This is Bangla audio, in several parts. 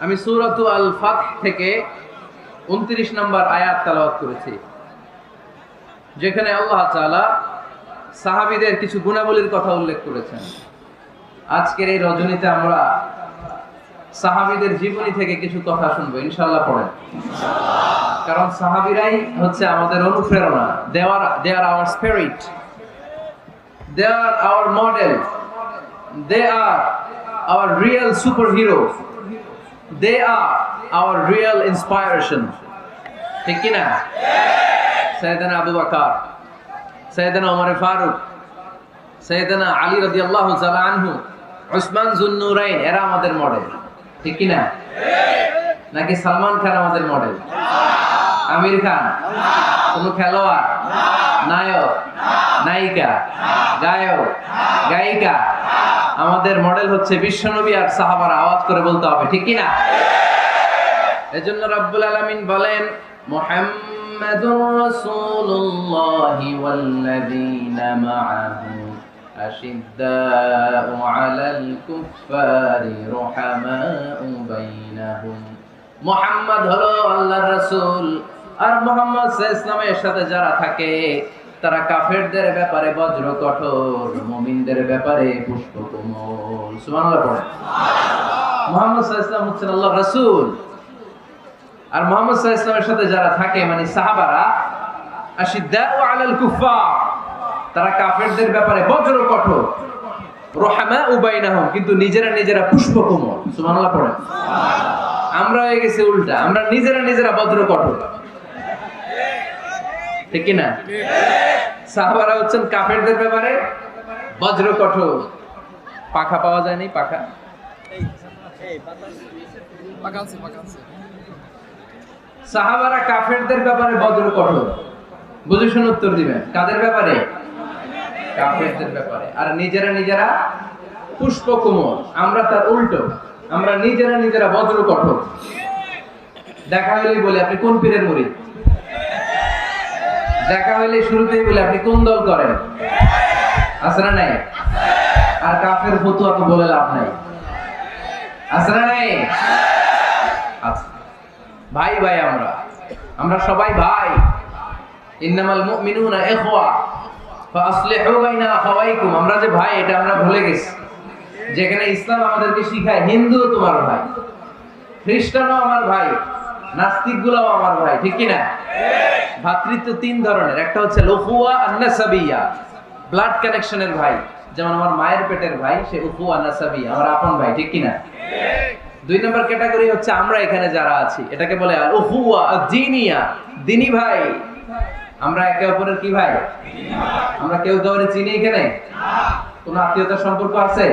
আমি সূরাতু আল ফাতহ থেকে 29 নম্বর আয়াত তেলাওয়াত করেছি, যেখানে আল্লাহ তাআলা সাহাবীদের কিছু গুণাবলীর কথা উল্লেখ করেছেন। আজকের এই রজনীতে আমরা সাহাবীদের জীবনী থেকে কিছু কথা শুনবো, ইনশাআল্লাহ। পড়েন ইনশাআল্লাহ। কারণ সাহাবীরাই হচ্ছে আমাদের অনুপ্রেরণা। They are our spirit, they are our model, they are our real superhero, they are our real inspiration, ঠিক কি না? সাইয়েদনা আবু বকর, সাইয়েদনা ওমর ফারুক, সাইয়েদনা আলী রাদিয়াল্লাহু তাআলা আনহু, উসমান যুন্নুরাইন, এরা আমাদের মডেল, ঠিক কি না? নাকি সালমান খান আমাদের মডেল? আমির খান? কোন খেলোয়াড়? নায়ক? নায়িকা? গায়ক? গায়িকা? আমাদের মডেল হচ্ছে বিশ্বনবী আর সাহাবারা। আওয়াজ করে বলতে হবে, ঠিক কি না? এজন্য রব্বুল আলামিন বলেন, মুহাম্মাদুর রাসূলুল্লাহি ওয়াল্লাযীনা মাআহু আশিদ্দাউ আলাল কুফফারি রুহামাউ বাইনাহুম। মুহাম্মদ হলো আল্লাহর রাসূল, আর মুহাম্মদ সাল্লাল্লাহু আলাইহি ওয়াসাল্লামের সাথে যারা থাকে তারা কাফেরদের ব্যাপারে বজ্র কঠোর, মুমিনদের ব্যাপারে পুষ্পকোমল। সুবহানাল্লাহ পড়েন। মুহাম্মদ সাল্লাল্লাহু আলাইহি ওয়াসাল্লাম হচ্ছেন আল্লাহর রাসূল, আর মুহাম্মদ সাল্লাল্লাহু আলাইহি ওয়াসাল্লামের সাথে যারা থাকে মানে সাহাবারা, আশিদ্দাউ আলাল কুফফার, তারা কাফেরদের ব্যাপারে বজ্র কঠোর, রুহামাউ বাইনাহুম, কিন্তু নিজেরা পুষ্পকোমল। সুবহানাল্লাহ পড়েন। আমরা হয়ে গেছি উল্টা, আমরা নিজেরা বজ্র কঠোর, ঠিক কি না? সাহাবারা হচ্ছেন কাফেরদের ব্যাপারে বজ্র কঠোর। পাখা পাওয়া যায়নি? পাখা সাহাবারা কাফেরদের ব্যাপারে বজ্র কঠোর। বুঝে শুনে উত্তর দিবেন। কাদের ব্যাপারে? কাফেরদের ব্যাপারে। আর নিজেরা পুষ্পকোমল। আমরা তার উল্টো, আমরা নিজেরা বজ্র কঠোর। দেখা হলেই বলে আপনি কোন পীরের মুরিদ, দেখা হইলে শুরুতেই বলে আপনি কোন দল করেন, আছে না নাই? আর কাফের ফতুয়া তো বলে লাভ নাই, আছে না নাই? আচ্ছা ভাই, আমরা সবাই ভাই। ইন্নামাল মুমিনুনা ইখওয়া ফাসলিহু বাইনা আখাওয়াইকুম। আমরা যে ভাই, এটা আমরা ভুলে গেছি। যেখানে ইসলাম আমাদেরকে শিখায় হিন্দু তোমার ভাই, খ্রিস্টানও আমার ভাই, নাস্তিকগুলোও আমার ভাই, ঠিক কি না? ভাতৃত্ব তিন ধরনের। একটা হচ্ছে উখুয়া আন-নাসাবিয়া, ব্লাড কানেকশনের ভাই, যেমন আমার মায়ের পেটের ভাই, সে উখুয়া নাসাবিয়া, আমার আপন ভাই, ঠিক কি না? দুই নম্বর ক্যাটাগরি হচ্ছে আমরা এখানে যারা আছি, এটাকে বলে আল উখুয়া আদ-দীনিয়া, দ্বীনি ভাই। আমরা একে অপরের কি ভাই? আমরা কেউ কাউকে চিনি এখানে? কোনো আত্মীয়তার সম্পর্ক আছে?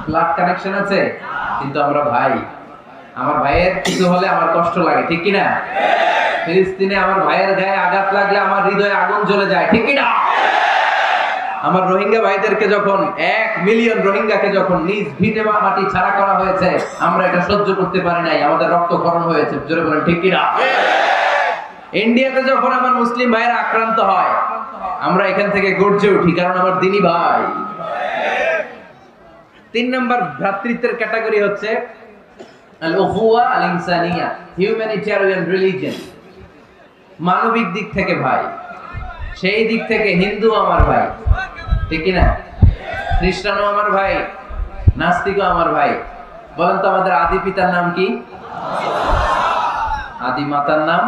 ব্লাড কানেকশন আছে? কিন্তু আমরা ভাই। আমার ভাইয়ের কিছু হলে আমার কষ্ট লাগে, ঠিক কি না? ফিলিস্তিনে আমার ভাইয়ের গায়ে আঘাত লাগলে আমার হৃদয়ে আগুন জ্বলে যায়, ঠিক কি না? আমার রোহিঙ্গা ভাইদেরকে যখন 1 মিলিয়ন রোহিঙ্গাকে যখন নিজ ভিটে মাটি ছাড়া করা হয়েছে, আমরা এটা সহ্য করতে পারি নাই, আমাদের রক্তক্ষরণ হয়েছে। জোরে বলেন, ঠিক কি না? ইন্ডিয়াতে যখন আমার মুসলিম ভাইয়েরা আক্রান্ত হয়, আমরা এখান থেকে গর্জে উঠি, কারণ আমার দ্বীনি ভাই। 3 নম্বর ভ্রাতৃত্বের ক্যাটাগরি হচ্ছে আল-উখুয়া আল-ইনসানিয়া, হিউম্যানিটেরিয়ান রিলিজিয়ন। মানবিক দিক থেকে ভাই, সেই দিক থেকে হিন্দু আমার ভাই, ঠিক কি না? খ্রিস্টানও আমার ভাই, নাস্তিকও আমার ভাই। বলেন তো আমাদের আদি পিতার নাম কি? আদি মাতার নাম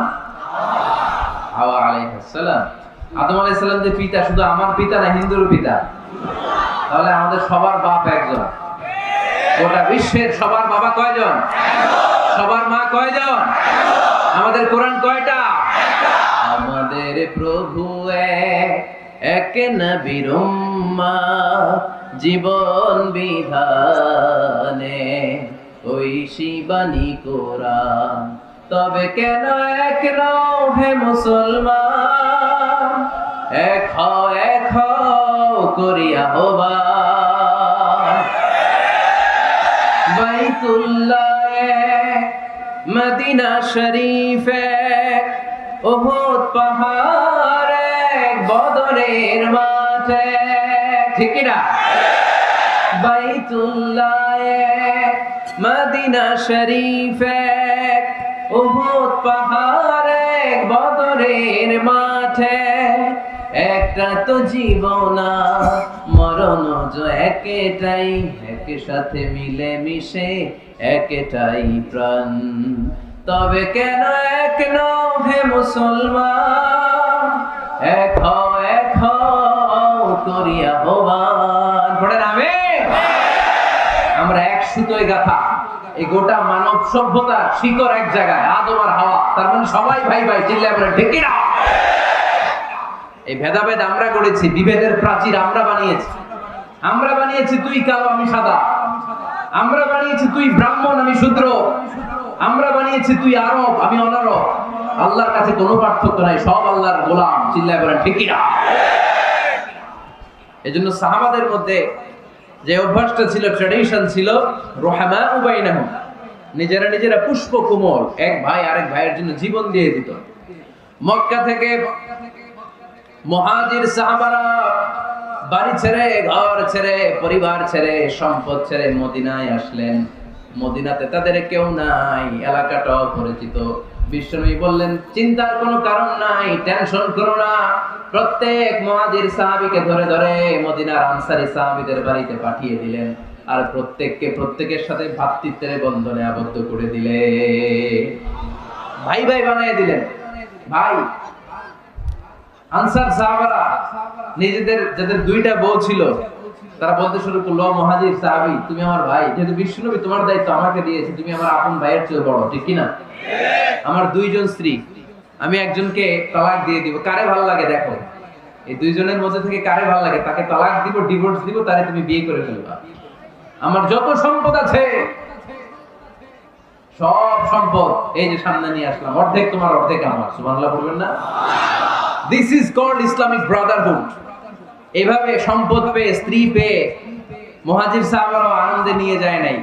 হাওয়া আলাইহিস সালাম। আদম আলাইহিস সালাম যে পিতা, শুধু আমার পিতা না, হিন্দুর পিতা। তাহলে আমাদের সবার বাপ একজন। গোটা বিশ্বের সবার বাবা কয়জন? সবার মা কয়জন? আমাদের কোরআন কয়টা? আমাদের প্রভু এক নবীর উম্মত, জীবন বিধানে ওই শিবানী কোরআন। তবে কেন এক নও হে মুসলমান, এক হও করিয়া আহ্বান। বাইতুল্লাহ এক, মদিনা শরীফ এক, উহুদ পাহাড় এক, বদরের মাঠ এক, ঠিক কি না? বাইতুল্লাহ এক, মদিনা শরীফে উহুদ পাহাড়ে বদরের মাঠে একটা তো জীবন মরণ যে একটাই একই সাথে মিলে মিশে একটাই প্রাণ তবে কেন এক নও হে মুসলমান এক হও করিয়া আহ্বান পড়েন আমিন আমরা এক সুতোয় গাঁথা এই গোটা মানব সভ্যতা শিকড় এক জায়গায় আদম আর হাওয়া তার মানে সবাই ভাই ভাই চিল্লায় বলে ঠিক না এই ভেদাভেদ আমরা করেছি বিভেদের প্রাচীর আমরা বানিয়েছি তুই কালো আমি সাদা আমরা বানিয়েছি তুই ব্রাহ্মণ আমি শূদ্র আমরা বানিয়েছি তুই আরব আমি অনারব আল্লাহর কাছে কোনো পার্থক্য নাই সব আল্লাহর গোলাম চিল্লায় বলেন ঠিক না এজন্য সাহাবাদের মধ্যে যে অভ্যাসটা ছিল ট্র্যাডিশন ছিল রুহামাউ বাইনাহুম নিজেরা পুষ্প কোমল এক ভাই আরেক ভাইয়ের জন্য জীবন দিয়ে দিত মক্কা থেকে মুহাজির সাহাবারা বাড়ি ছেড়ে ঘর ছেড়ে পরিবার ছেড়ে সম্পদ ছেড়ে মদিনায় আসলেন মদিনাতে তাদের কেউ নাই এলাকাটা অপরিচিত বিশ্বনবী বললেন চিন্তার কোনো কারণ নাই টেনশন করো না প্রত্যেক মুহাজির সাহাবীকে ধরে ধরে মদিনার আনসারী সাহাবীদের বাড়িতে পাঠিয়ে দিলেন আর প্রত্যেকের সাথে ভ্রাতৃত্বের বন্ধনে আবদ্ধ করে দিলেন ভাই ভাই বানিয়ে দিলেন ভাই আনসার সাহাবারা নিজেদের যাদের দুইটা বউ ছিল তারা বলতে শুরু করলো মুহাজির সাহাবী তুমি আমার ভাই যেহেতু বিশ্বনবী তোমার দায়িত্ব আমাকে দিয়েছে তুমি আমার আপন ভাইয়ের চেয়ে বড় ঠিক কি না আমার দুইজন স্ত্রী আমি একজনকে তালাক দিয়ে দিব কারে ভালো লাগে দেখো এই দুইজনের মধ্যে থেকে কারে ভালো লাগে তাকে তালাক দিব ডিভোর্স দিব তারে তুমি বিয়ে করে ফেলবা আমার যত সম্পদ আছে সব সম্পদ এই যে সামনে নিয়ে আসলাম অর্ধেক তোমার অর্ধেক আমার সুবহানাল্লাহ বলবেন না this is called Islamic brotherhood এভাবে সম্পদ পেয়ে স্ত্রী পেয়ে মুহাজির সাহাবারা আনন্দে নিয়ে যায় নাই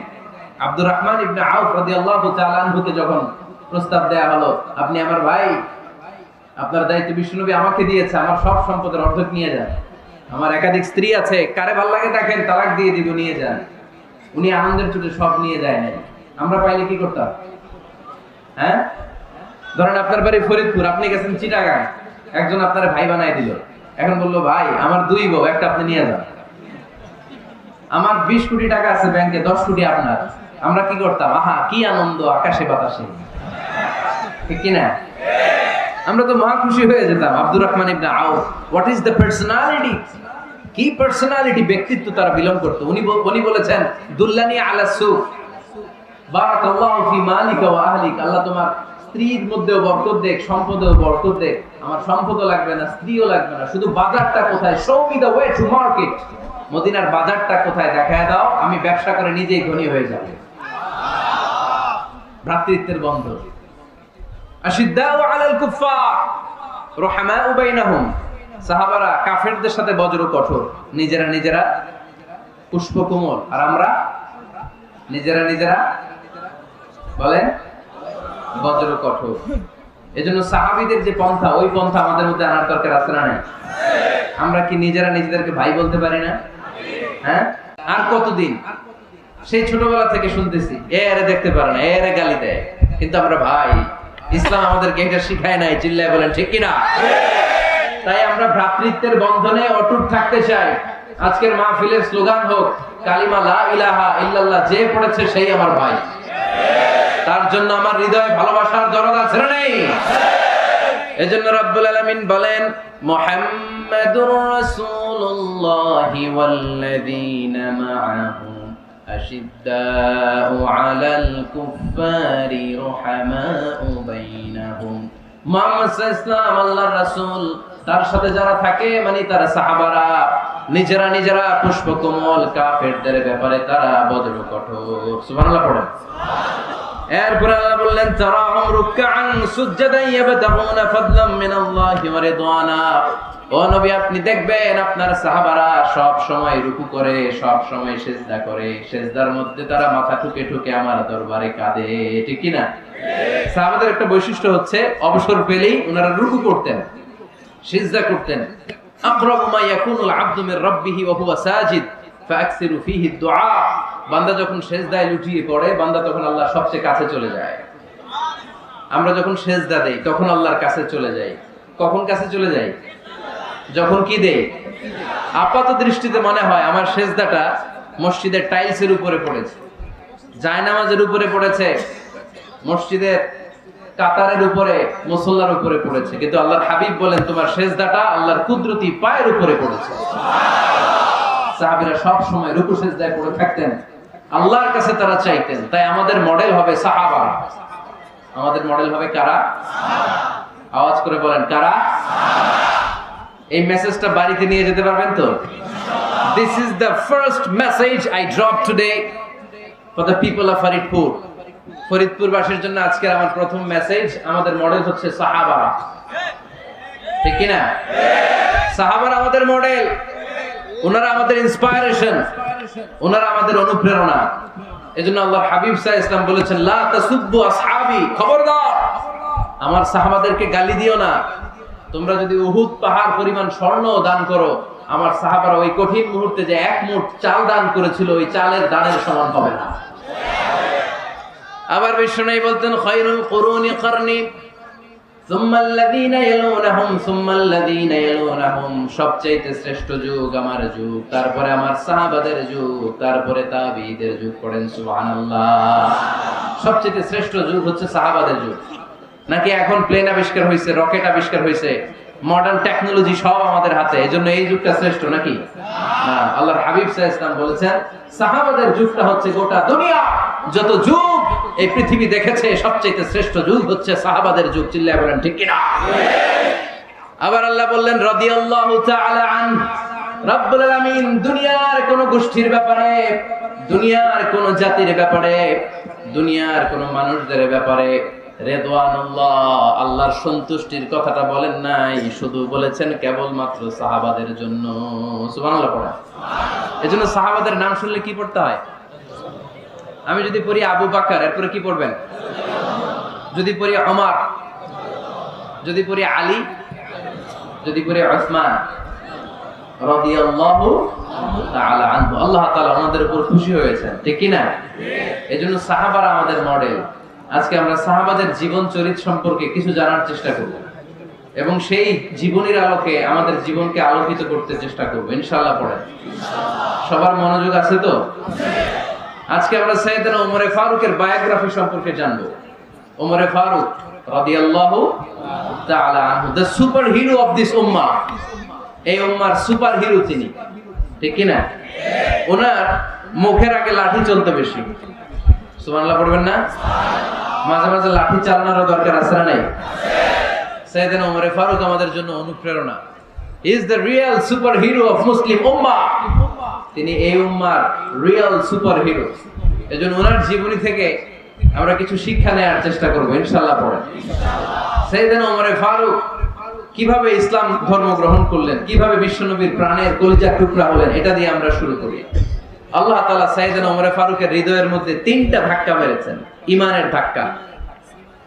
আব্দুর রহমান ইবনে আউফ রাদিয়াল্লাহু তাআলা আনহুকে যখন প্রস্তাব দেয়া হলো আপনি আমার ভাই আপনার দায়িত্ব বিশ্বনবী আমাকে দিয়েছে আমার সব সম্পদের অর্ধেক নিয়ে যান আমার একাধিক স্ত্রী আছে কারে ভালো লাগে দেখেন তালাক দিয়ে দিব নিয়ে যান উনি আনন্দের চোটে সব নিয়ে যায় নাই আমরা পাইলে কি করতাম হ্যাঁ ধরেন আপনার বাড়ি ফরিদপুর আপনি গেছেন চিটাগাং একজন আপনার ভাই বানায় দিল এখন বললো ভাই আমার দুই বউ একটা আপনি নিয়ে যান আমার 20 কোটি টাকা আছে ব্যাংকে 10 কোটি আপনার আমরা কি করতাম আহা কি আনন্দ আকাশে বাতাসে ঠিক কি না আমরা তো মহা খুশি হয়ে যেতাম আব্দুর রহমান ইবনে আউফ হোয়াট ইজ দ্য পার্সোনালিটি কি পার্সোনালিটি ব্যক্তিত্ব তারা বিলং করতো উনি বলেছেন দুল্লানি আলা সুক বারাকাল্লাহু ফি মালিকা ওয়া আহলিক আল্লাহ তোমার স্ত্রীর মধ্যেও বরকত দেখ সম্পদেও বরকত দেখ আমার সম্পদও লাগবে না স্ত্রীও লাগবে না শুধু বাজারটা কোথায় show me the way to market মদিনার বাজারটা কোথায় দেখায় দাও আমি ব্যবসা করে নিজেই ধনী হয়ে যাব ভ্রাতৃত্বের বন্ধন আশিদ্দাউ আলাল কুফার রুহামাউ বাইনাহুম সাহাবারা কাফেরদের সাথে বজ্র কঠোর নিজেরা পুষ্পকোমল আর আমরা নিজেরা বলেন বজ্র কঠোর এজন্য সাহাবীদের যে পন্থা ওই পন্থা আমাদের মধ্যে আনার দরকার আছে না নাই আমরা কি নিজেদেরকে ভাই বলতে পারি না হ্যাঁ আর কতদিন সেই ছোটবেলা থেকে শুনতেছি এরে দেখতে পারে না এরে গালি দেয় কিন্তু আমরা ভাই ইসলাম আমাদেরকে এটা শিখায় নাই চিল্লায় বলেন ঠিক কি না তাই আমরা ভ্রাতৃত্বের বন্ধনে অটুট থাকতে চাই আজকের মাহফিলের স্লোগান হোক কালিমা লা ইলাহা ইল্লাল্লাহ যে পড়েছে সেই আমার ভাই তার জন্য আমার হৃদয়ে ভালোবাসার দরদ আছে না নেই এজন্য রব্বুল আলামিন বলেন মুহাম্মাদুর রাসূলুল্লাহি ওয়াল্লাযীনা মাআহু আশিদ্দাউ আলাল কুফফারি রুহামাউ বাইনাহুম মুহাম্মদ সাল্লাল্লাহু আলাইহি আল্লাহর রাসূল তার সাথে যারা থাকে মানে তারা সাহাবারা নিজেরা পুষ্পকমল কাফেরদের ব্যাপারে তারা বজ্র কঠোর সুবহানাল্লাহ পড়েন এরপর আল্লাহ বললেন তারাহুম রুকআন সুজদান ইয়াবতাগুনা ফাদলাম মিনাল্লাহি ওয়া রিদওয়ানা ও নবী আপনি দেখবেন আপনার সাহাবারা সব সময় রুকু করে সব সময় সিজদা করে সিজদার মধ্যে তারা মাথা ঠুকে আমার দরবারে কাঁদে ঠিক কি না সাহাবাদের একটা বৈশিষ্ট্য হচ্ছে অবসর পেলেই ওনারা রুকু করতেন সিজদা করতেন আকরাবু মা ইয়াকুনুল আবদু মির রাব্বিহি ওয়া হুয়া সাজিদ ফাআকসিরু ফীহি দুআ বান্দা যখন সেজদায় লুটিয়ে পড়ে, বান্দা তখন আল্লাহর সবচেয়ে কাছে চলে যায়। আমরা যখন সেজদা দেই তখন আল্লাহর কাছে চলে যাই। কখন কাছে চলে যাই? যখন কি দেই? আপাত দৃষ্টিতে মনে হয় আমার সেজদাটা মসজিদের টাইলসের উপরে পড়েছে, জায়নামাজের উপরে পড়েছে, মসজিদের কাতারের উপরে, মুসল্লার উপরে পড়েছে, কিন্তু আল্লাহর হাবিব বলেন তোমার সেজদাটা আল্লাহর কুদরতি পায়ের উপরে পড়েছে। সাহাবীরা সব সময় রুকু সেজদায় পড়ে থাকতেন, আল্লাহর কাছে তারা চাইতেন। তাই আমাদের মডেল হবে সাহাবা। আমাদের মডেল হবে কারা? আওয়াজ করে বলেন কারা? এই মেসেজটা বাড়িতে নিয়ে যেতে পারবেন তো? This is the first message I dropped today for the people of Faridpur. Faridpur বাসীর জন্য আজকের আমার প্রথম মেসেজ, আমাদের মডেল হচ্ছে সাহাবারা। ঠিক কি না? সাহাবারা আমাদের মডেল, ওনারা আমাদের ইন্সপায়ারেশন, ওনারা আমাদের অনুপ্রেরণা। এজন্য আল্লাহর হাবিব সাল্লাল্লাহু আলাইহি ওয়াসাল্লাম বলেছেন লা তাসুব্বু আসহাবি, খবরদার আমার সাহাবাদেরকে গালি দিও না। তোমরা যদি উহুদ পাহাড় পরিমাণ স্বর্ণ দান করো, আমার সাহাবারা ওই কঠিন মুহূর্তে যে এক মুঠ চাল দান করেছিল, ওই চালের দানের সমান হবে না। আবার বিশ্বনবী বলতেন খায়রুল কুরুনি করনি সুম্মাল্লাযীনা ইয়ালুনাহুম সুম্মাল্লাযীনা ইয়ালুনাহুম, সবচেয়ে শ্রেষ্ঠ যুগ আমার যুগ, তারপরে আমার সাহাবাদের যুগ, তারপরে তাবিঈদের যুগ। পড়েন সুবহানাল্লাহ। সবচেয়ে শ্রেষ্ঠ যুগ হচ্ছে সাহাবাদের যুগ। নাকি এখন প্লেন আবিষ্কার হয়েছে, রকেট আবিষ্কার হয়েছে, মডার্ন টেকনোলজি সব আমাদের হাতে, এজন্য এই যুগটা শ্রেষ্ঠ নাকি? না, আল্লাহর হাবিব সাল্লাল্লাহু আলাইহি ওয়াসাল্লাম বলেছেন সাহাবাদের যুগটা হচ্ছে গোটা দুনিয়া যত যুগ এই পৃথিবী দেখেছে সবচেয়ে শ্রেষ্ঠ যুগ হচ্ছে সাহাবাদের যুগ। চিল্লায় বলেন ঠিক কিনা? আবার আল্লাহ বললেন রাদিয়াল্লাহু তাআলা আন, রব্বুল আলামিন দুনিয়ার কোন গোষ্ঠীর ব্যাপারে, দুনিয়ার কোন জাতির ব্যাপারে, দুনিয়ার কোন মানুষদের ব্যাপারে রেদওয়ানুল্লাহ আল্লাহর সন্তুষ্টির কথাটা বলেন নাই, শুধু বলেছেন কেবলমাত্র সাহাবাদের জন্য। সুবহানাল্লাহ পড়া। এজন্য সাহাবাদের নাম শুনলে কি পড়তে হয়? আমি যদি পড়ি আবু বকর, এরপরে কি পড়বেন? যদি পড়ি ওমর, যদি পড়ি আলী, যদি পড়ি উসমান রাদিয়াল্লাহু তাআলা আনহু, আল্লাহ তাআলা ওনাদের উপর খুশি হয়েছেন। ঠিক কি না? এজন্য সাহাবারা আমাদের মডেল। আজকে আমরা সাহাবাদের জীবন চরিত্র সম্পর্কে কিছু জানার চেষ্টা করব এবং সেই জীবনের আলোকে আমাদের জীবনকে আলোকিত করতে চেষ্টা করব ইনশাআল্লাহ। পড়েন সবার মনোযোগ আছে তো? আজকে আমরা সাইয়েদনা ওমর ফারুকের বায়োগ্রাফি সম্পর্কে জানব। ওমর ফারুক রাদিয়াল্লাহু তাআলা আনহু, the super hero of this উম্মাহ। এই উম্মার সুপার হিরো তিনি। ঠিক কি না? ওনার মুখের আগে লাঠি চলতে বেশি। সুবহানাল্লাহ পড়বেন না? মাঝে মাঝে লাঠি চালানোর দরকার আছে না নাই? সাইয়েদনা ওমর ফারুক আমাদের জন্য অনুপ্রেরণা। He is the real super hero of Muslim উম্মাহ। তিনি এই উম্মার রিয়েল সুপার হিরো। এজন্য ওনার জীবনী থেকে আমরা কিছু শিক্ষা নেওয়ার চেষ্টা করব ইনশাআল্লাহ। পড়েন সাইয়েদনা ওমর ফারুক কিভাবে ইসলাম ধর্ম গ্রহণ করলেন, কিভাবে বিশ্বনবীর প্রাণের কলিজার টুকরা হলেন, এটা দিয়ে আমরা শুরু করি। আল্লাহ তাআলা সাইয়েদনা ওমর ফারুকের হৃদয়ের মধ্যে 3টা ধাক্কা মেরেছেন, ঈমানের ধাক্কা।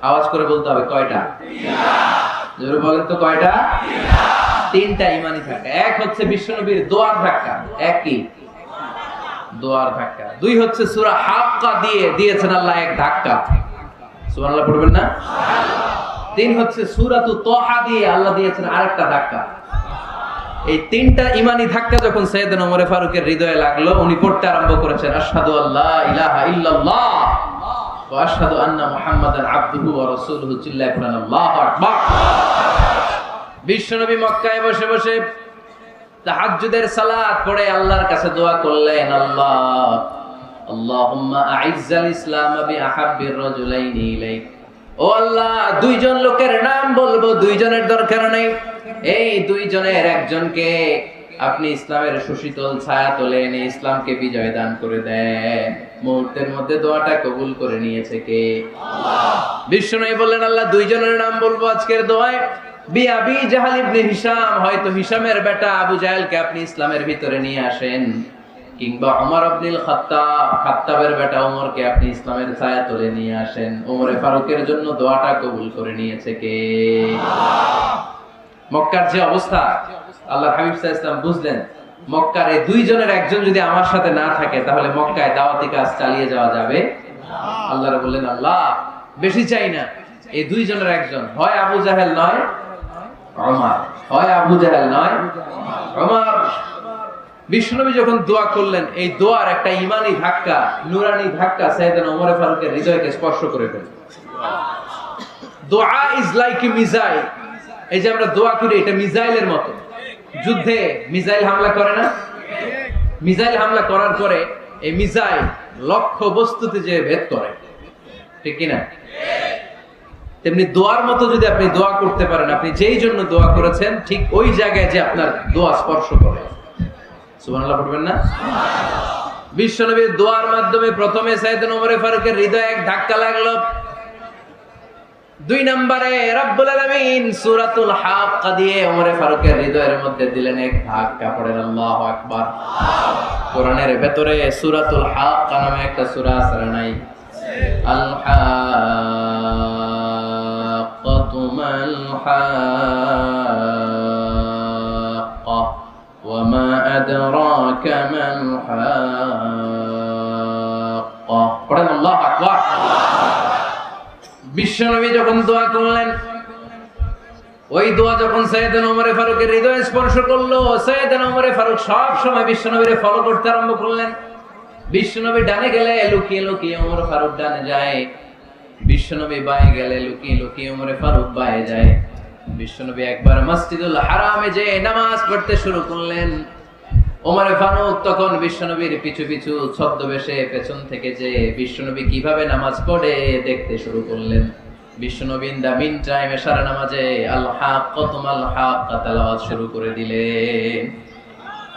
আওয়াজ করে বলতে হবে কয়টা? জোরে বলেন তো কয়টা? 3টা ঈমানি ধাক্কা। এক হচ্ছে বিশ্বনবীর দোয়ার ধাক্কা, এক কি? দোয়ার ধাক্কা। 2 হচ্ছে সূরা হাক্কা দিয়ে দিয়েছেন আল্লাহ এক ধাক্কা। সুবহানাল্লাহ পড়বেন না? 3 হচ্ছে সূরাতু তাহা দিয়ে আল্লাহ দিয়েছেন আরেকটা ধাক্কা। এই 3টা ঈমানি ধাক্কা যখন সাইয়েদনা ওমর ফারুকের হৃদয়ে লাগলো, উনি পড়তে আরম্ভ করেছেন আশহাদু আল্লা ইলাহা ইল্লাল্লাহ ওয়া আশহাদু আন্না মুহাম্মাদান আবদুহু ওয়া রাসূলুহু। চিল্লায়ে পড়েন আল্লাহু আকবার। বিশ্বনবী মক্কায় বসে বসে তাহাজ্জুদের সালাত পড়ে আল্লাহর কাছে দোয়া করলেন, আল্লাহ আল্লাহুম্মা আইজ্জাল ইসলাম বিআহাব্বির রাজুলাইনি ইলাইক। ও আল্লাহ, 2 জন লোকের নাম বলবো, 2 জনের দরকার নেই, এই 2 জনের একজনকে আপনি ইসলামের সুশীতল ছায়া তলে এনে ইসলামকে বিজয় দান করে দেন। মুহূর্তের মধ্যে দোয়াটা কবুল করে নিয়েছে কে? আল্লাহ। বিশ্বনবী বললেন আল্লাহ 2 জনের নাম বলবো আজকের দোয়ায়। আবি জাহল ইবনে হিশাম, হয়তো হিশামের বেটা আবু জাহেলকে আপনি ইসলামের ভিতরে নিয়ে আসেন, কিংবা ওমর ইবনুল খাত্তাব, খাত্তাবের বেটা ওমরকে আপনি ইসলামের ছায়া তলে নিয়ে আসেন। ওমর ফারুকের জন্য দোয়াটা কবুল করে নিয়েছে কে? আল্লাহ। মক্কার যে অবস্থা, আল্লাহর হাবিব সাল্লাল্লাহু আলাইহি ওয়াসাল্লাম বুঝলেন মক্কার এই দুইজনের একজন যদি আমার সাথে না থাকে তাহলে মক্কায় দাওয়াতি কাজ চালিয়ে যাওয়া যাবে? আল্লাহ বললেন, আল্লাহ বেশি চাই না, এই দুইজনের একজন, হয় আবু জাহেল নয় ওমর, হয় আবু জাহেল নয় ওমর। বিশ্বনবী যখন দোয়া করলেন, এই দোয়ার একটা ঈমানি ধাক্কা, নূরানি ধাক্কা সাইয়েদনা ওমর ফারুকের হৃদয়কে স্পর্শ করে ফেলল। দোয়া ইজ লাইক এ মিসাইল। এই যে আমরা দোয়া করি, এটা মিসাইলের মতো। যুদ্ধে মিসাইল হামলা করে না? মিসাইল হামলা করার পরে এই মিসাইল লক্ষ্য বস্তুতে যে ভেদ করে, ঠিক কি না? তেমনি দোয়ার মতো যদি আপনি দোয়া করতে পারেন, আপনি যেই জন্য দোয়া করেছেন ঠিক ওই জায়গায় যে আপনার দোয়া স্পর্শ করে। সুবহানাল্লাহ পড়বেন না? বিশ্বনবীর দোয়ার মাধ্যমে প্রথমে সাইয়েদনা ওমর ফারুকের হৃদয়ে এক ধাক্কা লাগলো। 2 নম্বরে রব্বুল আলামিন সূরাতুল হাক্কা দিয়ে ওমর ফারুকের হৃদয়ের মধ্যে দিলেন এক ধাক্কা। পড়েন আল্লাহু আকবার। কোরআনের ভেতরে সূরাতুল হাক্কা নামে একটা সূরা আছে না নাই? আল হাক্কাতু মাল হাক্কা ওয়া মা আদরাকা মাল হাক্কা। পড়েন আল্লাহু আকবার। বিশ্বনবী যখন দোয়া করলেন, ওই দোয়া যখন সাইয়েদনা ওমর ফারুকের হৃদয়ে স্পর্শ করলো, সাইয়েদনা ওমর ফারুক সব সময় বিশ্বনবীরে ফলো করতে আরম্ভ করলেন। বিশ্বনবী ডানে গেলে লুকিয়ে লুকিয়ে ওমর ফারুক ডানে যায়, বিশ্বনবী বায়ে গেলে লুকিয়ে লুকিয়ে ওমর ফারুক বায়ে যায়। বিশ্বনবী একবার মসজিদুল হারামে যে নামাজ পড়তে শুরু করলেন, ওমর ফারুক তখন বিশ্বনবীর পিছু পিছু ছদ্মবেশে পেছন থেকে যে বিশ্বনবী কিভাবে নামাজ পড়ে দেখতে শুরু করলেন। বিশ্বনবী ইন দা মিন টাইম এশারা নামাজে আল হাক্কাতু মাল হাক্কা তেলাওয়াত শুরু করে দিলেন।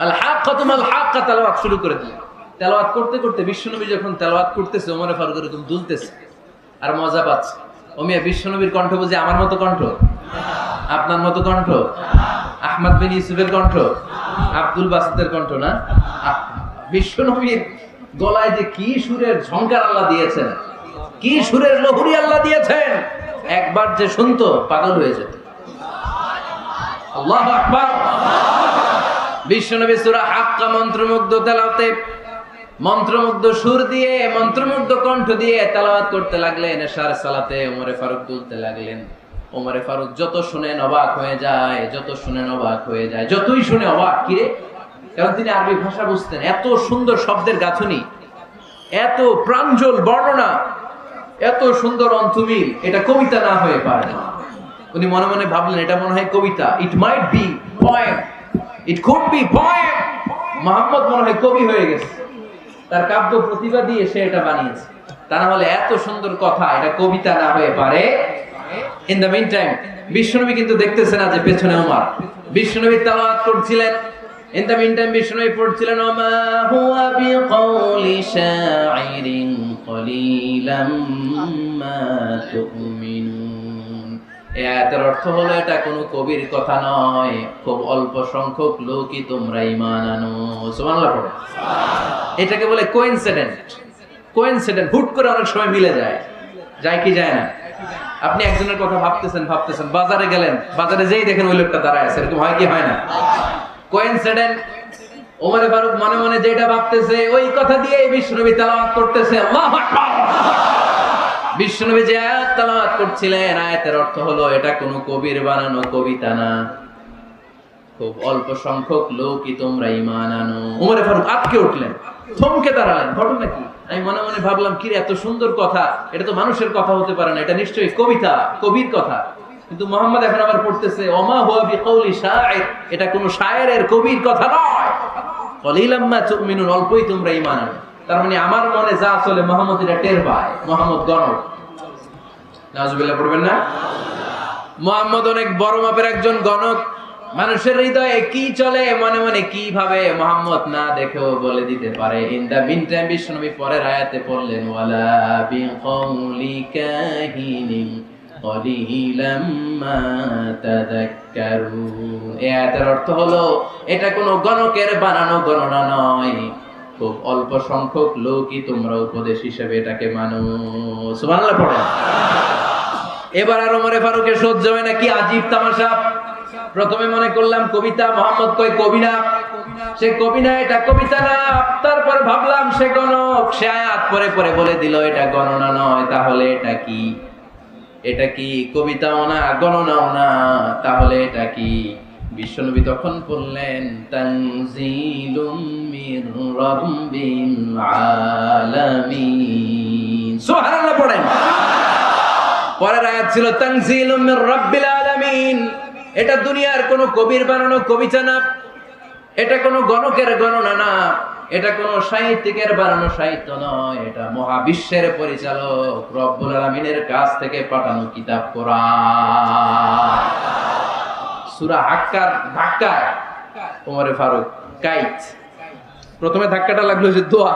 আল হাক্কাতু মাল হাক্কা তেলাওয়াত শুরু করে দিলেন। তেলাওয়াত করতে করতে বিশ্বনবী যখন তেলাওয়াত করতেছে, ওমর ফারুক এরকম দুলতেছে আর মজা পাচ্ছে। ওমিয়া বিশ্বনবীর কণ্ঠ বুঝি আমার মতো কণ্ঠ? আপনার মতো কণ্ঠ? আহমদ বিন ইউসুফের কণ্ঠ? আব্দুল বাসিতের কণ্ঠ না? বিশ্বনবীর গলায় যে কি সুরের ঝংকার আল্লাহ দিয়েছেন, কি সুরের লহরী আল্লাহ দিয়েছেন, একবার যে শুনতো পাগল হয়ে যেত। আল্লাহু আকবার। বিশ্বনবী সূরা হাক্কা মন্ত্রমুগ্ধ তেলাওয়াতে, মন্ত্রমুগ্ধ সুর দিয়ে, মন্ত্রমুগ্ধ কণ্ঠ দিয়ে তেলাওয়াত করতে লাগলেন। এশার সালাতে ওমর ফারুক দুলতে লাগলেন। ওমর ফারুক যত শুনেন অবাক হয়ে যায়, যত শুনেন অবাক হয়ে যায়, যতই শুনে অবাক। কিরে? কারণ তিনি আরবি ভাষা বুঝতেন। এত সুন্দর শব্দের গাঁথনি, এত প্রাঞ্জল বর্ণনা, এত সুন্দর অন্তমিল, এটা কবিতা না হয়ে পারে না। উনি মনে মনে ভাবলেন, এটা মনে হয় কবিতা। It might be poem, it could be poem. Muhammad মনে হয় কবি হয়ে গেছে, তার কাব্য প্রতিভা দিয়ে সে এটা বানিয়েছে। তা না হলে এত সুন্দর কথা, এটা কবিতা না হয়ে পারে। ইন দ্য মিন টাইম বিশ্বনবী কিন্তু দেখতেছে না যে পেছনে ওমর। বিশ্বনবী তেলাওয়াত করছিলেন। ইন দ্য মিন টাইম বিশ্বনবী পড়ছিলেন, ওমা হুয়া বিকাউলি শাইরিন কলিলাম মা তুমিনুন। এই আয়াতের অর্থ হলো, এটা কোনো কবির কথা নয়, খুব অল্প সংখ্যক লোকই তোমরা ঈমান আনো। সুবহানাল্লাহ পড়ো। এটাকে বলে কোইনসিডেন্ট। কোইনসিডেন্ট হুট করে অনেক সময় মিলে যায়, যায় কি যায় না? আপনি একজনের কথা ভাবতেছেন ভাবতেছেন, বাজারে গেলেন, বাজারে যেই দেখেন ওই লোকটা দাঁড়ায় আছে, এরকম হয় কি হয় না? কোইনসিডেন্ট। ওমর ফারুক মনে মনে যেটা ভাবতেছে ওই কথা দিয়ে বিশ্বনবী তেলাওয়াত করতেছে। আল্লাহু আকবার। বিশ্বনবী যে আয়াত তেলাওয়াত করছিলেন, আয়াতের অর্থ হলো, এটা কোনো কবির বানানো কবিতা না, খুব অল্প সংখ্যক লোকই তোমরা ঈমান আনো। ওমর ফারুক আটকে উঠলেন, থমকে দাঁড়ালেন। ঘটনা কি? আমি মনে মনে ভাবলাম, কি রে, এত সুন্দর কথা, এটা তো মানুষের কথা হতে পারে না, এটা নিশ্চয়ই কবিতা, কবির কথা। কিন্তু মুহাম্মদ এখন আবার পড়তেছে, ওমা হুয়া বিকাউলি শাইর, এটা কোনো শায়েরের, কবির কথা নয়। কলিলাম মা তুমিনুন, অল্পই তোমরা ঈমান আনো। তার মানে আমার মনে যা চলে মুহাম্মদ এটা টের পায়। মুহাম্মদ গণক। নাউজুবিল্লাহ পড়বেন না? মুহাম্মদ অনেক বড় মাপের একজন গণক। মানুষের হৃদয়ে কি চলে, মনে মনে কি ভাবে, মুহাম্মদ না দেখেও বলে দিতে পারে। ইন দা মিন টাইম বিশ্বনবী পরের আয়াতে পড়লেন, ওয়ালা বিকাউলি কাহিনিন কলিলাম মা তাযাক্কারুন। এই আয়াতের অর্থ হলো, এটা কোনো গণকের বানানো গণনা নয়, খুব অল্প সংখ্যক লোকই তোমরা উপদেশ হিসেবে এটাকে মানো। সুবহানাল্লাহ পড়েন। এবার আর ওমর ফারুকের সহ্য হয় না, কি আজীব তামাশা। প্রথমে মনে করলাম কবিতা, মুহাম্মদ কয় কবি না। সে কবি না, এটা কবিতা না। তারপর ভাবলাম সে গণক, সে আয়াত পরে পরে বলে দিল এটা গণনা নয়, তাহলে এটা কি? এটা কি কবিতাও না, গণনাও না, তাহলে এটা কি? বিশ্বনবী তখন বললেন তানজিলুম মির রাব্বিল আলামিন। সুবহানাল্লাহ পড়েন। পরের আয়াত ছিল তানজিলুম মির রাব্বিল আলামিন। এটা দুনিয়ার কোন কবির বানানো কবিতা না, এটা কোন গণকের গণনা না, এটা কোন সাহিত্যিকের বানানো সাহিত্য নয়, এটা মহাবিশ্বের পরিচালক রব্বুল আলামিনের কাছ থেকে পাঠানো কিতাব কোরআন। সূরা হাক্কার ধাক্কায় ওমরে ফারুক কাইত, প্রথমে ধাক্কাটা লাগলো যে দোয়া।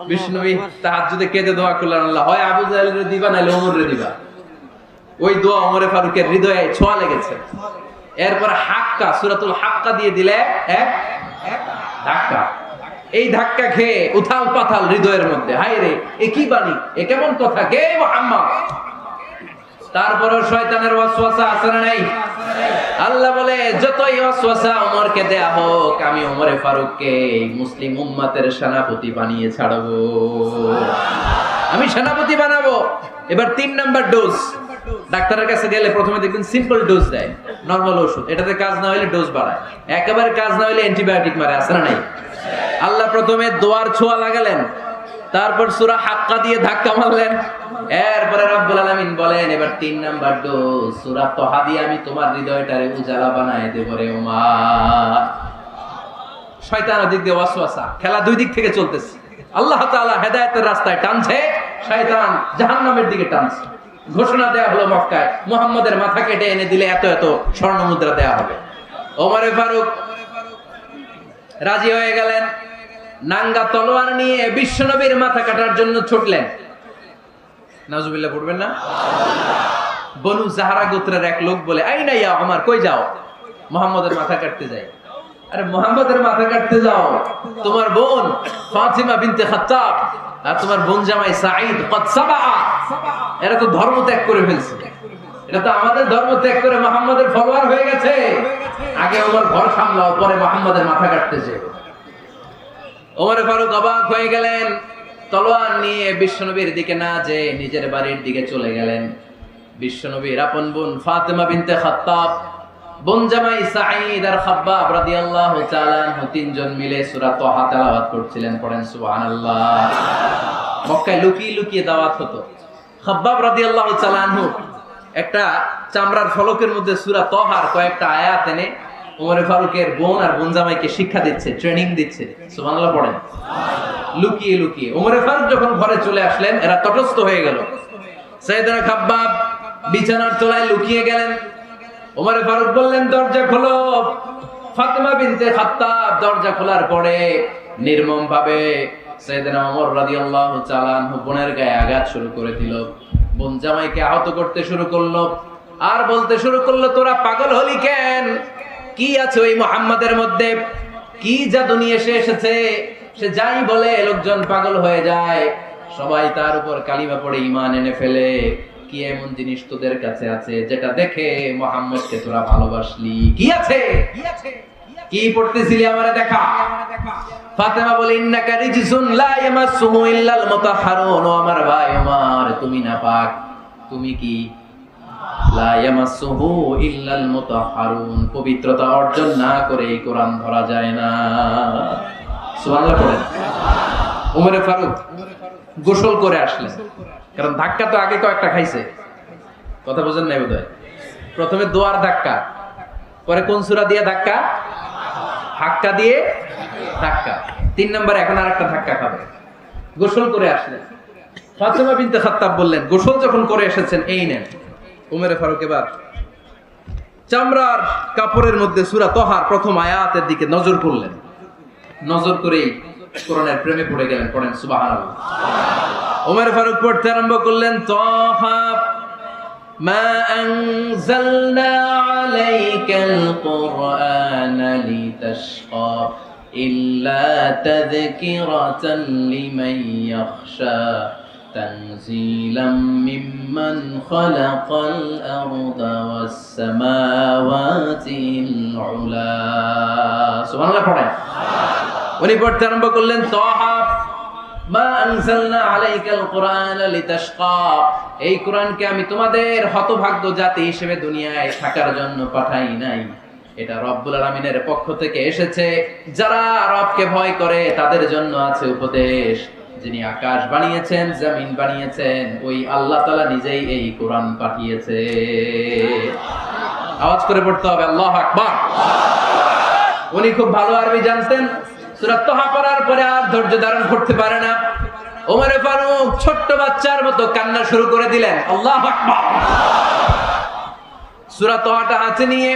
বিষ্ণুবী তাহাজ্জুদে কেঁদে দোয়া করলেন, আল্লাহ হয় আবু জাহেলরে দিবা নাইলে ওমরে দিবা। ওই দোয়া ওমরে ফারুকের হৃদয়ে ছোঁয়া লেগেছে। এরপর হাক্কা, সূরাতুল হাক্কা দিয়ে দিলে এক ধাক্কা। এই ধাক্কা খেয়ে উথাল পাথাল হৃদয়ের মধ্যে, হায় রে এ কি বাণী, এ কেমন কথা, কে মুহাম্মদ? তারপরও শয়তানের ওয়াসওয়াসা আছে না নাই? আল্লাহ বলে যতই ওয়াসওয়াসা ওমরকে দেয়া হোক, আমি ওমরে ফারুককে মুসলিম উম্মতের সেনাপতি বানিয়ে ছাড়বো, আমি সেনাপতি বানাবো। এবার 3 নাম্বার ডোজ। ডাক্তারের কাছে গেলে প্রথমে দেখবেন সিম্পল ডোজ দেয়, নরমাল ওষুধ, এটাতে কাজ না হলে ডোজ বাড়ায়, একেবারে কাজ না হলে অ্যান্টিবায়োটিক মারে, আছে না নাই? আল্লাহ প্রথমে দোয়ার ছোঁয়া লাগালেন, তারপর সূরা হাক্কা দিয়ে ধাক্কা মারলেন, এরপরে রব্বুল আলামিন বলেন এবার 3 নাম্বার ডোজ সূরা তাহা দিয়ে আমি তোমার হৃদয়টারে উজালা বানায় দেব রে ওমর। শয়তান ওদিক দিয়ে ওয়াসওয়াসা, খেলা দুই দিক থেকে চলতেছে। আল্লাহ তাআলা হেদায়েতের রাস্তায় টানছে, শয়তান জাহান্নামের দিকে টানছে। ঘোষণা দেয়া হলো মক্কায়, মুহাম্মদের মাথা কেটে এনে দিলে এত এত স্বর্ণ মুদ্রা দেয়া হবে। ওমরে ফারুক রাজি হয়ে গেলেন, নাঙ্গা তলোয়ার নিয়ে বিশ্বনবীর মাথা কাটার জন্য ছুটলেন। নাউজুবিল্লাহ পড়বেন না? বনু জাহরা গোত্রের এক লোক বলে, আইনা ইয়া ওমর, কই যাও? মুহাম্মদের মাথা কাটতে যাই। আরে মুহাম্মদের মাথা কাটতে যাও? তোমার বোন ফাতিমা বিনতে খাত্তাব আর তোমার বোন জামাই সাঈদ কদ সাবা, এরা তো ধর্ম ত্যাগ করে ফেলছে, এটা তো আমাদের ধর্ম ত্যাগ করে মুহাম্মদের ফলোয়ার হয়ে গেছে। আগে ওমর ঘর সামলাও, পরে মুহাম্মদের মাথা কাটতেছে। ওমর ফারুক অবাক হয়ে গেলেন, তলোয়ার নিয়ে বিশ্বনবীর দিকে না যে নিজের বাড়ির দিকে চলে গেলেন। বিশ্বনবীর আপন বোন ফাতিমা বিনতে খাত্তাব, বোন জামাই সাঈদ আর খাব্বাব রাদিয়াল্লাহু তাআলা আনহু, তিনজন মিলে সূরা তাহা তেলাওয়াত করছিলেন। পড়েন সুবহানাল্লাহ। মক্কায় লুকিয়ে লুকিয়ে দাওয়াত হতো। খাব্বাব রাদিয়াল্লাহু তাআলা আনহু একটা চামড়ার ফলকের মধ্যে সূরা তাহার কয়েকটা আয়াত এনে ওমর ফারুকের বোন আর বোন জামাইকে শিক্ষা দিচ্ছে, ট্রেনিং দিচ্ছে। সুবহানাল্লাহ পড়েন। লুকিয়ে লুকিয়ে ওমর ফারুক যখন ঘরে চলে আসলেন, এরা তটস্থ হয়ে গেল। সাইয়েদনা খাব্বাব বিছানার তলায় লুকিয়ে গেলেন। ওমর ফারুক বললেন, দরজা খোলো। ফাতিমা বিনতে খাত্তাব দরজা খোলার পরে নির্মম ভাবে সাইয়েদনা ওমর রাদিয়াল্লাহু তাআলা আনহু বোনের গায়ে আঘাত শুরু করে দিল। বোন জামাইকে আহত করতে শুরু করলো আর বলতে শুরু করলো, তোরা পাগল হলি কেন? কি আছে ওই মুহাম্মাদের মধ্যে? কি জাদু নিয়ে এসেছে? সে যাই বলে লোকজন পাগল হয়ে যায়, সবাই তার উপর কালিমা পড়ে ঈমান এনে ফেলে। কি এমন জিনিস তোদের কাছে আছে যেটা দেখে মুহাম্মদকে তোরা ভালোবাসলি? কি আছে? কি পড়তেছিলি আমারে দেখা। ফাতেমা বলে, ইন্নাকা রিজসুন লা ইয়ামাসসুহু ইল্লাল মুতাহহারুন। ও আমার ভাই ওমর, তুমি নাপাক। তুমি কি? লা ইয়ামাসসুহু ইল্লাল মুতাহহারুন, পবিত্রতা অর্জন না করে এই কোরআন ধরা যায় না। সুবহানাল্লাহ পড়েন। ওমরে ফারুক গোসল করে আসলেন, কারণ ধাক্কা তো আগে কয়েকটা খাইছে। কথা বোঝেন নাই বোধহয়? প্রথমে দোয়ার ধাক্কা, পরে কোন সূরা দিয়ে ধাক্কা? হাক্কা দিয়ে ধাক্কা। 3 নাম্বার এখন আরেকটা ধাক্কা খাবে। গোসল করে আসলেন। ফাতিমা বিনতে খাত্তাব বললেন, গোসল যখন করে এসেছেন, এই নেন। ওমরে ফারুক এবার চামড়ার কাপড়ের মধ্যে সূরা তাহার প্রথম আয়াতের দিকে নজর করলেন। নজর করেই কোরআনের প্রেমে পড়ে গেলেন। পড়েন সুবহানাল্লাহ। ওমর ফারুক পড়তে আরম্ভ করলেন, তাহা মা আনজালনা আলাইকাল কুরআনা লিতাশকা ইল্লা তাযকিরাতান লিমান ইয়াখশা তানজিলাম মিম্মান খালাকাল আরদা ওয়াস সামাওয়াতিল উলা। সুবহানাল্লাহ পড়েন। উনি পড়তে আরম্ভ করলেন, তাহা মা আনজালনা আলাইকাল কুরআনা লিতাশকা। এই কোরআনকে আমি তোমাদের হতভাগ্য জাতি হিসেবে দুনিয়ায় থাকার জন্য পাঠাই নাই। এটা রব্বুল আলামিনের পক্ষ থেকে এসেছে। যারা রবকে ভয় করে তাদের জন্য আছে উপদেশ। যিনি আকাশ বানিয়েছেন, জমিন বানিয়েছেন, ওই আল্লাহ তাআলা নিজেই এই কোরআন পাঠিয়েছে। আওয়াজ করে পড়তে হবে আল্লাহু আকবার। উনি খুব ভালো আরবি জানতেন। সূরা তাহা পড়ার পরে আর ধৈর্য ধারণ করতে পারে না। ওমর ফারুক ছোট্ট বাচ্চার মতো কান্না শুরু করে দিলেন। আল্লাহু আকবার। সূরা তাহাটা হাতে নিয়ে,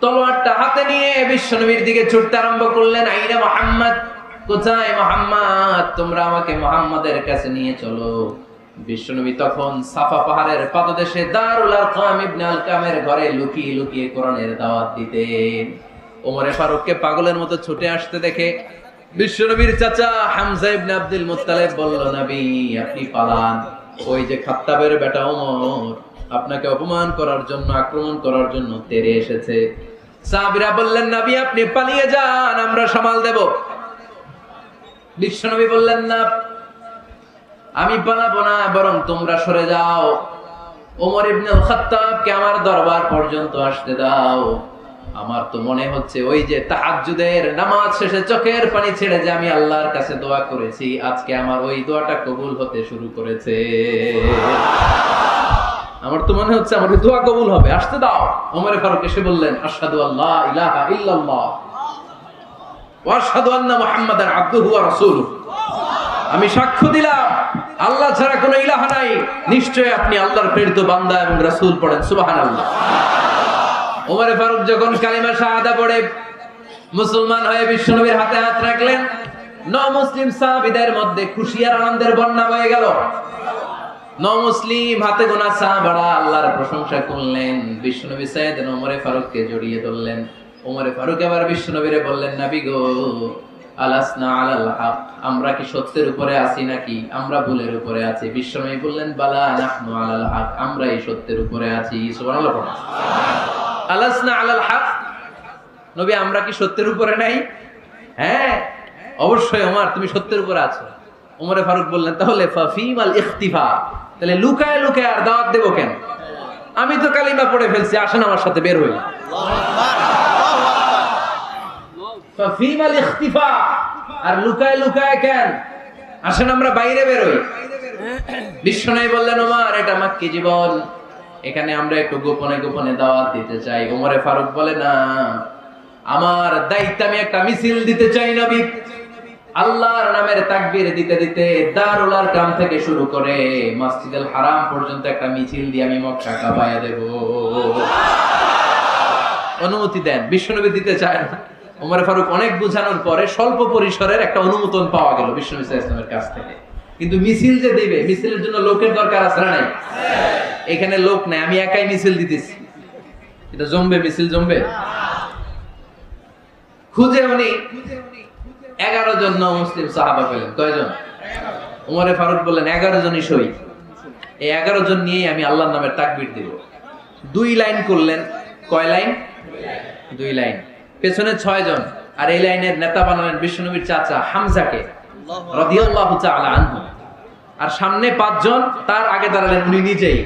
তলোয়ারটা হাতে নিয়ে বিশ্বনবীর দিকে ছুটতে আরম্ভ করলেন। আইনা মুহাম্মদ, কোথায় মুহাম্মদ? তোমরা আমাকে মুহাম্মাদের কাছে নিয়ে চলো। বিশ্বনবী তখন সাফা পাহাড়ের পাদদেশে দারুল আরকাম ইবনে আলকামের ঘরে লুকিয়ে লুকিয়ে কোরআনের দাওয়াত দিতেন। ওমর ফারুককে পাগলের মতো ছুটে আসতে দেখে বিশ্বনবীর চাচা হামজা ইবনে আব্দুল মুত্তালিব বলল, নবী আপনি পালান। ওই যে খাত্তাবের বেটা ওমর আপনাকে অপমান করার জন্য, আক্রমণ করার জন্য তেড়ে এসেছে। সাহাবীরা বললেন, নবী আপনি পালিয়ে যান, আমরা সামাল দেব। বিশ্বনবী বললেন, না আমি পালাবো না, বরং তোমরা সরে যাও। ওমর ইবনে খাত্তাবকে আমার দরবার পর্যন্ত আসতে দাও। আমার তো মনে হচ্ছে ওই যে তাহাজ্জুদের নামাজ শেষে চোখের পানি ছেড়ে যে আমি আল্লাহর কাছে দোয়া করেছি, আজকে আমার ওই দোয়াটা কবুল হতে শুরু করেছে। আমার তো মনে হচ্ছে আমার দোয়া কবুল হবে, আসতে দাও। ওমর ফারুক এসে বললেন, আশহাদু আল্লা ইলাহা ইল্লাল্লাহ ওয়া আশহাদু আন্না মুহাম্মাদান আবদুহু ওয়া রাসূলুহু। আমি সাক্ষ্য দিলাম আল্লাহ ছাড়া কোনো ইলাহ নাই, নিশ্চয়ই আপনি আল্লাহর প্রেরিত বান্দা এবং রাসূল। পড়েন সুবহানাল্লাহ। ওমর ফারুক যখন কালিমা শাহাদা পড়ে মুসলমান হয়ে বিশ্বনবীর হাতে হাত রাখলেন, মুসলিম সাহাবীদের মধ্যে খুশি আর আনন্দের বন্যা বয়ে গেল। মুসলিম হাতে গোনা সাহাবারা আল্লাহর প্রশংসা করলেন। বিশ্বনবী সাইয়েদনা ওমর ফারুককে জড়িয়ে ধরলেন। ওমর ফারুক আবার বিশ্বনবীরে বললেন, নবী গো, আলাসনা আলাল হক, আমরা কি সত্যের উপরে আছি নাকি আমরা ভুলের উপরে আছি? বিশ্বনবী বললেন, বালা নাহনু আলাল হক, আমরা এই সত্যের উপরে আছি। সুবহানাল্লাহ। আলাসনা আলাল হক, নবী আমরা কি সত্যের উপরে নাই? হ্যাঁ অবশ্যই ওমর, তুমি সত্যের উপরে আছো। ওমর ফারুক বললেন, তাহলে ফাফিমাল ইখতিফা, তাহলে লুকায় লুকায় আর দাওয়াত দেব কেন? আমি তো কালিমা পড়ে ফেলছি, আসেন আমার সাথে বের হই। ফাফিমাল ইখতিফা, আর লুকায় লুকায় কেন? আসেন আমরা বাইরে বের হই। বিশ্বনবী বললেন, ওমর এটা মাক্কি জীবন, এখানে আমরা একটু গোপনে গোপনে দাওয়াত দিতে চাই। ওমর ফারুক বলে, না আমার দায়িত্ব, আমি একটা মিছিল দিতে চাই নবী। আল্লাহর নামের তাকবীর দিতে দিতে দারুল আরকাম থেকে শুরু করে মসজিদুল হারাম পর্যন্ত একটা মিছিল দিয়ে আমি মক্কা কাঁপায়া দেব। অনুমতি দেন। বিশ্বনবী দিতে চায় না। ওমর ফারুক অনেক বুঝানোর পরে স্বল্প পরিসরের একটা অনুমোদন পাওয়া গেল বিশ্বনবী সাল্লাল্লাহু আলাইহি ওয়াসাল্লামের কাছ থেকে। কিন্তু মিছিল যে দিবে, মিছিলের জন্য লোকের দরকার আছে না নাই? এখানে লোক নাই, আমি একাই মিছিল দিতেছি, এটা জমবে? মিছিল জমবে? খুঁজে উনি 11 জন মুসলিম সাহাবা পেলেন। কয়জন? ওমর ফারুক বললেন, 11 জনই সই। এই 11 জন নিয়ে আমি আল্লাহর নামের তাকবীর দিব। 2 লাইন করলেন। কয় লাইন? 2 লাইন। পেছনে 6 জন, আর এই লাইনের নেতা বানালেন বিশ্বনবীর চাচা হামজাকে রাদিয়াল্লাহু তাআলা আনহু। আর সামনে 5 জন, তার আগে দাঁড়ালেন উনি নিজেই।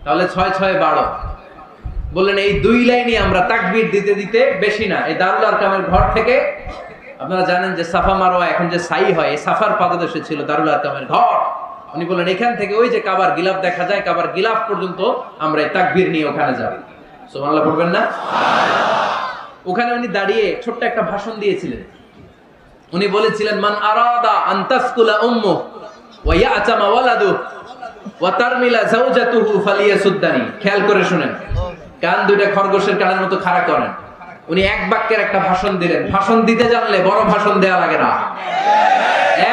তাহলে 6 6 12। বললেন এই 2 লাইনই আমরা তাকবীর দিতে দিতে, বেশি না, এই দারুল আরকামের ঘর থেকে, আপনারা জানেন যে সাফা মারওয়া এখন যে সাই হয়, এই সাফার পাদদেশে ছিল দারুল আরকামের ঘর। উনি বললেন এখান থেকে ওই যে কাবার গিলাফ দেখা যায়, কাবার গিলাফ পর্যন্ত আমরা এই তাকবীর নিয়ে ওখানে যাব। সুবহানাল্লাহ পড়বেন না? ওখানে উনি দাঁড়িয়ে ছোট্ট একটা ভাষণ দিয়েছিলেন। উনি বলেছিলেন, মান আরাদা আন তাসকুলা উম্মু ওয়া ইয়াতামা ওয়ালাদু ওয়া তারমিলা যাওজাতুহু ফালিয়াসুদ্দানি। খেয়াল করে শুনেন, কান দুইটা খরগোশের কানের মতো খাড়া করেন। উনি এক বাক্যের একটা ভাষণ দিলেন। ভাষণ দিতে জানলে বড় ভাষণ দেয়া লাগে না।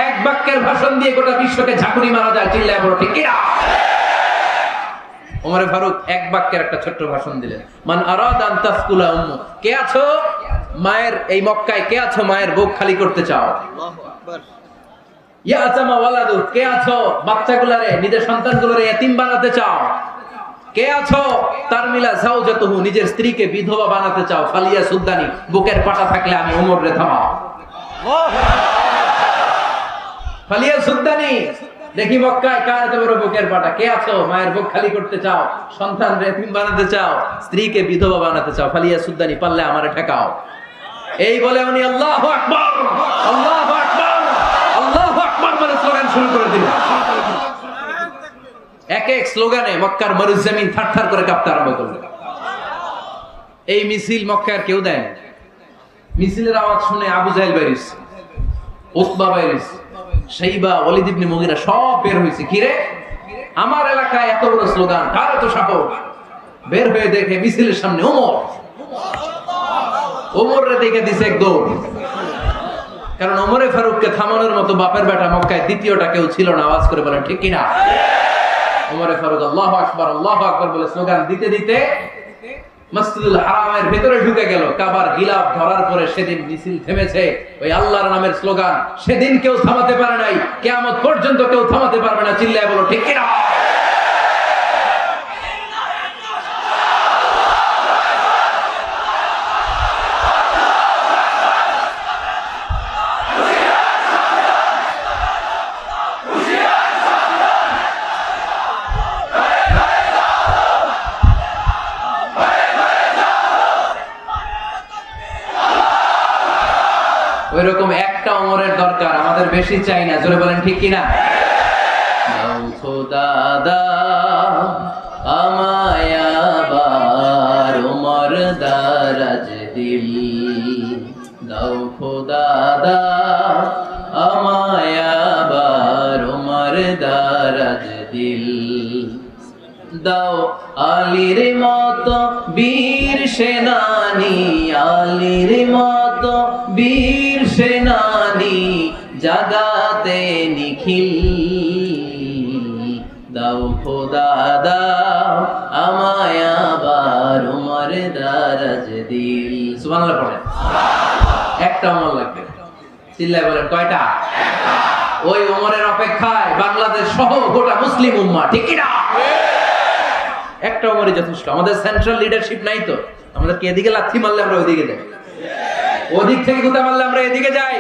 এক বাক্যের ভাষণ দিয়ে গোটা বিশ্বকে ঝাঁকুনি মারা যায়, চিল্লায় বড় ঠিক কিনা? ওমর ফারুক এক বাক্যের একটা ছোট্ট ভাষণ দিলেন। মান আরাদা আন তাসকুলা উম্মু, কে আছো মায়ের এই মক্কায়, কে আছো মায়ের বুক খালি করতে চাও? আল্লাহু আকবার। ইয়াতামা ওয়ালাদু, কে আছো বাচ্চাগুলারে নিজের সন্তানগুলোরে ইতিম বানাতে চাও? কে আছো তারমিলা যাওজাতুহু, নিজের স্ত্রীকে বিধবা বানাতে চাও? ফালিয়া সুদ্দানি, বুকের পাটা থাকলে আমি ওমর রে থামাও। ফালিয়া সুদ্দানি, দেখি মক্কায় কার এত বড় বুকের পাটা? কে আছো মায়ের বুক খালি করতে চাও, সন্তান রে এতিম বানাতে চাও, স্ত্রীকে বিধবা বানাতে চাও? ফালিয়া সুদ্দানি, পারলে আমারে ঠেকাও। এই বলে উনি আল্লাহু আকবার, আল্লাহু আকবার, আল্লাহু আকবার বলে স্লোগান শুরু করে দিলেন। এক এক স্লোগানে মক্কার মরুজমিন থারথার করে কাঁপতে আরম্ভ করল। এই মিছিল মক্কার কেউ দেয় না। মিছিলের আওয়াজ শুনে আবু জাহেল বাইরিস, উতবা বাইরিস, শাইবা, ওয়ালিদ ইবনে মুগিরা সব বের হয়েছে। কিরে, আমার এলাকায় এত বড় স্লোগান, কার এত সাহস? বের হয়ে দেখে মিছিলের সামনে ওমর। ওমর রে দেখে দিছে এক দৌড়। কারণ ওমরে ফারুককে থামানোর মতো বাপের বেটা মক্কায় দ্বিতীয়টা কেউ ছিল না। আওয়াজ করে বলেন ঠিক কিনা? ওমরে ফারুক আল্লাহু আকবার, আল্লাহু আকবার বলে স্লোগান দিতে দিতে মসজিদুল হারামের ভিতরে ঢুকে গেল। কাবার গিলাফ ধরার পরে সেদিন মিছিল থেমেছে। ওই আল্লাহর নামের স্লোগান সেদিন কেউ থামাতে পারে নাই, কিয়ামত পর্যন্ত কেউ থামাতে পারবে না। চিল্লায় বলো ঠিক কিনা? ওইরকম একটা ওমরের দরকার, আমাদের বেশি চাই না। জোরে বলেন ঠিক কিনা? দাও খোদা দাও আমায় আবার ওমর দারাজ দিল, দাও খোদা দাও আমায় আবার ওমর দারাজ দিল, দাও আলীর মতো বীর সেনানি, আলীর মতো বীর সেনানি জাগাতে নিখিল, দাও খোদা দাও আমায় আবার ওমর দারাজ দিল। সুবহানাল্লাহ পড়েন। একটা ওমর লাগবে। চিল্লায় বলেন কয়টা? ওই ওমরের অপেক্ষায় বাংলাদেশ সহ গোটা মুসলিম উম্মাহ, ঠিক কি না? একটা ওমরই যথেষ্ট। আমাদের সেন্ট্রাল লিডারশিপ নাই তো, আমাদেরকে এদিকে লাথি মারলে আমরা ওইদিকে যাই, ওদিক থেকে গুতা মারলে আমরা এদিকে যাই।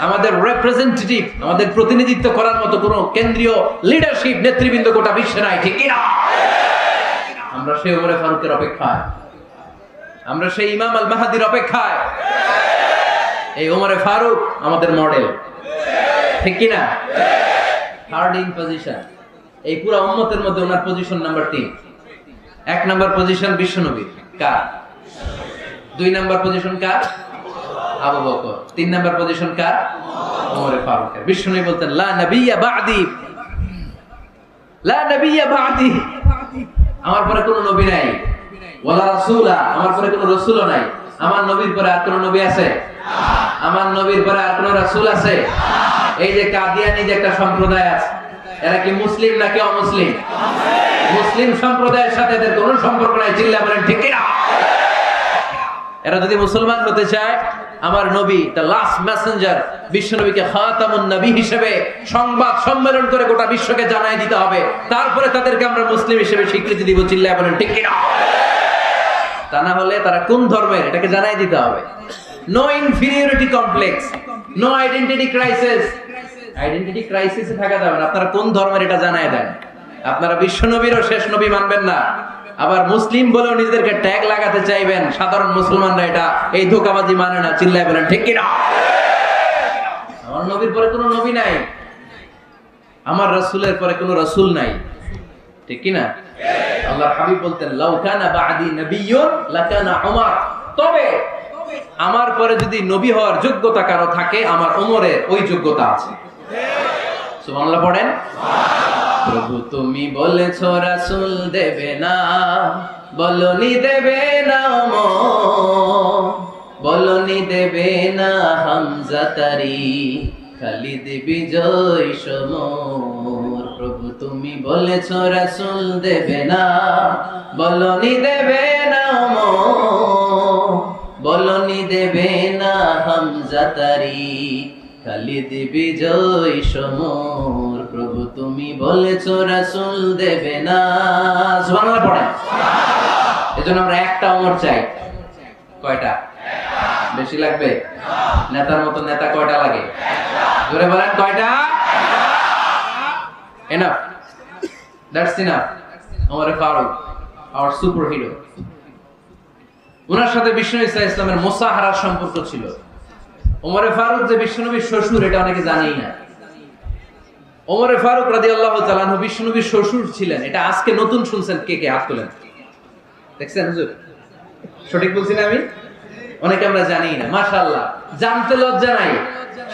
আমাদের রিপ্রেজেন্টেটিভ, আমাদের প্রতিনিধিত্ব করার মতো কোনো কেন্দ্রীয় লিডারশিপ নেতৃবৃন্দ গোটা বিশ্বে নাই, ঠিক কি না? আমরা সেই ওমরে ফারুকের অপেক্ষায়, আমরা সেই ইমাম আল মাহদির অপেক্ষায়। এই ওমরে ফারুক আমাদের মডেল, ঠিক কি না? থার্ড ইন পজিশন এই পুরো উম্মতের মধ্যে ওনার পজিশন নাম্বার 3। 1 নাম্বার পজিশন বিশ্বনবী কার? 2 নাম্বার পজিশন কার? আবু বকর। 3 নাম্বার পজিশন কার? ওমরে ফারুকের। বিশ্বনবী বলতেন লা নবিয়্যা বা'দি, লা নবিয়্যা বা'দি, আমার পরে কোনো নবী নাই। ওয়ালা রাসূলা, আমার পরে কোনো রাসূলও নাই। আমার নবীর পরে আর কোনো নবী আছে? আমার নবীর পরে আর কোনো রাসূল আছে? এই যে কাদিয়ানী যে একটা সম্প্রদায় আছে, এরা কি মুসলিম নাকি অমুসলিম? মুসলিম সম্প্রদায়ের সাথে এদের কোনো সম্পর্ক নাই। চিল্লা বলেন ঠিক কি না? এরা যদি মুসলমান হতে চায়, আমার নবী দ্য লাস্ট মেসেঞ্জার বিশ্ব নবীকে খাতামুন নবী হিসেবে সংবাদ সম্মেলন করে গোটা বিশ্বকে জানাই দিতে হবে। তারপরে তাদেরকে আমরা মুসলিম হিসেবে স্বীকৃতি দিব। চিল্লা বলেন ঠিক কি না? তা না হলে তারা কোন ধর্মের এটাকে জানাই দিতে হবে। No inferiority complex, no identity crisis. Identity ক্রাইসিসে থাকা যাবে না। আপনারা কোন ধর্মের এটা জানাই দেন। আপনারা বিশ্ব নবীরও শেষ নবী মানবেন না, আবার মুসলিম বলেও নিজেদেরকে ট্যাগ লাগাতে চাইবেন। সাধারণ মুসলমানরা এটা এই ধোঁকাবাজি মানে না। চিল্লায় বলেন ঠিক কি না? আমার নবীর পরে কোনো নবী নাই, আমার রাসূলের পরে কোনো রাসূল নাই, ঠিক কি না? আল্লাহর হাবিব বলতেন লাউ কানা বা'দি নাবিয়্যুন লাকানা উমর, তবে আমার পরে যদি নবী হওয়ার যোগ্যতা কারো থাকে, আমার ওমরের ওই যোগ্যতা আছে। সুবহানাল্লাহ পড়েন। প্রভু তুমি বলেছো রাসূল দেবে না, বলনি দেবে না ওমর, বলনি দেবে না হামজা তারি, খালিদ বিজয় সমর। প্রভু তুমি বলেছো রাসূল দেবে না, বলনি দেবে না ওমর, বলনি দেবে না হামজা তারি, খালিদ বিজয় সমর, প্রভু তুমি বলেছো রাসূল দেবে না। সুবহানাল্লাহ পড়েন। এজন্য আমরা একটা ওমর চাই। কয়টা? বেশি লাগবে? নেতার মতো নেতা কয়টা লাগে? জোরে বলেন কয়টা? Enough. That's enough. Omar Faruk, our superhero. ওনার সাথে বিশ্বনবী সাল্লাল্লাহু আলাইহি ওয়াসাল্লামের মুসাহারার সম্পর্ক ছিল। ওমর ফারুক যে বিশ্বনবীর শ্বশুর এটা অনেকে জানেই না। ওমর ফারুক রাদিয়াল্লাহু তাআলা আনহু বিশ্বনবীর শ্বশুর ছিলেন। এটা আজকে নতুন শুনছেন, কে কে হাত তোলেন? দেখছেন হুজুর? সঠিক বলছি না আমি? অনেকে আমরা জানি না। মাশাআল্লাহ, জানতে লজ্জা নাই,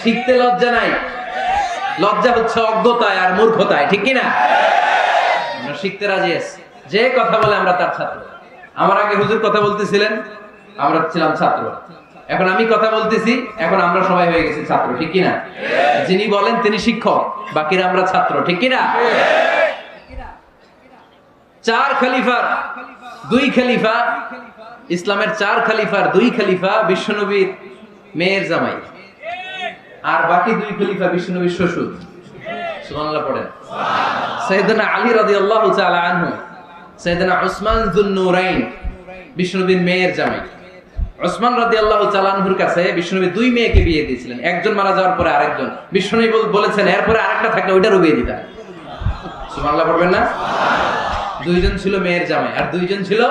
শিখতে লজ্জা নাই। লজ্জা হচ্ছে অজ্ঞতায় আর মূর্খতায়, ঠিক কি না? আমরা শিখতে রাজি আছি। যে কথা বলে আমরা তার ছাত্র। আমার আগে হুজুর কথা বলতেছিলেন, আমরা ছিলাম ছাত্র। এখন আমি কথা বলতেছি, এখন আমরা সবাই হয়ে গেছি ছাত্র, ঠিক কি না? যিনি বলেন তিনি শিক্ষক, বাকিরা আমরা ছাত্র, ঠিক কি না? চার খলিফার দুই খলিফা, ইসলামের চার খলিফার দুই খলিফা বিশ্বনবীর মেয়ের জামাই, আর বাকি দুই খলিফা বিশ্বনবীর শ্বশুর। সুবহানাল্লাহ পড়েন। সাইয়েদনা আলী রাদিয়াল্লাহু তাআলা আনহু, সাইয়েদনা উসমান যুন নূরাইন বিশ্বনবীর মেয়ের জামাই। উসমান রাদিয়াল্লাহু তাআলা আনহুর কাছে বিশ্বনবী দুই মেয়েকে বিয়ে দিয়েছিলেন। একজন মারা যাওয়ার পরে আরেকজন। বিশ্বনবী বলেছেন এরপরে আরেকটা থাকলে ওইটারও বিয়ে দিতা। সুবহানাল্লাহ পড়বেন না? দুইজন ছিল মেয়ের জামাই আর দুইজন ছিল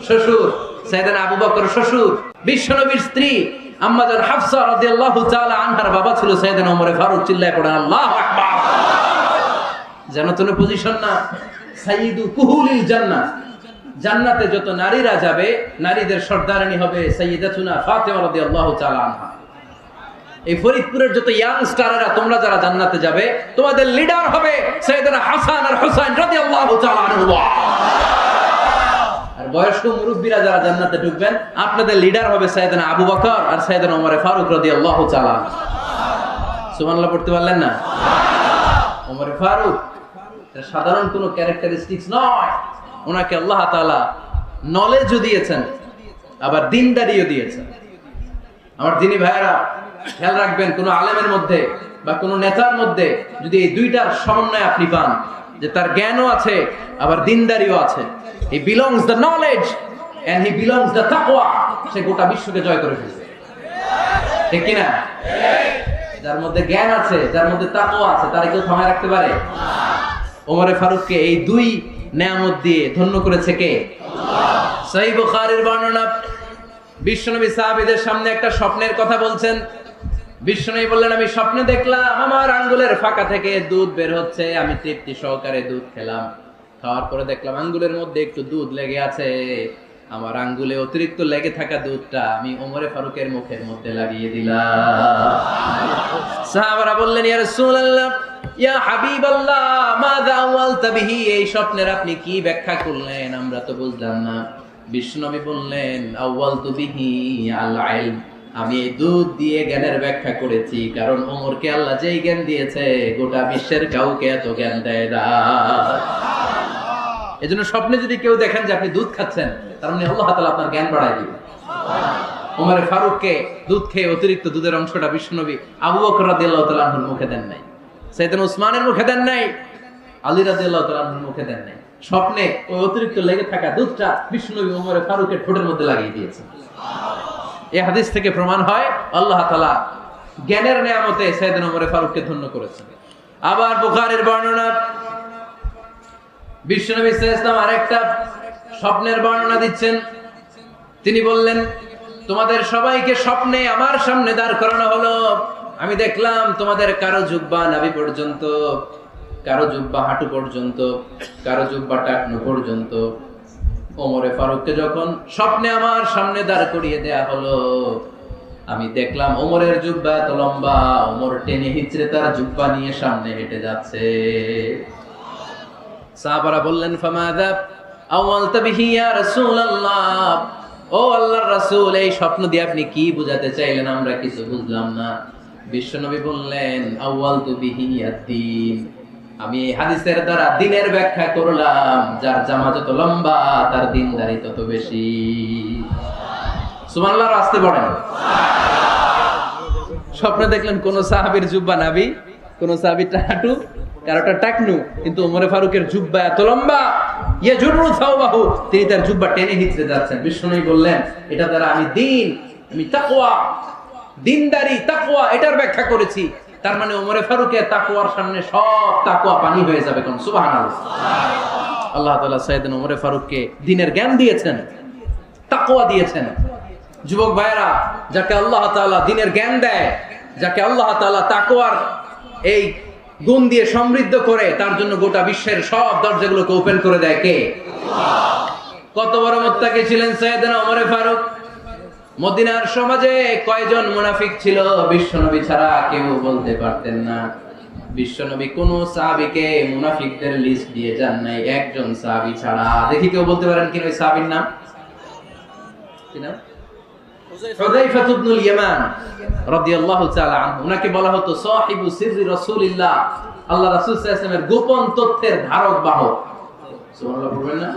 শ্বশুর। সাইয়েদনা আবু বকর শ্বশুর, বিশ্বনবীর স্ত্রী আম্মা জান হাফসা রাদিয়াল্লাহু তাআলা আনহার বাবা ছিল সাইয়েদনা ওমর ফারুক। চিল্লায় পড়েন আল্লাহু আকবার। যেন তেন পজিশন না, সাইয়্যিদু কুহুলিল জান্নাহ। জান্নাতে যত নারীরা যাবে, নারীদের সর্দারিনী হবে সাইয়্যিদাতুনা ফাতেমা রাদিয়াল্লাহু তাআলা আনহা। এই ফরিদপুরের যত ইয়াং স্টাররা তোমরা যারা জান্নাতে যাবে, তোমাদের লিডার হবে সাইয়েদনা হাসান আর হুসাইন রাদিয়াল্লাহু তাআলা আনহুমা। আর বয়স্ক মুরব্বীরা যারা জান্নাতে ঢুকবেন, আপনাদের লিডার হবে সাইয়েদনা আবু বকর আর সাইয়েদনা ওমর ফারুক রাদিয়াল্লাহু তাআলা। সুবহানাল্লাহ পড়তে পারলেন না? ওমর ফারুক এটা সাধারণ কোনো ক্যারেক্টারিস্টিক্স নয়। ওনাকে আল্লাহ তাআলা নলেজও দিয়েছেন, আবার দ্বীনদারিও দিয়েছেন। আমার দ্বীনী ভাইয়েরা খেয়াল রাখবেন, কোন আলেমের মধ্যে বা কোন নেতার মধ্যে যদি এই দুইটার সমন্বয় আপনি পান, যে তার জ্ঞানও আছে আবার দ্বীনদারিও আছে, he belongs the knowledge and he belongs the taqwa, সে গোটা বিশ্বকে জয় করে ফেলবে, ঠিক কি না? যার মধ্যে জ্ঞান আছে, যার মধ্যে তাকওয়া আছে, তারে কেউ থামায় রাখতে পারে? ওমর ফারুককে এই দুই নেয়ামত দিয়ে ধন্য করেছে কে? আল্লাহ। সহিহ বুখারীর বর্ণনা, বিশ্বনবী সাহাবীদের সামনে একটা স্বপ্নের কথা বলছেন। বিশ্বনবী বললেন, আমি স্বপ্নে দেখলাম আমার আঙ্গুলের ফাঁকা থেকে দুধ বের হচ্ছে, আমি তৃপ্তি সহকারে দুধ খেলাম। খাওয়ার পরে দেখলাম আঙ্গুলের মধ্যে একটু দুধ লেগে আছে। আমার আঙ্গুলে অতিরিক্ত লেগে থাকা দুধটা আমি ওমর ফারুকের মুখের মধ্যে লাগিয়ে দিলাম। সাহাবারা বললেন, ইয়া রাসূলুল্লাহ, ইয়া হাবিবাল্লাহ, মাযা আওয়ালতা বিহি, এই স্বপ্নের আপনি কি ব্যাখ্যা করলেন, আমরা তো বুঝলাম না। বিশ্বনবী বললেন, আওয়ালতু বিহি আল ইলম, আমি এই দুধ দিয়ে জ্ঞানের ব্যাখ্যা করেছি, কারণ ওমরকে আল্লাহ যেই জ্ঞান দিয়েছে গোটা বিশ্বের কাউকে এত জ্ঞান দেয় না। এজন্য স্বপ্নে যদি কেউ দেখেন যে আপনি দুধ খাচ্ছেন, তার মানে আল্লাহ তাআলা আপনার জ্ঞান বাড়ায় দিবেন। ওমর ফারুককে দুধ খেয়ে অতিরিক্ত দুধের অংশটা বিশ্বনবী আবু বকর রাদিয়াল্লাহু তাআলা আনহুর মুখে দেন নাই, সাইয়েদনা উসমানের মুখে দেন নাই, আলী রাদিয়াল্লাহু তাআলা আনহুর মুখে দেন নাই। স্বপ্নে ওই অতিরিক্ত লেগে থাকা দুধটা বিশ্বনবী ওমর ফারুকের ঠোঁটের মধ্যে লাগিয়ে দিয়েছেন। এই হাদিস থেকে প্রমাণ হয় আল্লাহ তাআলা জ্ঞানের নিয়ামতে সাইয়েদনা ওমর ফারুককে ধন্য করেছেন। আবার বুখারীর বর্ণনা, বিশ্বনবী সাল্লাল্লাহু আলাইহি ওয়াসাল্লাম আরেকটা স্বপ্নের বর্ণনা দিচ্ছেন। তিনি বললেন, তোমাদের সবাইকে স্বপ্নে আমার সামনে দাঁড় করানো হলো। আমি দেখলাম তোমাদের কারো জুব্বা নাভি পর্যন্ত, কারো জুব্বা হাঁটু পর্যন্ত, কারো জুব্বা টাকনু পর্যন্ত। ওমর ফারুককে যখন স্বপ্নে আমার সামনে দাঁড় করিয়ে দেয়া হলো, আমি দেখলাম ওমরের জুব্বা এত লম্বা, ওমর টেনে হিচড়ে তার জুব্বা নিয়ে সামনে হেঁটে যাচ্ছে। সাহাবারা বললেন, ফামাযা আওয়ালতা বিহি ইয়া রাসূলুল্লাহ, ও আল্লাহর রাসূল, এই স্বপ্ন দিয়ে আপনি কি বোঝাতে চাইলেন, আমরা কিছু বুঝলাম না। বিশ্বনবী বললেন, আওয়ালতু বিহি আদ-দীন, আমি এই হাদিসের দ্বারা দ্বীনের ব্যাখ্যা করলাম, যার জামা যত লম্বা তার দ্বীনদারি তত বেশি। সুবহানাল্লাহ, আস্তে পড়েন। স্বপ্নে দেখলেন কোন সাহাবীর জুব্বা নাবি, কোন সাহাবীর টাটু, কারোটা টাকনু, কিন্তু ওমরে ফারুকের জুব্বা এত লম্বা, ইয়াজুরু সাওবাহু, তিনি তার জুব্বা টেনে হিঁচড়ে যাচ্ছেন। বিশ্বনবী বললেন, এটা দ্বারা আমি দিন, আমি তাকওয়া, দিনদারি, তাকওয়া এটার ব্যাখ্যা করেছি। তার মানে ওমরে ফারুকের তাকওয়ার সামনে সব তাকওয়া পানি হয়ে যাবে। কোন সুবহানাল্লাহ। আল্লাহ তাআলা সাইয়েদনা ওমরে ফারুককে দ্বীনের জ্ঞান দিয়েছেন, তাকওয়া দিয়েছেন। যুবক ভাইরা, যাকে আল্লাহ তাআলা দ্বীনের জ্ঞান দেয়, যাকে আল্লাহ তাআলা তাকওয়ার এই গুণ দিয়ে সমৃদ্ধ করে, তার জন্য গোটা বিশ্বের সব দরজাগুলোকে ওপেন করে দেয় কে? আল্লাহ। কত বড় মুত্তাকি ছিলেন সাইয়েদনা ওমরে ফারুক। মদিনার সমাজে কয়জন মুনাফিক ছিল বিশ্বনবী ছাড়া কেউ বলতে পারতেন না। বিশ্বনবী কোন সাহাবীকে মুনাফিকদের লিস্ট দিয়ে যান নাই, একজন সাহাবী ছাড়া। দেখি কেউ বলতে পারেন কিনা ওই সাহাবীর নাম? কি নাম? হুযায়ফা ইবনুল ইয়ামান রাদিয়াল্লাহু তাআলা আনহু। উনাকে বলা হতো সাহিবু সিররি রাসূলিল্লাহ, আল্লাহ রাসূল সাল্লাল্লাহু আলাইহি ওয়াসাল্লামের গোপন তথ্যের ধারক বাহক। সুবহানাল্লাহ বলবেন না?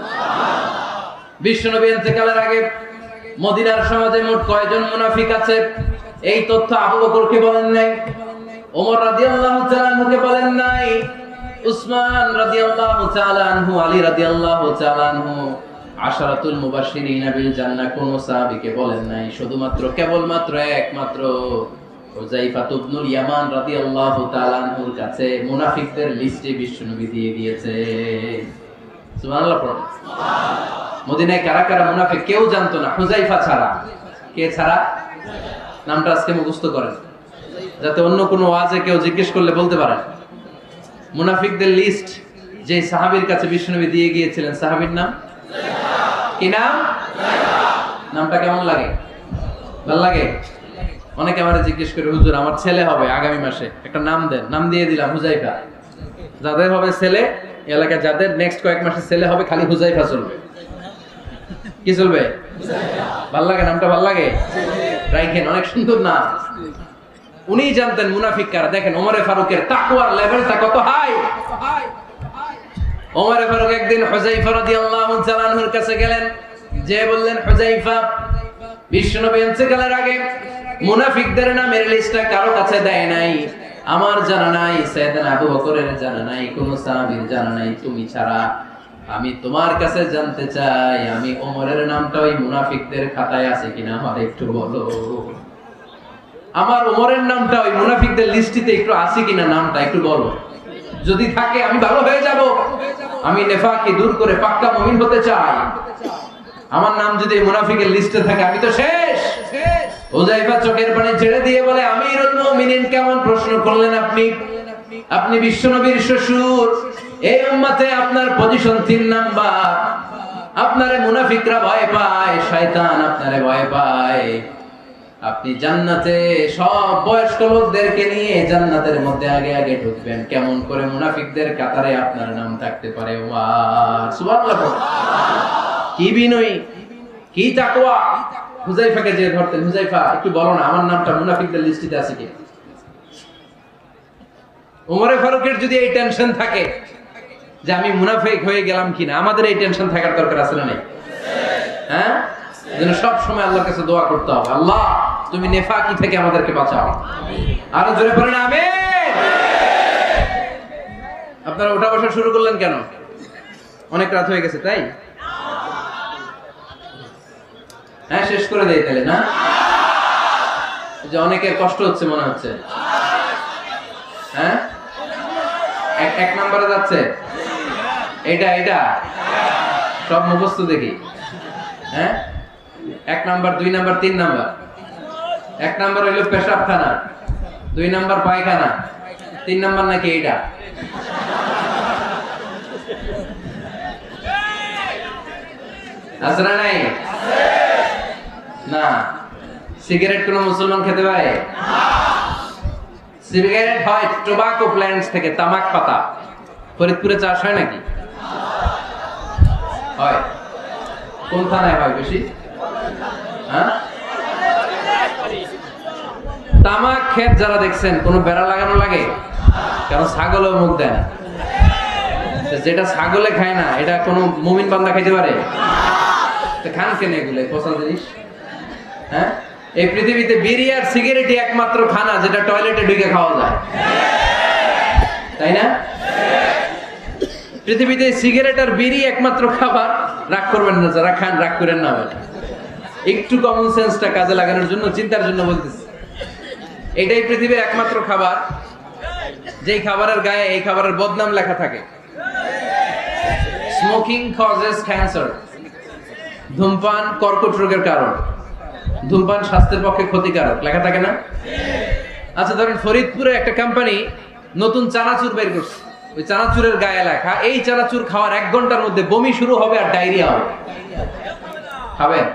বিশ্বনবী ইন্তেকালের আগে মদিনার সমাজে মোট কয়জন মুনাফিক আছে এই তথ্য আবু বকরকে বলেন নাই, ওমর রাদিয়াল্লাহু তাআলা আনহুকে বলেন নাই, উসমান রাদিয়াল্লাহু তাআলা আনহু, আলী রাদিয়াল্লাহু তাআলা আনহু, আশারাতুল মুবাশশিরিন বিল জান্নাহ কোন সাহাবীকে বলেন নাই। শুধুমাত্র কেবলমাত্র একমাত্র হুযায়ফা ইবনুল ইয়ামান রাদিয়াল্লাহু তাআলা আনহুর কাছে মুনাফিকদের লিস্টে বিশ্বনবী দিয়ে দিয়েছে। সুবহানাল্লাহ পড়ুন। মদিনায় কারা কারা মুনাফিক কেউ জানতো না হুযায়ফা ছাড়া। কে ছাড়া? নামটা আজকে মুখস্থ করেন, যাতে অন্য কোনো ওয়াজে কেউ জিজ্ঞেস করলে বলতে পারেন। মুনাফিকদের লিস্ট যে সাহাবীর কাছে বিশ্বনবী দিয়ে গিয়েছিলেন, সাহাবীর নাম কি? নাম? নামটা কেমন লাগে? ভালো লাগে? অনেকে আমারে জিজ্ঞেস করে, হুজুর আমার ছেলে হবে আগামী মাসে, একটা নাম দেন। নাম দিয়ে দিলাম হুযায়ফা। যাদের হবে ছেলে, এলাকায় যাদের নেক্সট কয়েক মাসে ছেলে হবে, খালি হুযায়ফা চলবে। কি চলবে? ভাল লাগে? নামটা ভাল লাগে? রাইখেন, অনেক সুন্দর নাম। উনি জানতেন মুনাফিক কারা। দেখেন ওমরে ফারুকের তাকওয়ার লেভেলটা কত হাই। ওমরে ফারুক একদিন হুযায়ফা রাদিয়াল্লাহু তাআলা আনহুর কাছে গেলেন, যে বললেন, হুযায়ফা, বিশ্বনবী ইন্তেকালের আগে মুনাফিকদের নামের লিস্টটা কারো কাছে দেয় নাই, আমার জানা নাই, সাইয়েদনা আবু বকরের জানা নাই, কোন সাহাবীর জানা নাই, তুমি ছাড়া। আমি তোমার কাছে জানতে চাই, আমি ওমরের নামটা ওই মুনাফিকদের খাতায় আছে কিনা আমার একটু বলো। আমার ওমরের নামটা ওই মুনাফিকদের লিস্টিতে একটু আছে কিনা, নামটা একটু বলো। যদি থাকে আমি ভালো হয়ে যাব। আমি নেফাককে দূর করে পাক্কা মুমিন হতে চাই। আমার নাম যদি মুনাফিকের লিস্টে থাকে আমি তো শেষ। হুযায়ফা চোখের পানি ছেড়ে দিয়ে বলে, আমিরুল মুমিনিন, কেমন প্রশ্ন করলেন আপনি? আপনি বিশ্বনবীর শ্বশুর। এই উম্মতে আপনার পজিশন 3 নাম্বার। আপনারে মুনাফিকরা ভয় পায়, শয়তান আপনারে ভয় পায়। আপনি জান্নাতে সব বয়স্ক লোকদেরকে নিয়ে জান্নাতের মধ্যে আগে আগে ঢুকবেন। কেমন করে মুনাফিকদের কাতারে আপনার নাম থাকতে পারে? ওমর। সুবহানাল্লাহ। কি বিনয়ী, কি তাকওয়া। হুযায়ফাকে যে ধরতেন, হুযায়ফা একটু বলো না আমার নামটা মুনাফিকদের লিস্টিতে আছে কি? ওমরে ফারুকের যদি এই টেনশন থাকে যে আমি মুনাফিক হয়ে গেলাম কিনা, আমাদের এই টেনশন থাকার দরকার আছে না নেই? হ্যাঁ, যেন সব সময় আল্লাহর কাছে দোয়া করতে হবে, আল্লাহ তুমি নেফাকি থেকে আমাদেরকে বাঁচাও। আরো জোরে বলেন আমিন। আপনারা ওঠা বসা শুরু করলেন কেন? অনেক রাত হয়ে গেছে তাই? হ্যাঁ, শেষ করে দেই তাহলে না? যে অনেকের কষ্ট হচ্ছে মনে হচ্ছে। হ্যাঁ, এক নম্বরে যাচ্ছে এটা সব মুখস্থ দেখি। হ্যাঁ, 1 নাম্বার, 2 নাম্বার, 3 নাম্বার। 1 নাম্বার হইল পেশাবখানা, 2 নাম্বার পায়খানা, 3 নাম্বার নাকি এইটা? আছে না নাই? না। সিগারেট কোন মুসলমান খেতে পারে? সিগারেট হয় টোবাকো প্ল্যান্টস থেকে, তামাক পাতা। ফরিদপুরে চাষ হয় নাকি? হয়। কোন থানায় হয় বেশি? হ্যাঁ, তামাক ক্ষেত যারা দেখছেন, কোন বেড়া লাগানো লাগে? কারণ ছাগলও মুখ দেয় না। যেটা ছাগলে খায় না, এটা কোনো মুমিন বান্দা খাইতে পারে? খান কেন এগুলো পচা জিনিস? হ্যাঁ, এই পৃথিবীতে বিড়ি আর সিগারেটই একমাত্র খানা যেটা টয়লেটে ঢুকে খাওয়া যায়, তাই না? পৃথিবীতে সিগারেট আর বিড়ি একমাত্র খাবার। রাগ করবেন না, যারা খান রাগ করেন না, একটু কমন সেন্সটা কাজে লাগানোর জন্য, চিন্তার জন্য বলতেছি। এটাই পৃথিবীর একমাত্র খাবার যেই খাবারের গায়ে এই খাবারের বদনাম লেখা থাকে। স্মোকিং কজেস ক্যান্সার, ধূমপান কর্কট রোগের কারণ, ধূমপান স্বাস্থ্যের পক্ষে ক্ষতিকারক, লেখা থাকে না? আচ্ছা ধরেন ফরিদপুরে একটা কোম্পানি নতুন চানাচুর বের করছে, ওই চানাচুরের গায়ে লেখা এই চানাচুর খাওয়ার 1 ঘন্টার মধ্যে বমি শুরু হবে আর ডায়রিয়া হবে। খাবেন?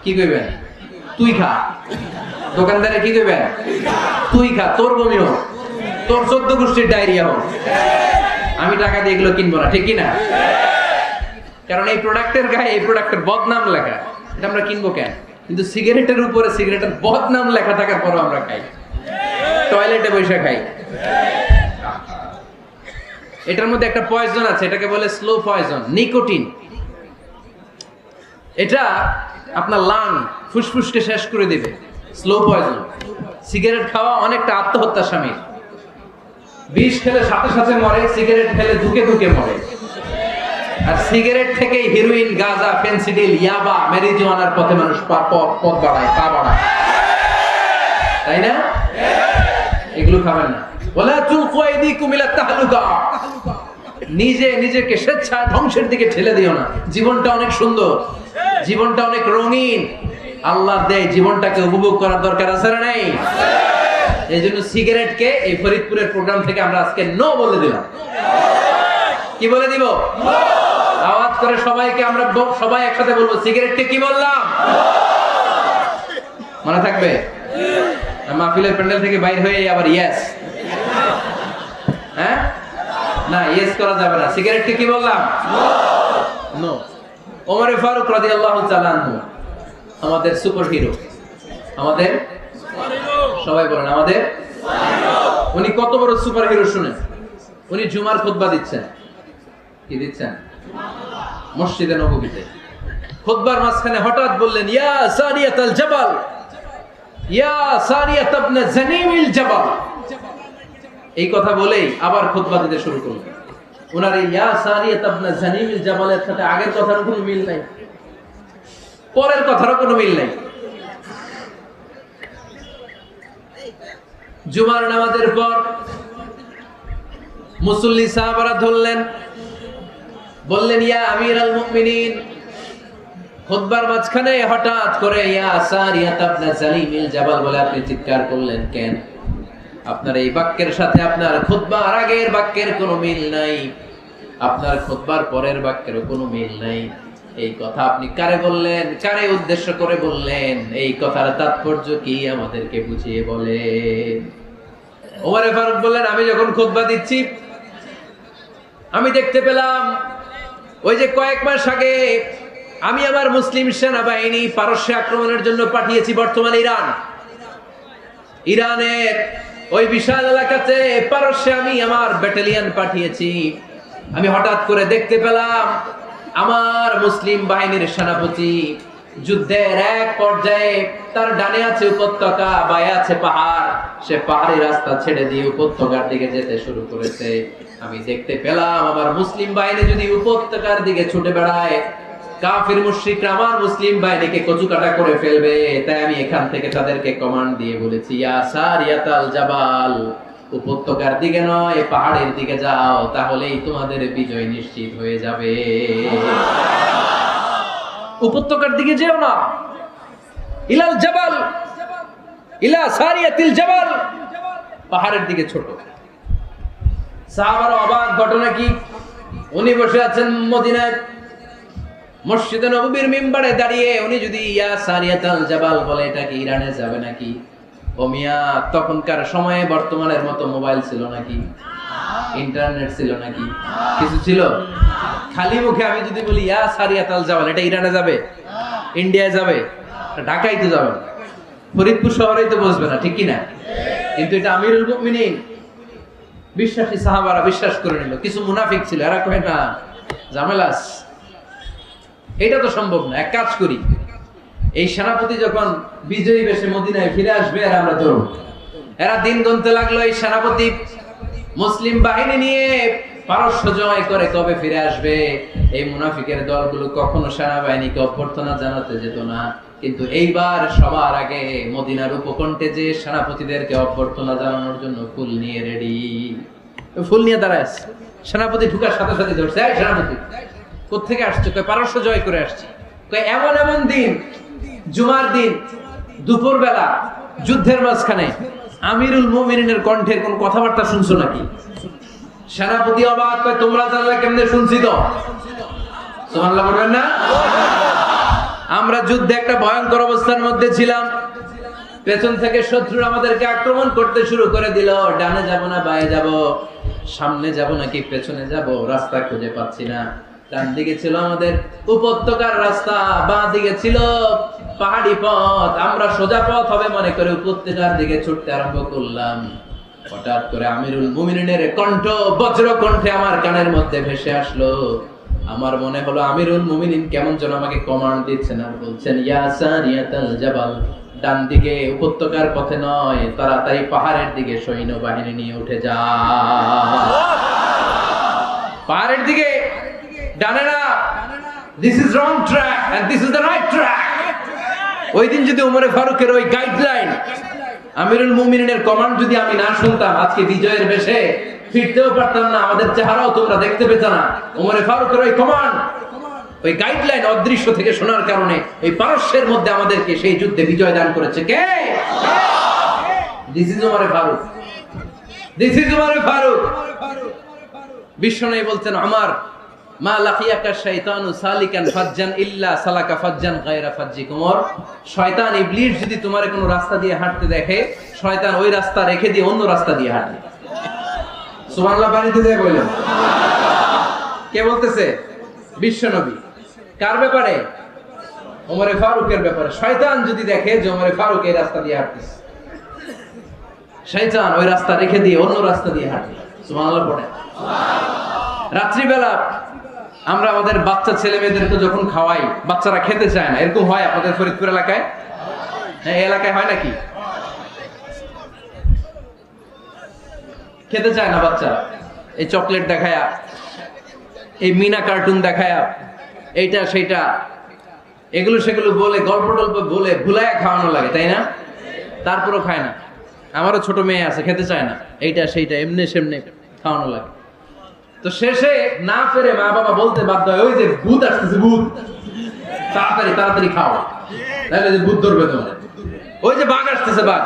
কি কইবেন? তুই খা। দোকানদারে কি কইবেন? তুই খা, তোর বমি হোক, তোর 14 গোষ্ঠীর ডায়রিয়া হোক, আমি টাকা দিয়ে এগুলো কিনবো না, ঠিক কি না? কারণ এই প্রোডাক্টের গায়ে এই প্রোডাক্টের বদনাম লেখা, এটা আমরা কিনবো কেন? কিন্তু সিগারেটের উপরে সিগারেটের বদনাম লেখা থাকার পরও আমরা খাই, টয়লেটে বসে খাই। এটার মধ্যে একটা পয়জন আছে, এটাকে বলে স্লো পয়জন, নিকোটিন। এটা আপনার লাং ফুসফুসকে শেষ করে দিবে, স্লো পয়জন। সিগারেট খাওয়া অনেকটা আত্মহত্যার শামিল। বিষ খেলে সাথে সাথে মরে, সিগারেট খেলে ধুকে ধুকে মরে। আর সিগারেট থেকে হিরোইন, গাঁজা, ফেন্সিডিল, ইয়াবা, ম্যারিজুয়ানার পথে মানুষ পথ বাড়ায়, পা বাড়ায়, তাই না? এগুলো খাবেন না। ওয়ালা তুলকু আইদিকুম ইলা তাহলুকা, নিজে নিজেকে স্বেচ্ছায় ধ্বংসের দিকে ঠেলে দিও না। জীবনটা অনেক সুন্দর, জীবনটা অনেক রঙিন, আল্লাহর দেয় জীবনটাকে উপভোগ করার দরকার আছে না নাই? এই জন্য সিগারেটকে এই ফরিদপুরের প্রোগ্রাম থেকে আমরা আজকে নো বলে দিলাম। কি বলে দিব? আওয়াজ করে সবাইকে আমরা সবাই একসাথে বলবো, সিগারেটকে কি বললাম? মনে থাকবে? মাহফিলের প্যান্ডেল থেকে বাইর হয়ে আবার ইয়েস, হ্যাঁ না, ইয়েস করা যাবে না। সিগারেটকে কি বললাম? নো। ওমর ফারুক রাদিয়াল্লাহু তাআলা আনহু আমাদের সুপার হিরো, আমাদের সবাই বলেন আমাদের। উনি কত বড় সুপার হিরো শুনেন। উনি জুমার খুতবা দিচ্ছেন। কি দিচ্ছেন? মসজিদে নববীতে। খুতবার মাঝখানে হঠাৎ বললেন, ইয়া সারিয়াতাল জাবাল, ইয়া সারিয়াত ইবনে জানিমিল জাবাল। এই কথা বলেই আবার খুতবা দিতে শুরু করলেন। ওনার এই ইয়া সারিয়াত ইবনে জানিমিল জাবালের সাথে আগের কথার কোনো মিল নাই, পরের কথারও কোনো মিল নাই। জুমার নামাজের পর মুসল্লি সাহাবারা ধরলেন, বললেন, ইয়া আমিরাল মুমিনিন। খুতবার মাঝখানে হঠাৎ করে ইয়া সারিয়াত ইবনে জানিমিল জাবাল বলে আপনি চিৎকার করলেন কেন? আপনার এই বাক্যের সাথে আপনার খুতবার আগের বাক্যের কোনো মিল নাই, আপনার খুতবার পরের বাক্যেরও কোনো মিল নাই। এই কথা আপনি কারে বললেন? কারে উদ্দেশ্য করে বললেন? এই কথার তাৎপর্য কি আমাদেরকে বুঝিয়ে বলেন। ওমর ফারুক বললেন, আমি যখন খুতবা দিচ্ছি আমি দেখতে পেলাম ওই যে কয়েক মাস আগে আমি আমার মুসলিম সেনাবাহিনী পারস্যে আক্রমণের জন্য পাঠিয়েছি, বর্তমানে ইরানের ওই বিশাল এলাকাতে পারস্যে আমি আমার ব্যাটালিয়ন পাঠিয়েছি। আমি হঠাৎ করে দেখতে পেলাম আমার মুসলিম বাহিনীর সেনাপতি যুদ্ধের এক পর্যায়ে তার ডানে আছে উপত্যকা, বায়ে আছে পাহাড়, সে পাহাড়ি রাস্তা ছেড়ে দিয়ে উপত্যকার দিকে যেতে শুরু করেছে। আমি দেখতে পেলাম আমার মুসলিম বাহিনী যদি উপত্যকার দিকে ছুটে বেড়ায়, কাফির মুশরিকরা আমার মুসলিম বাহিনীকে কচুকাটা করে ফেলবে। তাই আমি এখান থেকে তাদেরকে কমান্ড দিয়ে বলেছি, ইয়া সারিয়াতাল জাবাল, উপত্যকার দিকে নয় পাহাড়ের দিকে যাও, তাহলেই তোমাদের বিজয় নিশ্চিত হয়ে যাবে। উপত্যকার দিকে যেও না, ইলাল জাবাল, ইলা সারিয়াতিল জাবাল, পাহাড়ের দিকে ছোট। সাহাবারা অবাক, ঘটনা কি? উনি বসে আছেন মদিনায় মসজিদে নববীর মিম্বারে দাঁড়িয়ে, উনি যদি ইয়া সারিয়াতাল জাবাল বলে, এটা কি ইরানে যাবে নাকি? ও মিয়া, তখনকার সময়ে বর্তমানের মতো মোবাইল ছিল নাকি? ইন্টারনেট ছিল নাকি? কিছু ছিল? খালি মুখে আমি যদি বলি ইয়া সারিয়াতাল জাবাল, এটা ইরানে যাবে? ইন্ডিয়ায় যাবে? ঢাকায় তো যাবে না, ফরিদপুর শহরেই তো বসবে না, ঠিক কি না? কিন্তু এটা আমিরুল মুমিনিন বিশ্বাসী সাহাবারা বিশ্বাস করে নিল। কিছু মুনাফিক ছিল, এরা কয় না ঝামেলাস, এটা তো সম্ভব না। এক কাজ করি, এই সেনাপতি যখন বিজয়ী বেশে মদিনায় ফিরে আসবে আর আমরা ধরব, এরা দিন গুনতে লাগলো এই সেনাপতি মুসলিম বাহিনী নিয়ে পারস্য জয় করে কবে ফিরে আসবে। এই মুনাফিকের দলগুলো কখনো সেনাবাহিনীকে অভ্যর্থনা জানাতে যেত না, কিন্তু এইবার সবার আগে মদিনার উপকণ্ঠে যে সেনাপতিদেরকে অভ্যর্থনা জানানোর জন্য ফুল নিয়ে রেডি, ফুল নিয়ে দাঁড়ায় সেনাপতি ঢুকার সাথে সাথে ধরছে, এই সেনাপতি কোত্থেকে আসছে? কয় পারস্য জয় করে আসছে। কয় এমন এমন দিন, জুমার দিন দুপুর বেলা যুদ্ধের মাঝখানে আমিরুল মুমিনিনের কণ্ঠের কোন কথাবার্তা শুনছো নাকি? সেনাপতি অবাক, কয় তোমরা জানলে কেমনে? শুনছি তো। সুবহানাল্লাহ বলবেন না? আমরা যুদ্ধে একটা ভয়ঙ্কর অবস্থার মধ্যে ছিলাম, পেছন থেকে শত্রু আমাদেরকে আক্রমণ করতে শুরু করে দিল। ডানে যাব না বায়ে যাব, সামনে যাব নাকি পেছনে যাব, রাস্তা খুঁজে পাচ্ছি না। ডান দিকে ছিল আমাদের উপত্যকার রাস্তা, বাঁ দিকে ছিল পাহাড়ি পথ। আমরা সোজা পথ হবে মনে করে উপত্যকার দিকে ছুটতে আরম্ভ করলাম। হঠাৎ করে আমিরুল মুমিনিনের কণ্ঠ বজ্র কণ্ঠে আমার কানের মধ্যে ভেসে আসলো। আমার মনে হলো আমিরুল মুমিনিন কেমন যেন আমাকে কমান্ড দিচ্ছেন আর বলছেন, ইয়া সারিয়াতাল জাবাল, ডান দিকে উপত্যকার পথে নয়, তাড়াতাড়ি পাহাড়ের দিকে সৈন্যবাহিনী নিয়ে উঠে যা। পাহাড়ের দিকে, ডানে না। This is wrong track and this is the right track. ওই দিন যদি ওমরে ফারুকের ওই গাইডলাইন, আমিরুল মুমিনিনের কমান্ড যদি আমি না শুনতাম, আজকে বিজয়ের বেশে ফিরতেও পারতাম না, আমাদের চেহারাও তোমরা দেখতে পেতে না। ওমরে ফারুকের ওই কমান্ড, ওই গাইডলাইন অদৃশ্য থেকে শোনার কারণে এই পারস্যের মধ্যে আমাদেরকে সেই যুদ্ধে বিজয় দান করেছে কে? দিস ইজ ওমরে ফারুক, দিস ইজ ওমরে ফারুক। বিশ্বনবী বলতেন, আমার মা লাকিয়াকা শাইতানু সালিকান ফাজ্জান ইল্লা সালাকা ফাজ্জান গায়রা ফাজ্জিক। ওমর, শয়তান ইবলিস যদি তোমারে কোনো রাস্তা দিয়ে হাঁটতে দেখে, শয়তান ওই রাস্তা রেখে দিয়ে অন্য রাস্তা দিয়ে হাঁটে। সুবহানাল্লাহ বাড়িতে যায় বলেন। কে বলতেছে? বিশ্বনবী। কার ব্যাপারে? ওমরে ফারুকের ব্যাপারে। শয়তান যদি দেখে যে ওমরে ফারুক এই রাস্তা দিয়ে হাঁটতেছে, শয়তান ওই রাস্তা রেখে দিয়ে অন্য রাস্তা দিয়ে হাঁটে। সুবহানাল্লাহ পড়ে। রাত্রিবেলা আমরা আমাদের বাচ্চা ছেলে মেয়েদেরকে যখন খাওয়াই, বাচ্চারা খেতে চায় না, এরকম হয় আপনাদের ফরিদপুর এলাকায়? হ্যাঁ, এই এলাকায় হয় নাকি? খেতে চায় না বাচ্চারা, এই চকলেট দেখায়া, এই মিনা কার্টুন দেখায়া, এইটা সেইটা এগুলো সেগুলো বলে, গল্প টল্প বলে ভুলায়া খাওয়ানো লাগে, তাই না? তারপরও খায় না। আমারও ছোট মেয়ে আছে, খেতে চায় না, এইটা সেইটা এমনি সেমনি খাওয়ানো লাগে। তো শেষে না পেরে মা বাবা বলতে বাধ্য হয়, ওই যে ভূত আসতেছে, ভূত, তাড়াতাড়ি তাড়াতাড়ি খাও, নাহলে যে ভূত ধরবে তোমার। ওই যে বাঘ আসতেছে, বাঘ,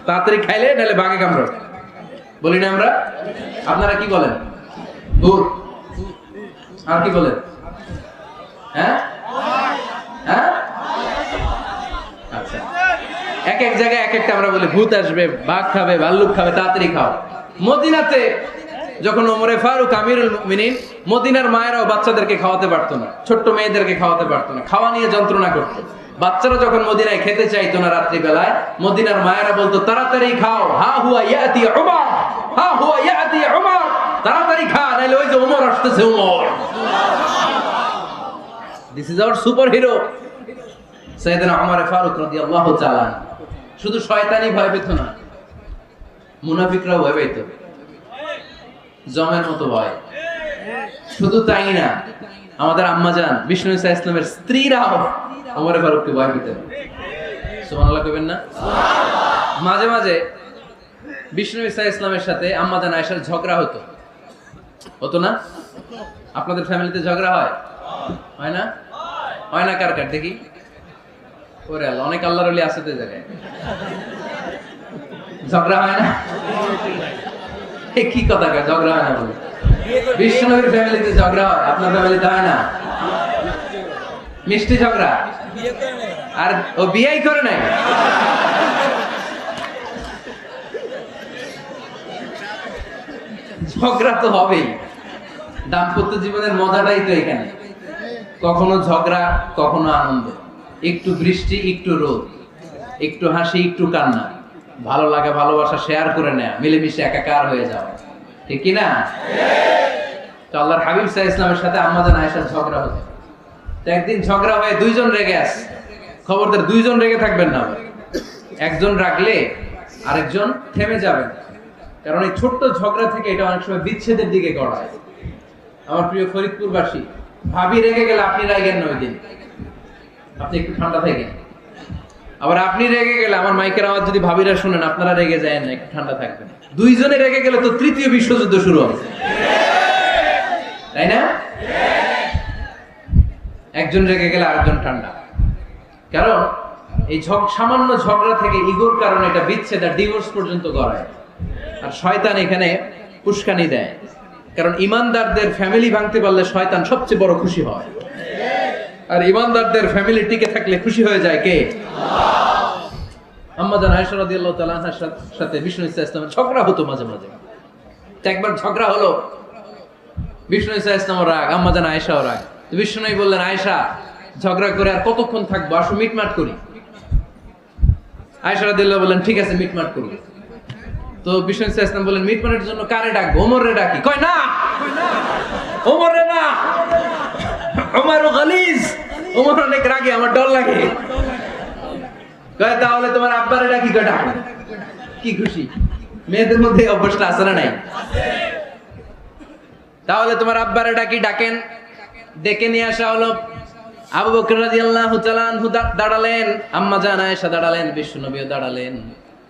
তাড়াতাড়ি খাইলে নাহলে বাঘে কামড়। বলি না আমরা? আপনারা কি বলেন? ভূত। আর কি বলেন? হ্যাঁ হ্যাঁ, আচ্ছা, এক এক জায়গায় এক একটা আমরা বলি, ভূত আসবে, বাঘ খাবে, ভাল্লুক খাবে, তাড়াতাড়ি খাও। মদিনাতে যখন ওমরে ফারুক আমিরুল মুমিনিন, মদিনার মায়েরাও বাচ্চাদেরকে খাওয়াতে পারতো না, ছোট্ট মেয়েদেরকে খাওয়াতে পারতো না, খাওয়া নিয়ে যন্ত্রণা করতো। বাচ্চারা যখন মদিনায় খেতে চাইতো না রাত্রি বেলায়, মদিনার মায়েরা বলতো, তাড়াতাড়ি খাও, হা হুয়া ইয়াতি উমর, হা হুয়া ইয়াতি উমর, তাড়াতাড়ি খা, নাইলে ওই যে ওমর আসতেছে, Omar. This is our super hero সাইয়েদনা ওমর ফারুক রাদিয়াল্লাহু তাআলা। শুধু শয়তানি ভয় পেত না, মুনাফিকরাও ভয় পেত, জমের মতো ভয়। শুধু তাই না, আমাদের আম্মাজান বিষ্ণু ইসা ইসলামের স্ত্রীরাও ওমর ফারুককে ভয় পেতেন। সুবহানাল্লাহ কইবেন না? মাঝে মাঝে বিষ্ণু ইসা ইসলামের সাথে আম্মাজান আয়েশার ঝগড়া হতো, হতো না? আপনাদের ফ্যামিলিতে ঝগড়া হয়? হয় না? হয় না? কার কার দেখি? ওরে আল্লাহ, অনেক আল্লাহর ওলি আছে তো জায়গায়, ঝগড়া হয় না? কি কথা কয়, ঝগড়া হয় না বলে? বিষ্ণুনবীর ফ্যামিলিতে ঝগড়া হয়, আপনার ফ্যামিলিতে হয় না? মিষ্টি ঝগড়া। আর ও বিয়েই করে নাই। ঝগড়া তো হবেই, দাম্পত্য জীবনের মজাটাই তো এখানে। কখনো ঝগড়া, কখনো আনন্দ, একটু বৃষ্টি, একটু রোদ, একটু হাসি, একটু কান্না, ভালো লাগা ভালোবাসা শেয়ার করে নেয়া, মিলেমিশে একাকার হয়ে যাওয়া, ঠিক কি না? তো আল্লাহর হাবিব সাল্লাল্লাহু আলাইহি ওয়াসাল্লামের সাথে আম্মাজান আয়েশার ঝগড়া হতো। তো একদিন ঝগড়া হয়ে দুইজন রেগে আছে, খবরদার দুইজন রেগে থাকবেন না, একজন রাগলে আরেকজন থেমে যাবেন, কারণ এই ছোট্ট ঝগড়া থেকে এটা অনেক সময় বিচ্ছেদের দিকে গড়ায়। আমার প্রিয় ফরিদপুরবাসী, ভাবি রেগে গেলে আপনি রাগেন না, ওই দিন আপনি একটু ঠান্ডা থাকেন। আবার আপনি রেগে গেলে, আমার মাইকের আওয়াজ যদি ভাবিরা শুনেন, আপনারা রেগে যায় না, একটু ঠান্ডা থাকবেন। দুইজনে রেগে গেলে তো তৃতীয় বিশ্বযুদ্ধ শুরু হবে, তাই না? একজন রেগে গেলে আরেকজন ঠান্ডা, কারণ এই সামান্য ঝগড়া থেকে ইগোর কারণে এটা বিচ্ছেদ আর ডিভোর্স পর্যন্ত গড়ায়। আর শয়তান এখানে উস্কানি দেয়, কারণ ইমানদারদের ফ্যামিলি ভাঙতে পারলে শয়তান সবচেয়ে বড় খুশি হয়, আর ইমানদারদের ফ্যামিলি টিকে থাকলে খুশি হয়ে যায় কে? আম্মা জান আয়েশা রাদিয়াল্লাহু তাআলা আনহার সাথে বিষ্ণু ইসলামের ঝগড়া হতো মাঝে মাঝে। একবার ঝগড়া হলো, বিষ্ণু ইসলামের রাগ, আম্মা জান আয়েশাও রাগ। বিষ্ণু বললেন, আয়েশা ঝগড়া করে আর কতক্ষণ থাকবো, আসো মিটমাট করি। আয়েশা রাদিয়াল্লাহু বললেন, ঠিক আছে মিটমাট করি। তো বিষ্ণু ইসলাম বললেন, মিটমাটের জন্য কারে ডাকবো? ওমরে ডাকি। কয় না, ওমরে না, ওমর গালিজ, ওমর অনেক রাগে, আমার ডর লাগে। কয় তাহলে তোমার আব্বারে ডাকি। কয় ডাকো। কি খুশি, মেয়েদের মধ্যে অভ্যাসটা আছে না নাই? তাহলে তোমার আব্বারে ডাকি। ডাকেন, ডেকে নিয়ে আসা হলো। আবু বকর রাদিয়াল্লাহু তাআলা আনহু দাঁড়ালেন, আম্মা জান আয়েশা দাঁড়ালেন, বিশ্বনবীও দাঁড়ালেন।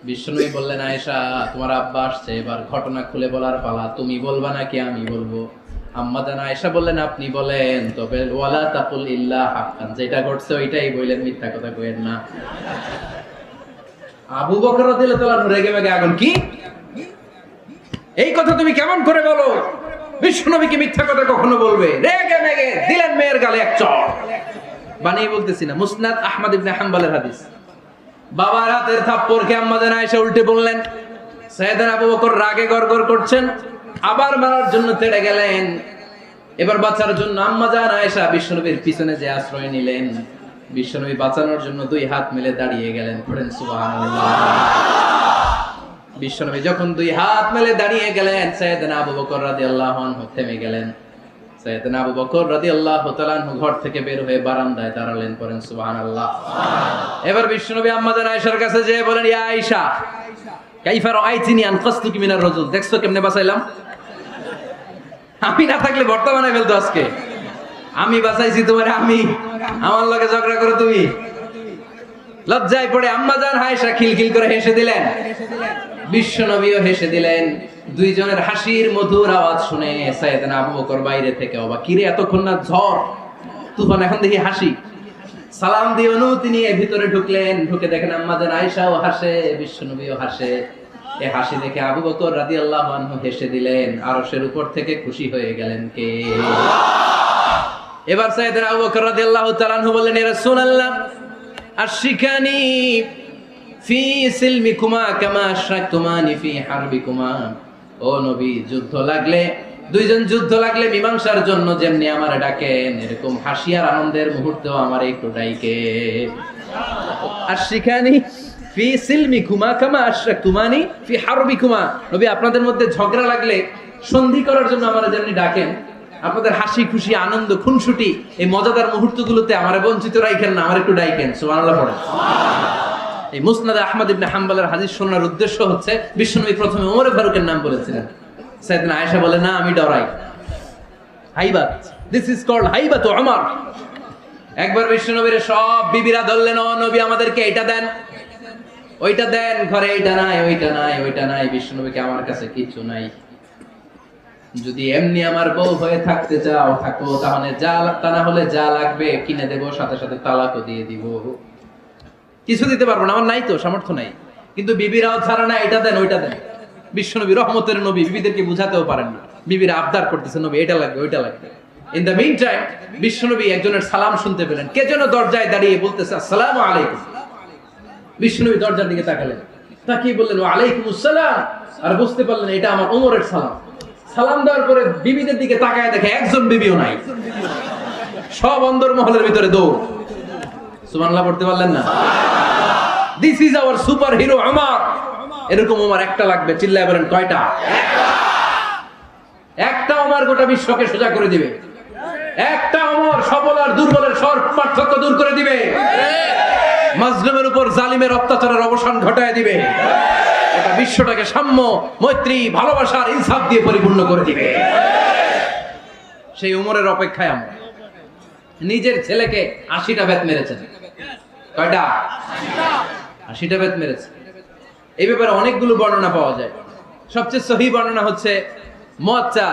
বিশ্বনবী বললেন, আয়েশা তোমার আব্বা আসছে, এবার ঘটনা খুলে বলার পালা, তুমি বলবা নাকি আমি বলবো? আম্মা জান আয়েশা বললেন, আপনি বলেন, তবে ওয়ালা তাকুল ইল্লা হাক্কান, যেটা ঘটছে ওইটাই বললেন, মিথ্যা কথা কইেন না। আবু বকর রাদিয়াল্লাহু তাআলা রেগে মেগে আগুন, কি এই কথা তুমি কেমন করে বলো? বিশ্বনবী কি মিথ্যা কথা কখনো বলবে? রেগে মেগে দিলেন মেয়ের গালে এক চড়। বানিয়ে বলতেছি না, মুসনাদ আহমদ ইবনে হাম্বলের হাদিস। বাবার হাতের থাপ্পড় খেয়ে আম্মা জান আয়েশা উল্টে বললেন। সাইয়েদনা আবু বকর রাগে গড়গড় করছেন, আবার মারার জন্য তেড়ে গেলেন। এবার বাঁচার জন্য আম্মা জান আয়েশা বিশ্বনবীর পিছনে যে আশ্রয় নিলেন, বিশ্বনবী বাঁচানোর জন্য দুই হাত মিলে দাঁড়িয়ে গেলেন। পড়েন সুবহানাল্লাহ। বিশ্বনবী যখন দুই হাত মেলে দাঁড়িয়ে গেলেন, সাইয়েদনা আবু বকর রাদিয়াল্লাহু আনহু থেমে গেলেন। সাইয়েদনা আবু বকর রাদিয়াল্লাহু তাআলা আনহু ঘর থেকে বের হয়ে বারান্দায় দাঁড়ালেন। পড়েন সুবহানাল্লাহ। এবার বিশ্বনবী আম্মা জান আয়েশার কাছে যেয়ে বলেন, ইয়া আয়েশা কাইফা রাআইতিনি আনকাসতুকি মিনার রাজুল, দেখছো কেমনে বাঁচাইলাম? আমি না থাকলে ভর্তা বানাই ফেলতো আজকে। আমি বাঁচাইছি তোমারে, আমি, আমার লগে ঝগড়া করো তুমি। লজ্জায় পড়ে আম্মা জান আয়েশা খিলখিল করে হেসে দিলেন, বিশ্বনবীও হেসে দিলেন। দুইজনের হাসির মধুর আওয়াজ শুনে সাইয়েদনা আবু বকর বাইরে থেকে অবাক, কিরে এতক্ষণ না ঝড় তুফান, এখন দেখি হাসি। সালাম দিয়ে অনুমতি নিয়ে ভিতরে ঢুকলেন। ঢুকে দেখেন আম্মা জান আয়েশাও হাসে, বিশ্বনবীও হাসে। এই হাসি দেখে আবু বকর রাদিয়াল্লাহু আনহু হেসে দিলেন। আরশের উপর থেকে খুশি হয়ে গেলেন কে? এবার সাইয়েদনা আবু বকর রাদিয়াল্লাহু তাআলা আনহু বললেন, ইয়া রাসূলুল্লাহ আশরিকানি ফি সিলমিকুমা কামা আশরাকতুমানি ফি হারবিকুমা। ও নবী, যুদ্ধ লাগলে, দুইজন যুদ্ধ লাগলে মীমাংসার জন্য যেমনি আমারে ডাকেন, এরকম হাসি আর আনন্দের মুহূর্তেও আমারে একটু ডাইকে। আশরিকানি ফি সিলমিকুমা কামা আশরাকতুমানি ফি হারবিকুমা। নবী, আপনাদের মধ্যে ঝগড়া লাগলে সন্ধি করার জন্য আমারে যেমনি ডাকেন, আপনাদের হাসি খুশি আনন্দ খুনসুটি এই মজাদার মুহূর্তগুলোতে আমারে বঞ্চিত রাখেন না, আমার একটু ডাইকেন। সুবহানাল্লাহ পড়েন। এই মুসনাদ আহমদ ইবনে হাম্বলের হাদিস শোনার উদ্দেশ্য হচ্ছে, বিশ্বনবী প্রথমে ওমর ফারুকের নাম বলেছিলেন। সাইয়েদনা আয়েশা বলে, না আমি ডরাই। হাইবাত, দিস ইজ কল্ড হাইবাত ওমর। একবার বিশ্বনবীর সব বিবিরা ধরলেন, ও নবী আমাদেরকে এটা দেন, ওইটা দেন, ঘরে এইটা নাই, ওইটা নাই, ওইটা নাই। বিশ্বনবীকে, আমার কাছে কিছু নাই, যদি এমনি আমার বউ হয়ে থাকতে চাও থাকো, তাহলে যা, তা না হলে যা লাগবে কিনে দেবো, সাথে সাথে তালাকও দিয়ে দিব। কিছু দিতে পারবো না, আমার নাই তো, সামর্থ্য নাই। কিন্তু বিবিরাও ছাড়া না, এটা দেন ওইটা দেন। বিশ্বনবী রহমতের নবী, বিবিদেরকে বুঝাতেও পারেন না, বিবিরা আবদার করতেছে, নবী এটা লাগবে ওইটা লাগবে। ইন দ্য মিন টাইম বিশ্বনবী একজনের সালাম শুনতে পেলেন। কে যেন দরজায় দাঁড়িয়ে বলতেছে, আসসালামু আলাইকুম। বিশ্বনবী দরজার দিকে তাকালেন, তাকিয়ে বললেন, ওয়া আলাইকুমুস সালাম। আর বুঝতে পারলেন এটা আমার ওমরের সালাম। সালাম দেওয়ার পরে বিবিদের দিকে তাকায় দেখে একজন বিবিও নাই, সব অন্দরমহলের ভিতরে দৌড়। সুবহানাল্লাহ পড়তে পারলেন না? This is our super hero Omar. এরকম ওমর একটা লাগবে, চিল্লায় বলেন কয়টা? একটা ওমর গোটা বিশ্বকে সোজা করে দিবে। একটা ওমর সবল আর দুর্বলের সব পার্থক্য দূর করে দিবে। মাজলুমের উপর জালিমের অত্যাচারের অবসান ঘটায় দিবে, এটা বিশ্বটাকে সাম্য, মৈত্রী, ভালোবাসার, ইনসাফ দিয়ে পরিপূর্ণ করে দিবে। সেই উমরের অপেক্ষায় আমরা। নিজের ছেলেকে 80টা বেত মেরেছেন। কয়টা? 80টা বেত মেরেছে। এই ব্যাপারে অনেকগুলো বর্ণনা পাওয়া যায়। সবচেয়ে সহিহ বর্ণনা হচ্ছে মুয়াত্তা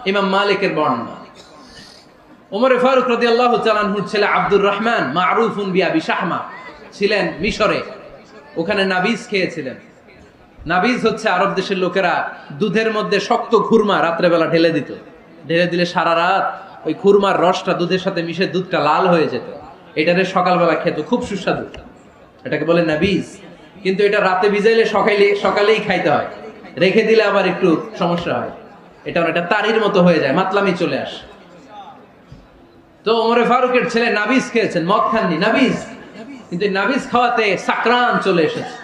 ইমাম মালিকের বর্ণনা। ওমর ফারুক রাদিয়াল্লাহু তাআলা আনহুর ছেলে আব্দুর রহমান মারুফুন বিআবি শাহমা ছিলেন মিশরে। ওখানে নাবিজ খেয়েছিলেন। নাবিজ হচ্ছে আরব দেশের লোকেরা দুধের মধ্যে শক্ত খুরমা রাত্রেবেলা ঢেলে দিত। ঢেলে দিলে সারা রাত ওই খুরমার রসটা দুধের সাথে মিশে দুধটা লাল হয়ে যেত। এটারে সকালবেলা খেত, খুব সুস্বাদু। এটাকে বলে নাবিজ। কিন্তু এটা রাতে ভিজাইলে সকালেই খাইতে হয়, রেখে দিলে আবার একটু সমস্যা হয়। এটা অনেকটা তারির মতো হয়ে যায়, মাতলামি চলে আসে। তো ওমরে ফারুকের ছেলে নাবিজ খেয়েছেন, মদ খাননি, নাবিজ। কিন্তু নাবিজ খাওয়াতে সাকরান চলে এসেছে।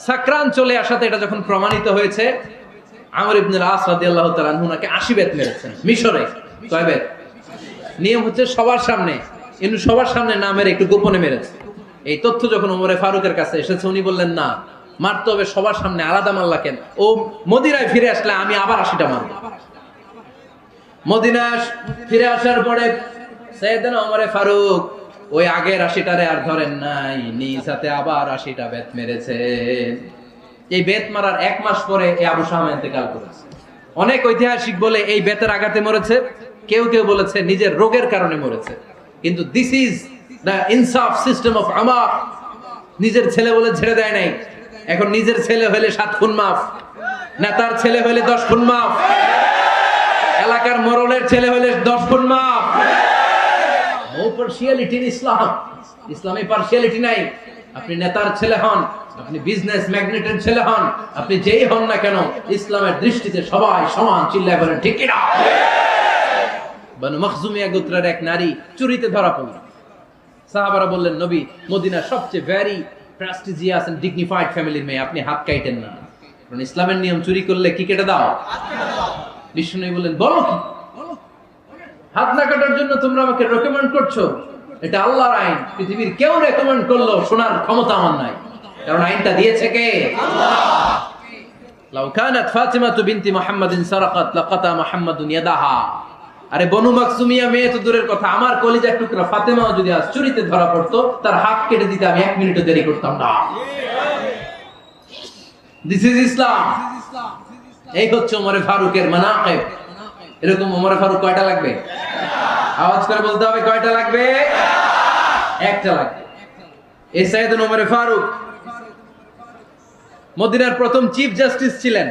সাকরান চলে আসাতে এটা যখন প্রমাণিত হয়েছে, আমর ইবনে আস রাদিয়াল্লাহু তাআলা আনহু নাকি 80 বেত মেরেছেন মিশরে। কয় বেত? নিয়ম হচ্ছে সবার সামনে, কিন্তু সবার সামনে না মেরে একটু গোপনে মেরেছে। এই তথ্য যখন ওমরে ফারুকের কাছে এসেছে, উনি বললেন না, মারতে হবে সবার সামনে, আলাদা মারলা কেন? ও মদিনায় ফিরে আসলে আমি আবার 80টা মারব। মদিনা ফিরে আসার পরে সাইয়েদনা ওমরে ফারুক ওই আগের 80টারে আর ধরেন নাই, নিজ হাতে আবার 80টা বেত মেরেছে। এই বেত মারার 1 মাস পরে এই আবু শামা ইন্তেকাল করেছে। অনেক ঐতিহাসিক বলে এই বেতের আঘাতে মরেছে, কেউ কেউ বলেছে নিজের রোগের কারণে মরেছে। কিন্তু দিস ইজ দ্য ইনসাফ সিস্টেম অফ আমার। নিজের ছেলে বলে ছেড়ে দেয় নাই। এখন নিজের ছেলে হলে 7 খুন মাফ, নেতার ছেলে হলে 10 খুন মাফ, এলাকার মোড়লের ছেলে হলে 10 খুন মাফ। নো পার্সিয়ালিটি ইন ইসলাম। ইসলামে পার্সিয়ালিটি নাই। আপনি নেতার ছেলে হন, আপনি বিজনেস ম্যাগনেটের ছেলে হন, আপনি যেই হন না কেন, ইসলামের দৃষ্টিতে সবাই সমান। চিল্লায় বলেন ঠিক কি না? বনু মখজুমিয়া গোত্রের এক নারী চুরিতে ধরা পড়ল। সাহাবারা বললেন, নবী, মদিনার সবচেয়ে ভেরি প্রেস্টিজিয়াস এন্ড ডিগনিফাইড ফ্যামিলির মেয়ে, আপনি হাত কাটেন না। কারণ ইসলামের নিয়ম, চুরি করলে কি কেটে দাও? বিষ্ণু বললেন, বলো কি? হাত না কাটার জন্য তোমরা আমাকে রেকমেন্ড করছো? এটা আল্লাহর আইন। পৃথিবীর কেউ রেকমেন্ড করলো শোনার ক্ষমতা আমার নাই, কারণ আইনটা দিয়েছে কে? আল্লাহ। লাউ কানাত ফাতিমাতু বিনতি মুহাম্মাদিন সারাকাত লাকাতা মুহাম্মাদুন ইয়াদাহা। আরে বনু মাকসুমিয়া মেয়ে তো দূরের কথা, আমার কলিজার টুকরা ফাতেমাও যদি আজ চুরিতে ধরা পড়তো, তার হাত কেটে দিতে আমি 1 মিনিটও দেরি করতাম না। দিস ইজ ইসলাম। এই হচ্ছে ওমরে ফারুকের মানাকিব। এরকম ওমরে ফারুক কয়টা লাগবে? আওয়াজ করে বলতে হবে, কয়টা লাগবে? একটা লাগবে। এই সাইয়েদনা ওমরে ফারুক মদিনার প্রথম চিফ জাস্টিস ছিলেন।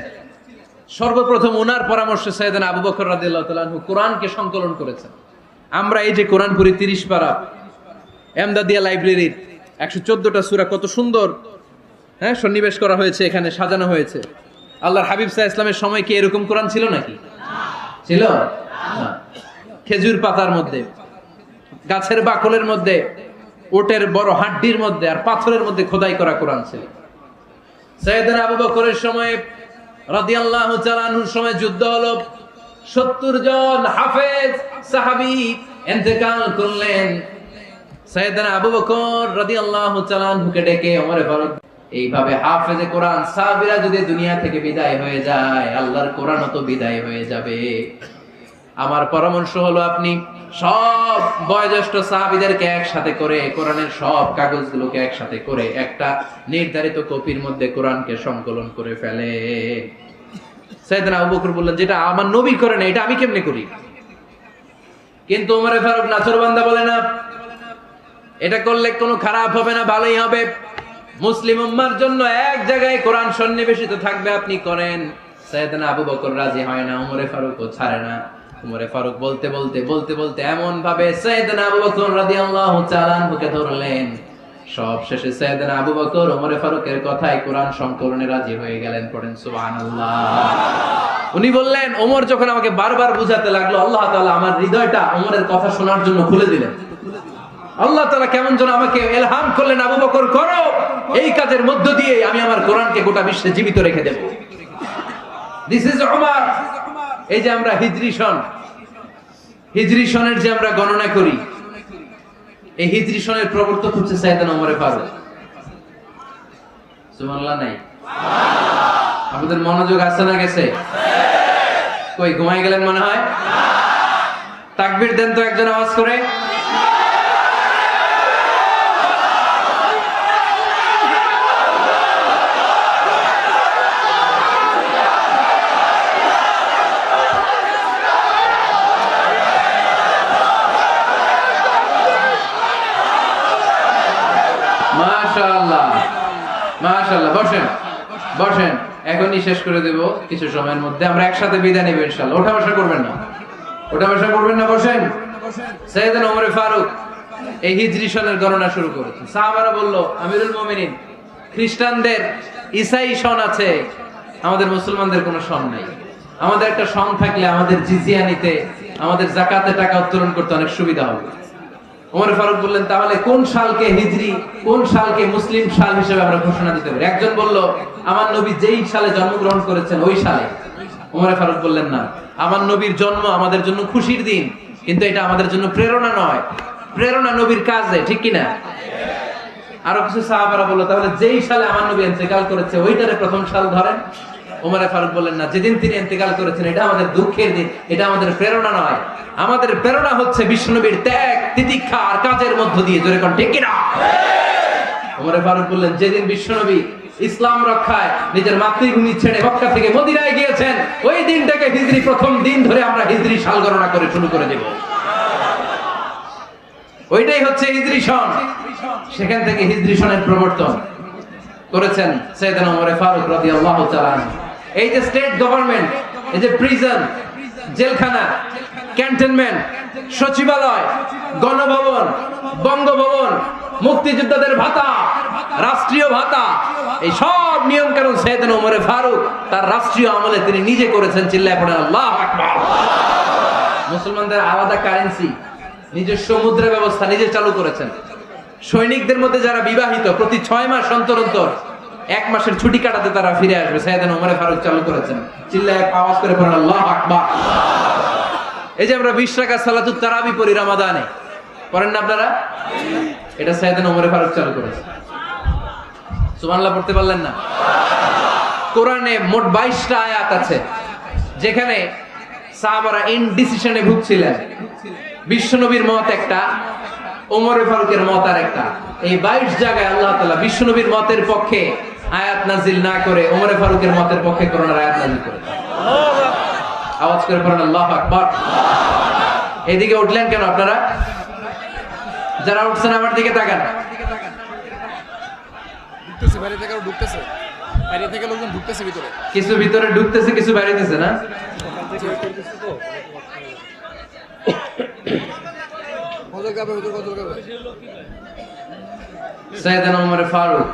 সর্বপ্রথম ওনার পরামর্শে সাইয়েদনা আবু বকর রাদিয়াল্লাহু তাআলা আনহু কোরআনকে সংকলন করেছেন। আমরা এই যে কোরআন পড়ি 30 পারা, এমদাদিয়া লাইব্রেরির 114টা সূরা, কত সুন্দর সন্নিবেশ করা হয়েছে, এখানে সাজানো হয়েছে। আল্লাহর হাবিব সাল্লাল্লাহু আলাইহি ওয়াসাল্লামের সময় কি এরকম কোরআন ছিল নাকি? ছিল না। খেজুর পাতার মধ্যে, গাছের বাকলের মধ্যে, ওটের বড় হাড্ডির মধ্যে আর পাথরের মধ্যে খোদাই করা কোরআন ছিল। সাইয়েদনা আবু বকরের সময় রাদিয়াল্লাহু তাআলা আনহুর সময় যুদ্ধ হলো। 70 জন হাফেজ সাহাবী ইন্তেকাল করলেন। সাইয়েদনা আবু বকর রাদিয়াল্লাহু তাআলা আনহুকে ডেকে ওমরে ফারুক, এইভাবে হাফেজে কোরআন সাহাবীরা যদি দুনিয়া থেকে বিদায় হয়ে যায়, আল্লাহর কোরআনও তো বিদায় হয়ে যাবে। আমার পরামর্শ হলো, আপনি সব বয়োজ্যেষ্ঠ সাহাবীদেরকে একসাথে করে কোরআনের সব কাগজগুলোকে একসাথে করে একটা নির্ধারিত কপির মধ্যে কোরআনকে সংকলন করে ফেলে। সাইয়েদনা আবু বকর বললেন, যেটা আমার নবী করে না, এটা আমি কেমনে করি? কিন্তু ওমরে ফারুক নাছরবান্দা বলে না, এটা করলে কোনো খারাপ হবে না, ভালোই হবে। মুসলিম উম্মার জন্য এক জায়গায় কোরআন সন্নিবেশিত থাকবে, আপনি করেন। সাইয়েদনা আবু বকর রাজি হয় না, ওমরে ফারুকও ছাড়ে না। ওমরে ফারুক বলতে বলতে বলতে বলতে এমন ভাবে সাইয়েদনা আবু বকর রাদিয়াল্লাহু তাআলা আনহুকে ধরলেন, সব শেষে সাইয়েদনা আবু বকর ওমরে ফারুকের কথায় কোরআন সংকলনে রাজি হয়ে গেলেন। পড়েন সুবহানাল্লাহ। উনি বললেন, ওমর যখন আমাকে বারবার বুঝাতে লাগলো, আল্লাহ তাআলা আমার হৃদয়টা ওমরের কথা শোনার জন্য খুলে দিলেন। আল্লাহ তাআলা কেমন যেন আমাকে ইলহাম করলেন, আবু বকর করো, এই কাজের মধ্য দিয়ে আমি আমার কোরআনকে গোটা বিশ্বে জীবিত রেখে দেব। This is Umar. এই যে আমরা হিজরি সনের যে আমরা গণনা করি, এই হিজরি সনের প্রবর্তক হচ্ছে সাইয়েদনা ওমরে ফারুক। সুবহানাল্লাহ নাই? আপনাদের মনোযোগ আছে না গেছে? কই ঘুমাই গেলেন মনে হয়? তাকবীর দেন তো একজন আওয়াজ করে। মাশাআল্লাহ মাশাআল্লাহ, বসেন বসেন, এখনই শেষ করে দেব কিছু সময়ের মধ্যে। আমরা একসাথে বিদায় নেব ইনশাআল্লাহ। ওঠা বসা করবেন না, ওঠা বসা করবেন না, বসেন। সাইয়েদনা ওমর ফারুক এই হিজরি সনের গণনা শুরু করেছেন। সাহাবারা বলল, আমিরুল মুমিনিন, খ্রিস্টানদের ঈসাই সন আছে, আমাদের মুসলমানদের কোনো সন নাই। আমাদের একটা সন থাকলে আমাদের জিজিয়া নিতে, আমাদের যাকাতে টাকা উত্তোলন করতে অনেক সুবিধা হবে। ওমর ফারুক বললেন, তাহলে কোন সালকে হিজরি, কোন সালকে মুসলিম সাল হিসেবে আমরা ঘোষণা দিতে পারি? একজন বলল, আমার নবী যেই সালে জন্মগ্রহণ করেছেন ওই সালে। ওমর ফারুক বললেন, না, আমার নবীর জন্ম আমাদের জন্য খুশির দিন, কিন্তু এটা আমাদের জন্য প্রেরণা নয়। প্রেরণা নবীর কাজে, ঠিক কিনা? আরো কিছু সাহাবারা বলল, তাহলে যেই সালে আমার নবী ইন্তেকাল করেছে ওইটারে প্রথম সাল ধরেন। ওমর ফারুক বললেন, না, যেদিন তিনি ইন্তেকাল করেছেন এটা আমাদের দুঃখের দিন, এটা আমাদের প্রেরণা নয়। আমাদের প্রেরণা হচ্ছে বিশ্বনবীর ত্যাগ, তিতিক্ষা আর কাজের মধ্য দিয়ে। জোরে কোন ঠিক কিনা? ওমর ফারুক বললেন, যেদিন বিশ্বনবী ইসলাম রক্ষায় নিজের মাতৃভূমি ছেড়ে মক্কা থেকে মদিনায় গিয়েছেন, ওই দিনটাকে হিজরি প্রথম দিন ধরে আমরা হিজরি সাল গণনা করে শুরু করে দেব। ওইটাই হচ্ছে হিজরি সন। সেখান থেকে হিজরি সনের প্রবর্তন করেছেন সাইয়েদনা ওমর ফারুক রাদিয়াল্লাহু তাআলা আনহু। এই যে স্টেট গভর্নমেন্ট, এই যে প্রিজন, জেলখানা, ক্যান্টনমেন্ট, সচিবালয়, গণভবন, বঙ্গভবন, মুক্তিযোদ্ধাদের ভাতা, রাষ্ট্রীয় ভাতা, এই সব নিয়ম কানুন সাইয়েদনা ওমর ফারুক তার রাষ্ট্রীয় আমলে তিনি নিজে করেছেন। চিল্লায় পড়েন আল্লাহু আকবার। মুসলমানদের আলাদা কারেন্সি, নিজস্ব মুদ্রা ব্যবস্থা নিজে চালু করেছেন। সৈনিকদের মধ্যে যারা বিবাহিত, প্রতি 6 মাস অন্তর অন্তর 1 মাসের ছুটি কাটাতে তারা ফিরে আসবে। সাইয়েদনা ওমর ফারুক চালু করেছেন। চিল্লায় আওয়াজ করে পড়েন আল্লাহু আকবার। এই যে আমরা 20 রাকাত সালাতুত তারাবি পড়ি রমাদানে, পড়েন না আপনারা? এটা সাইয়েদনা ওমর ফারুক চালু করেছেন। সুবহানাল্লাহ পড়তে পারলেন না? কোরআনে মোট 22টা আয়াত আছে যেখানে সাহাবারা ইনডিসিশনে ভুগছিলেন। বিশ্বনবীর মত একটা, ওমর ফারুকের মত আর একটা। এই 22 জায়গায় আল্লাহ তাআলা বিশ্বনবীর মতের পক্ষে আয়াত নাজিল না করে ওমর ফারুকের মতের পক্ষে কোরআনের আয়াত নাজিল করে। আওয়াজ করে পড়েন আল্লাহু আকবার। এদিকে উঠলেন কেন আপনারা? যারা উঠছেন আমার দিকে তাকান। ঢুকতেছে, বাইরে থেকে ঢুকতেছে, বাইরে থেকে লোকজন ঢুকতেছে ভিতরে। কিছু ভিতরে ঢুকতেছে, কিছু বাইরেতেছে না? সাইয়েদনা ওমর ফারুক,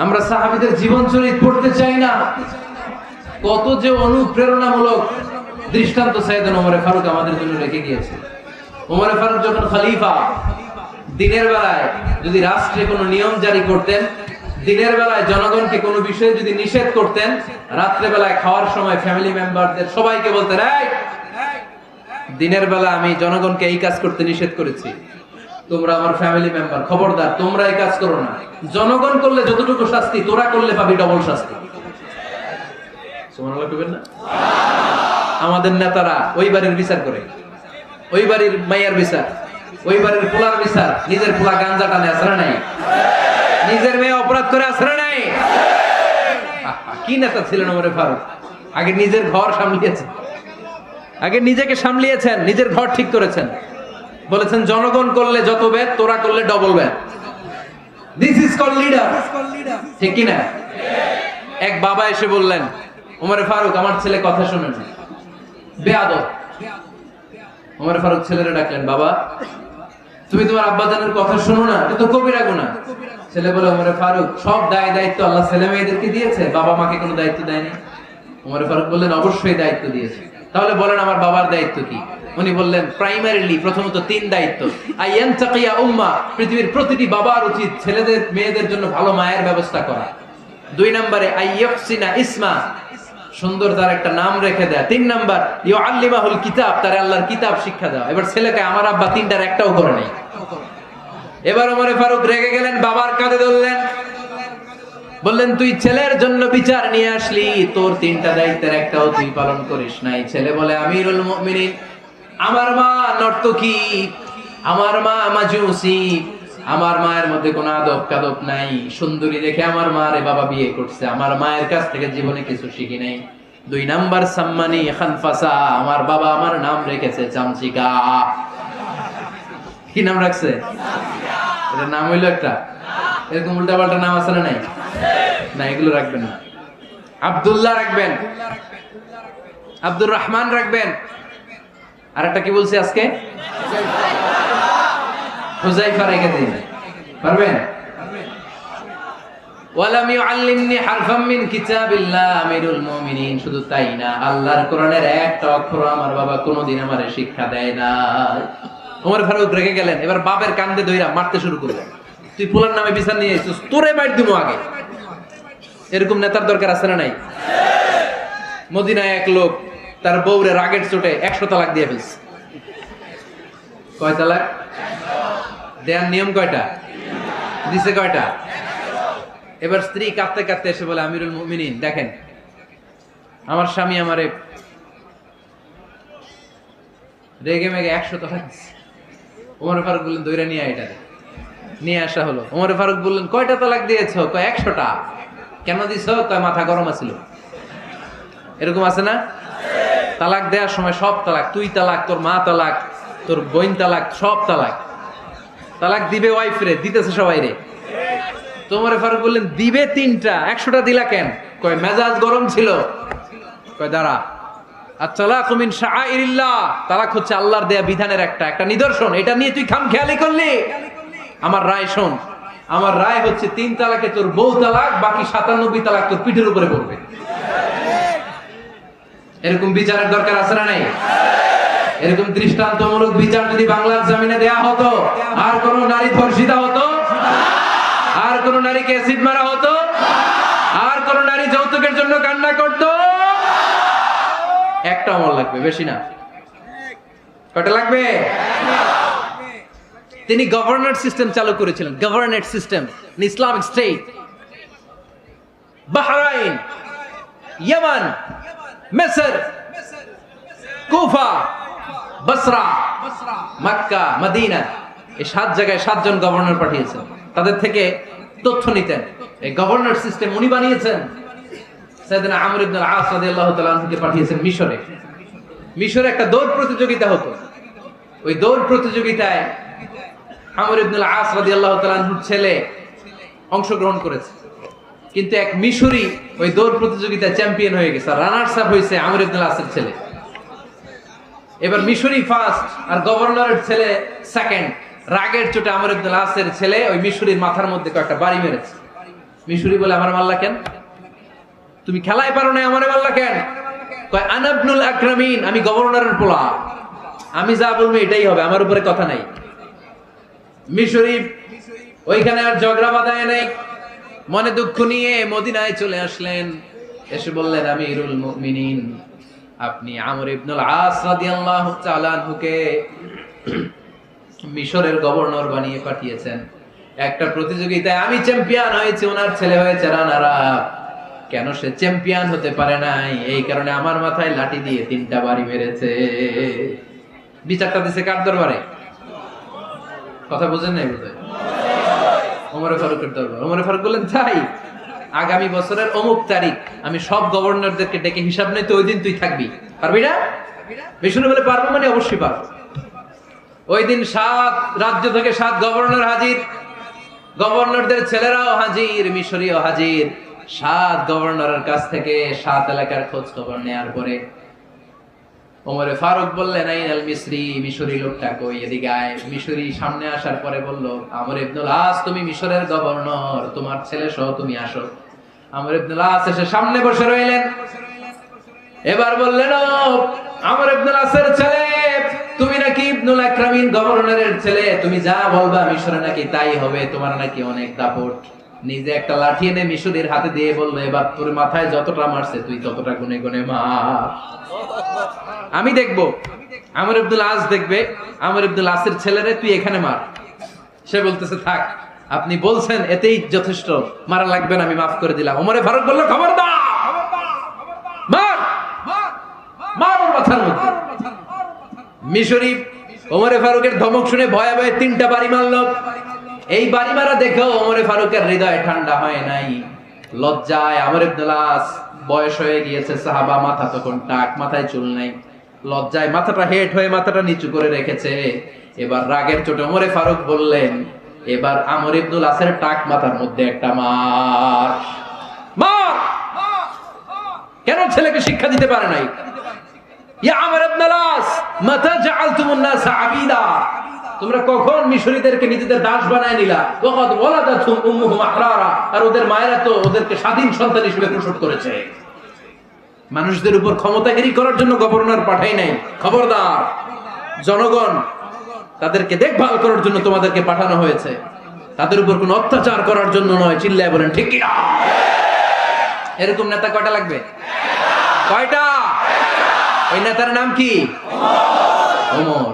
আমরা সাহাবীদের জীবন চরিত পড়তে চাই না? কত যে অনুপ্রেরণামূলক দৃষ্টান্ত সাইয়েদনা ওমর ফারুক আমাদের জন্য রেখে গিয়েছে। ওমর ফারুক যখন খলিফা, দিনের বেলায় যদি রাষ্ট্রে কোনো নিয়ম জারি করতেন, দিনের বেলায় জনগণকে কোনো বিষয়ে যদি নিষেধ করতেন, রাত্রে বেলায় খাওয়ার সময় ফ্যামিলি মেম্বারদের সবাইকে বলতেন, এই দিনের বেলা আমি জনগণকে এই কাজ করতে নিষেধ করেছি, তোমরা আমার ফ্যামিলি মেম্বার, খবরদার তোমরা এই কাজ করো না। জনগণ করলে যতটুকু শাস্তি, তোরা করলে পাবি ডবল শাস্তি। সুবহানাল্লাহ কইবেন না? আমাদের নেতারা ওই বাড়ির বিচার করে, ওই বাড়ির মাইয়ার বিচার, ওই বাড়ির পোলার বিচার, নিজের পোলা গাঞ্জা টানে আসরা নাই, নিজের মেয়ে অপরাধ করে আসরা নাই। কি নেতা ছিলেন ওমর ফারুক? আগে নিজের ঘর সামলিয়েছেন, আগে নিজেকে সামলিয়েছেন, নিজের ঘর ঠিক করেছেন। বলেছেন জনগণ করলে যত বেদ, তোরা করলে ডবল বেদ। দিস ইজ কল্ড লিডার, ঠিক কি না? এক বাবা এসে বললেন, ওমর ফারুক আমার ছেলে কথা শুনে না, বেয়াদব। ওমর ফারুক ছেলেরে ডাকলেন, বাবা তুমি তোমার আব্বাজানের কথা শোনো না, এটা তো কবিরা গুনাহ। ছেলে বলে, ওমর ফারুক সব দায়িত্ব আল্লাহ ছেলে মেয়েদেরকে দিয়েছে, বাবা মাকে কোনো দায়িত্ব দেয়নি। ওমর ফারুক বললেন, অবশ্যই দায়িত্ব দিয়েছে। তাহলে বলেন আমার বাবার দায়িত্ব কি? উনি বললেন, প্রাইমারিলি প্রথমত 3 দায়িত্ব। আইয়ানতাকিয়া উম্মাহ, পৃথিবীর প্রতিটি বাবার উচিত ছেলেদের মেয়েদের জন্য ভালো মায়ের ব্যবস্থা করা। 2 নম্বরে আইয়াহসিনা ইসমা, সুন্দর তার একটা নাম রেখে দেয়া। 3 নাম্বার ইউআল্লিমাহুল কিতাব, তার আল্লাহর কিতাব শিক্ষা দেওয়া। এবার ছেলেকে আমার আব্বা 3টার একটাও করে নাই। এবার ওমর ফারুক রেগে গেলেন, বাবার কাঁধে ধরলেন, বললেন তুই ছেলের জন্য বিচার নিয়ে আসলি, তোর তিনটা দায়িত্বের একটাও তুই পালন করিস নাই। ছেলে বলে আমিরুল মুমিনিন, আমার মা নর্তকী, আমার মা মাজুসি, আমার মায়ের মধ্যে কোনো আদব কাদব নাই, সুন্দরী দেখে আমার মা রে বাবা বিয়ে করছে, আমার মায়ের কাছ থেকে জীবনে কিছু শিখি নাই। 2 নাম্বার সাম্মানি খানফাসা, আমার বাবা আমার নাম রেখেছে চামচিকা। কি নাম রাখছে? এটা নাম হইলো একটা, এরকম উল্টা পাল্টা নাম আছে না? নাই না, এগুলো রাখবেন না। আব্দুল্লাহ রাখবেন, আব্দুর রহমান রাখবেন, আর একটা কি বলছি আজকে? হুজাইফা রেখে দিন, পারবেন? ওয়ালাম ইউআল্লিমনি হারফাম মিন কিতাবিল্লাহ, আমিরুল মুমিনিন। শুধু তাই না, আল্লাহর কোরআনের একটা অক্ষর আমার বাবা কোনোদিন আমারে শিক্ষা দেয় না। ওমর ফারুক রেগে গেলেন, এবার বাপের কান্দে ধইরা মারতে শুরু করলেন। তুই ফুলার নামে বিচার নিয়ে এসেছিস, তোরে মার দিমু আগে। এরকম নেতার দরকার আছে না নাই? মদিনায় এক লোক তার বউরে রাগের চোটে 100 তালাক দিয়ে ফেলছে। কয় তালাক দেয়ার নিয়ম? কয়টা দিছে? কয়টা? এবার স্ত্রী কাঁদতে কাঁদতে এসে বলে, আমিরুল মুমিনিন দেখেন, আমার স্বামী আমারে রেগে মেগে 100 তালাক দিছে। ওমর ফারুক বললেন দইরা নিয়ে এটা নিয়ে আসা হলো। ওমর ফারুক বললেন কয়টা তালাক দিয়েছো? কয় 100টা। কেন দিছো? কয় মাথা গরম আছিল। এরকম আছে না? তালাক দেওয়ার সময় সব তালাক, তুই তালাক, তোর মা তালাক, তোর বোন তালাক, সব তালাক। তালাক দিবে ওয়াইফ রে, দিতেছে সবাই রে। তোমার ফারুক বললেন দিবে 3টা, 100টা দিলা কেন? কয় মেজাজ গরম ছিল। কয় দাঁড়া, আত-তালাকু মিন শাআইরিল্লাহ, তালাক হচ্ছে আল্লাহর দেয়া বিধানের একটা নিদর্শন, এটা নিয়ে তুই খামখেয়ালি করলি। আমার রায় শোন, আমার রায় হচ্ছে 3 তালাকে তোর বউ তালাক, বাকি 97 তালাক তোর পিঠের উপরে পড়বে। এরকম বিচারের দরকার আছে না নাই? এরকম দৃষ্টান্তমূলক বিচার যদি বাংলার জমিনে দেয়া হতো, আর কোন নারী ধর্ষিতা হতো, আর কোন নারীকে অ্যাসিড মারা হতো, আর কোন নারী যৌতুকের জন্য কান্না করতো? একটা আমল লাগবে, বেশি না। কয়টা লাগবে? তিনি গভর্নর সিস্টেম চালু করেছিলেন, governor system, Islamic state. Bahrain, Yemen, মিসর, কুফা, বসরা, মক্কা, মদিনা, এই 7 জায়গায় 7 জন গভর্নর পাঠিয়েছেন। তাদের থেকে তথ্য নিতেন। এই গভর্নর সিস্টেম উনি বানিয়েছেন। সাইয়েদনা আমর ইবনে আল-আস রাদিয়াল্লাহু তাআলা আনহুকে পাঠিয়েছেন মিশরে। মিশরে একটা দৌড় প্রতিযোগিতা হতো। ওই দৌড় প্রতিযোগিতায় আমর ইবনে আল-আস রাদিয়াল্লাহু তাআলা আনহুর ছেলে অংশগ্রহণ করেছে, কিন্তু এক মিশরি ওই দৌড় প্রতিযোগিতায় চ্যাম্পিয়ন হয়ে গেছে। রানার্স আপ হয়েছে আমর ইবনে আল-আসের ছেলে। এবার মিশরি ফার্স্ট আর গভর্নরের ছেলে সেকেন্ড। রাগের চোটে আমর ইবনে আল-আসের ছেলে ওই মিশরির মাথার মধ্যে কয়েকটা বাড়ি মেরেছে। মিশরি বলে আমার মাল্লা কেন? তুমি খেলায় পারো না, আমারে মাল্লা কেন? কয় আনা ইবনুল আকরামিন, আমি গভর্নরের পোলা, আমি যা বলবো এটাই হবে, আমার উপরে কথা নাই। মিশরি ওইখানে আর ঝগড়া বাঁধায় নাই, মনে দুঃখ নিয়ে মদিনায় চলে আসলেন। এসে বললেন আমিরুল মুমিনিন, আপনি আমর ইবনুল আস রাদিয়াল্লাহু তাআলা আনহুকে মিশরের গভর্নর বানিয়ে পাঠিয়েছেন। একটা প্রতিযোগিতায় আমি চ্যাম্পিয়ন হয়েছি, ওনার ছেলে হয়েছে রানার আপ। কেন সে চ্যাম্পিয়ন হতে পারে নাই? এই কারণে আমার মাথায় লাঠি দিয়ে 3টা বাড়ি মেরেছে। বিচারটা দিছে কার দরবারে? কথা বুঝেন নাই বোধহয়? ওমর ফারুকের দরবার। ওমর ফারুক বললেন তাই, আগামী বছরের অমুক তারিখ আমি সব গভর্নরদেরকে ডেকে হিসাব নেই, তো ওই দিন তুই থাকবি। পারবি না? বিষ্ণু বলে পারবো, মানে অবশ্যই পারবো। ওই দিন 7 রাজ্য থেকে 7 গভর্নর হাজির, গভর্নরদের ছেলেরাও হাজির, মিশরীয় হাজির। 7 গভর্নরের কাছ থেকে 7 এলাকার খোঁজ খবর নেয়ার পরে ওমরে ফারুক বললেন আইনাল মিসরি, মিশরি লোকটা কই, এদিকে আয়। মিশরি সামনে আসার পরে বলল, আমর ইবনুল আস তুমি মিশরের গভর্নর, তোমার ছেলে সহ তুমি আসো। আমর ইবনুল আস এসে সামনে বসে রইলেন। এবার বললেন, ও আমর ইবনুল আসের ছেলে, তুমি নাকি ইবনুল আকরামিন গভর্নরের ছেলে, তুমি যা বলবা মিশরে নাকি তাই হবে, তোমার নাকি অনেক দাপট। নিজে একটা লাঠি এনে মিশরীর হাতে দিয়ে বলল, এবার তোর মাথায় যতটা মারছে তুই ততটা গুনে গুনে মার, আমি দেখবো। আমর ইবনুল আস দেখবে, আমর ইবনুল আসের ছেলেরে তুই এখানে মার। সে বলতেছে থাক, আপনি বলছেন এতেই যথেষ্ট, মারা লাগবে না, আমি মাফ করে দিলাম। ওমরে ফারুক বলল, খবরদার, মার মার ওর মাথার মধ্যে। মিশরি ওমরে ফারুকের ধমক শুনে ভয়ে ভয়ে 3টা বাড়ি মারলো। এই বাড়ি মারা দেখেও ওমরে ফারুকের হৃদয় ঠান্ডা হয় নাই। লজ্জায় আমর ইবনে আস, বয়স হয়ে গিয়েছে সাহাবা, মাথা তখন টাক, মাথায় চুল নাই, লজ্জায় মাথাটা হেট হয়ে মাথাটা নিচু করে রেখেছে। এবার রাগের চোটে ওমরে ফারুক বললেন, এবার আমর ইবনে আসের টাক মাথার মধ্যে একটা মার। মার! কেন ছেলেকে শিক্ষা দিতে পারে নাই? ইয়া আমর ইবনে আস, মাতা জাআলতুমুন নাস আবিদা, তোমরা কখন মিশরীদেরকে নিজেদের দাস বানায় নিলা? ওয়াকাদ ওয়ালাদাতুম উম্মুহুম আহরারা, আর ওদের মায়েরা তো ওদেরকে স্বাধীন সন্তান হিসেবে প্রসব করেছে। মানুষদের উপর ক্ষমতাগিরি করার জন্য গভর্নর পাঠাই নাই। খবরদার, জনগণ তাদেরকে দেখভাল করার জন্য তোমাদেরকে পাঠানো হয়েছে, তাদের উপর কোনো অত্যাচার করার জন্য নয়। চিল্লায় বলেন ঠিক কি না? এরকম নেতা কয়টা লাগবে? কয়টা? ওই নেতার নাম কি? ওমর।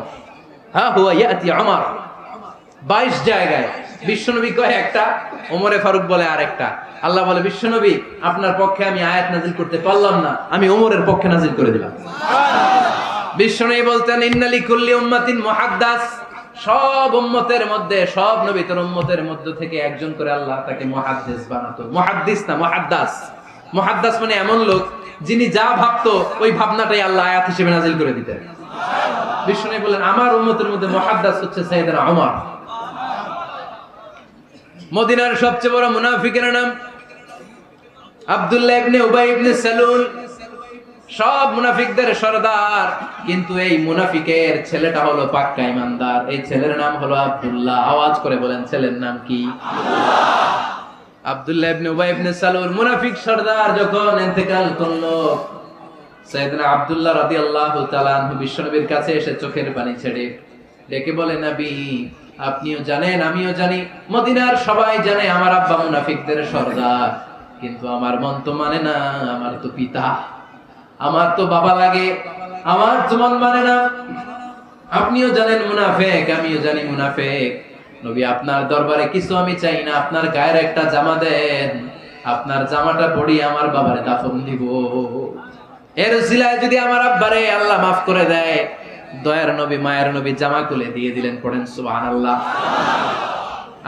হ্যাঁ, হুয়া ইয়াতি ওমর। 22 জায়গায় বিশ্বনবী কয় একটা, ওমরে ফারুক বলে আরেকটা। আল্লাহ বলে, বিশ্বনবী আপনার পক্ষে আমি আয়াত নাজিল করতে পারলাম না, আমি ওমরের পক্ষে নাজিল করে দিলাম। বিশ্বনবী বলতেন, ইন্না লিকুল্লি উম্মাতিন মুহাদ্দাস, সব উম্মতের মধ্যে, সব নবীর উম্মতের মধ্য থেকে একজন করে আল্লাহ তাকে মুহাদ্দিস বানাতো। মুহাদ্দিস না, মুহাদ্দাস। মুহাদ্দাস মানে এমন লোক যিনি যা ভাবতো ওই ভাবনাটাই আল্লাহ আয়াত হিসেবে নাজিল করে দিতেন। বিশ্বনবী বলেন, আমার উম্মতের মধ্যে মুহাদ্দাস হচ্ছে সাইয়েদনা ওমর। মদিনার সবচেয়ে বড় মুনাফিকের নাম আব্দুল্লাহ ইবনে উবাই ইবনে সালুল, সব মুনাফিকদের সরদার। কিন্তু এই মুনাফিকের ছেলেটা হলো পাক্কা ইমানদার। এই ছেলের নাম হলো আব্দুল্লাহ। আওয়াজ করে বলেন, ছেলের নাম কি? আব্দুল্লাহ ইবনে উবাই ইবনে সালুল, মুনাফিক সরদার যখন ইন্তেকাল করলো, সাইয়েদনা আব্দুল্লাহ রাদিয়াল্লাহু তাআলা আনহু বিশ্বনবীর কাছে এসে চোখের পানি ছেড়ে ডেকে বলে, নবী আপনিও জানেন, আমিও জানি, মদিনার সবাই জানে আমার আব্বা মুনাফিকদের সরদার, কিন্তু আমার মন তো মানে না, আমার তো পিতা, আমার তো বাবা লাগে, আমার তো মন মানে না। আপনিও জানেন মুনাফিক, আমিও জানি মুনাফিক। নবী আপনার দরবারে কিছু আমি চাই না, আপনার গায়ের একটা জামা দেন, আপনার জামাটা পরিয়ে আমার বাবারে দাফন দিব। এর উসিলায় যদি আমার আব্বারে আল্লাহ মাফ করে দেয়, দয়ার নবী মায়ের নবী জামা খুলে দিয়ে দিলেন। পড়েন সুবহানাল্লাহ।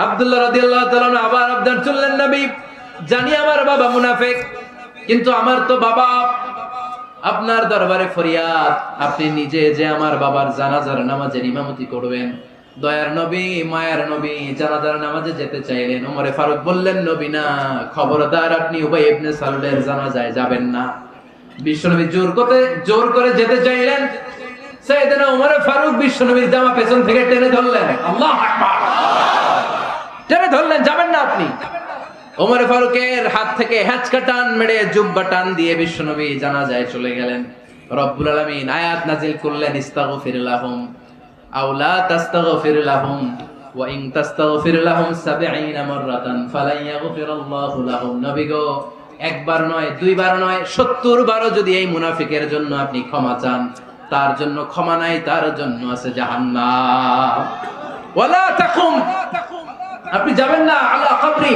আব্দুল্লাহ রাদিয়াল্লাহু তাআলা আবার আবদার চললেন, নবী জানি আমার বাবা মুনাফিক, কিন্তু আমার তো বাবা, আপনার দরবারে ফরিয়াদ, আপনি নিজে যে আমার বাবার জানাজার নামাজের ইমামতি করবেন। দয়ার নবী মায়ের নবী জানাজার নামাজে যেতে চাইলেন। ওমরে ফারুক বললেন, নবী না, খবরদার আপনি উবাই ইবনে সালুলের জানাজায় যাবেন না। বিশ্বনবী জোর করে যেতে চাইলেন। সাইয়েদনা ওমর ফারুক বিশ্বনবীর জামা পেছন থেকে টেনে ধরলেন। আল্লাহু আকবার। টেনে ধরলেন, যাবেন না আপনি। ওমর ফারুকের হাত থেকে হ্যাচকা টান মেরে জুব্বা টান দিয়ে বিশ্বনবী জানাজায় চলে গেলেন। রব্বুল আলামিন আয়াত নাজিল করলেন, ইস্তাগফির লাহুম আও লা তাস্তাগফির লাহুম ওয়া ইন তাস্তাগফির লাহুম ৭০ মাররাতান ফালান ইয়াগফিরাল্লাহু লাহুম। নবী গো, একবার নয়, দুইবার নয়, ৭০ বারও যদি এই মুনাফিকের জন্য আপনি ক্ষমা চান, তার জন্য ক্ষমা নাই, তার জন্য আছে জাহান্নাম। ওয়ালা তাকুম, আপনি যাবেন না আলা কবরি,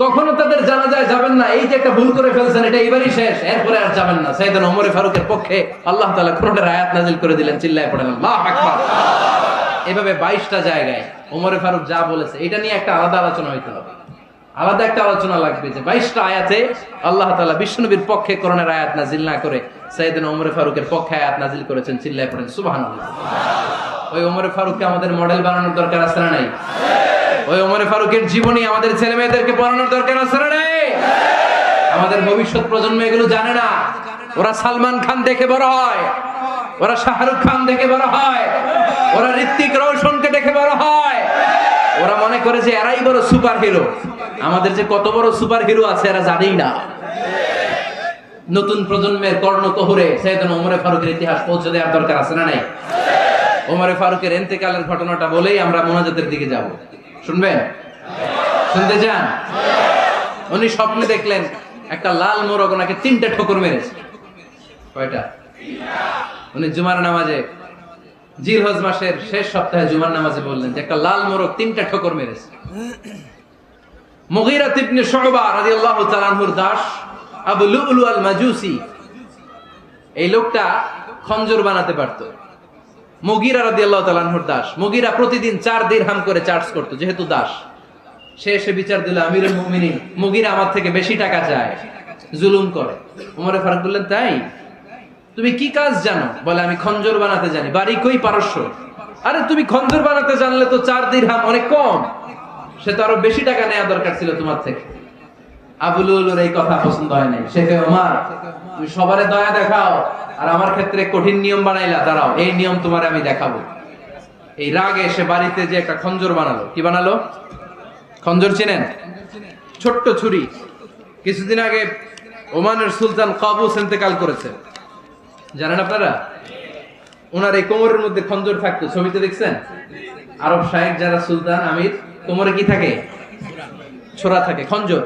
কখনো তাদের জানাজায় যাবেন না। এই যে একটা ভুল করে ফেলছেন, এটা এবারই শেষ, এরপরে আর যাবেন না। সাইয়েদনা ওমর ফারুকের পক্ষে আল্লাহ তাআলা কোরআনের আয়াত নাযিল করে দিলেন। চিল্লায় পড়েন আল্লাহু আকবার। এভাবে 22টা জায়গায় ওমর ফারুক যা বলেছে, এটা নিয়ে একটা আলাদা আলোচনা হইতে হবে, আলাদা একটা আলোচনা লাগবে যে 22টা আয়াতে আল্লাহ তাআলা বিশ্বনবীর পক্ষে কোরআনের আয়াত নাযিল না করে সাইয়েদনা ওমর ফারুকের পক্ষে আয়াত নাযিল করেছেন। চিল্লায় পড়েন সুবহানাল্লাহ। ওই ওমর ফারুককে আমাদের মডেল বানানোর দরকার আছে না নাই? ওই ওমর ফারুকের জীবনী আমাদের ছেলে মেয়েদেরকে পড়ানোর দরকার আছে না নাই? আমাদের ভবিষ্যৎ প্রজন্ম এগুলো জানে না। ওরা সালমান খান দেখে বড় হয়, ওরা শাহরুখ খান দেখে বড় হয়, ওরা ঋত্বিক রোশনকে দেখে বড় হয়। ওরা মনে করে যে এরাই বড় সুপার হিরো। আমাদের যে কত বড় সুপার হিরো আছে এরা জানেই না। নতুন প্রজন্মের কর্ণকোহরে সাইয়েদনা ওমর ফারুকের ইতিহাস পৌঁছে দেওয়ার দরকার আছে না নাই? ওমর ফারুকের ইন্তেকালের ঘটনাটা বলেই আমরা মুনাজাতের দিকে যাব। শুনবেন? শুনতে চান? উনি স্বপ্নে দেখলেন একটা লাল মোরগ ওনাকে 3টে ঠোকর মেরেছে। কয়টা? উনি জুমার নামাজে জিলহজ মাসের শেষ সপ্তাহে জুমার নামাজে বললেন যে একটা লাল মোরগ 3টা ঠোকর মেরেছে। মুগীরা ইবনে শুবা রাদিয়াল্লাহু তাআলা আনহুর দাস আবু লুলু আল মাজুসি, এই লোকটা খঞ্জর বানাতে পারতো। মুগীরা রাদিয়াল্লাহু তাআলা আনহুর দাস। মুগীরা প্রতিদিন 4 দিরহাম করে চার্জ করতো, যেহেতু দাস। সে এসে বিচার দিল, আমিরুল মুমিনিন, মুগীরা আমার থেকে বেশি টাকা চায়, জুলুম করে। ওমর ফারুক বললেন, তাই? তুমি কি কাজ জানো? বলে, আমি খঞ্জর বানাতে জানি। বাড়ি কই? পারস্য। আরে তুমি খঞ্জর বানাতে জানলে তো 4 দিরহাম অনেক কম, সে তো আরো বেশি টাকা নেওয়া দরকার ছিল তোমার থেকে। আবু লুলুর এই কথা পছন্দ হয় নাই। সে কয়, ওমর তুমি সবারে দয়া দেখাও আর আমার ক্ষেত্রে কঠিন নিয়ম বানাইলা, দাঁড়াও এই নিয়ম তোমারে আমি দেখাবো। এই রাগে সে বাড়িতে যে একটা খঞ্জর বানালো। কি বানালো? খঞ্জর চিনেন? ছোট্ট ছুরি। কিছুদিন আগে ওমানের সুলতান কাবুস ইন্তেকাল করেছে, জানেন আপনারা? ওনার এই কোমরের মধ্যে খঞ্জর থাকতো, ছবিতে দেখছেন? আরব শাহেক যারা সুলতান আমির, কোমরে কি থাকে? ছোরা থাকে, খঞ্জর।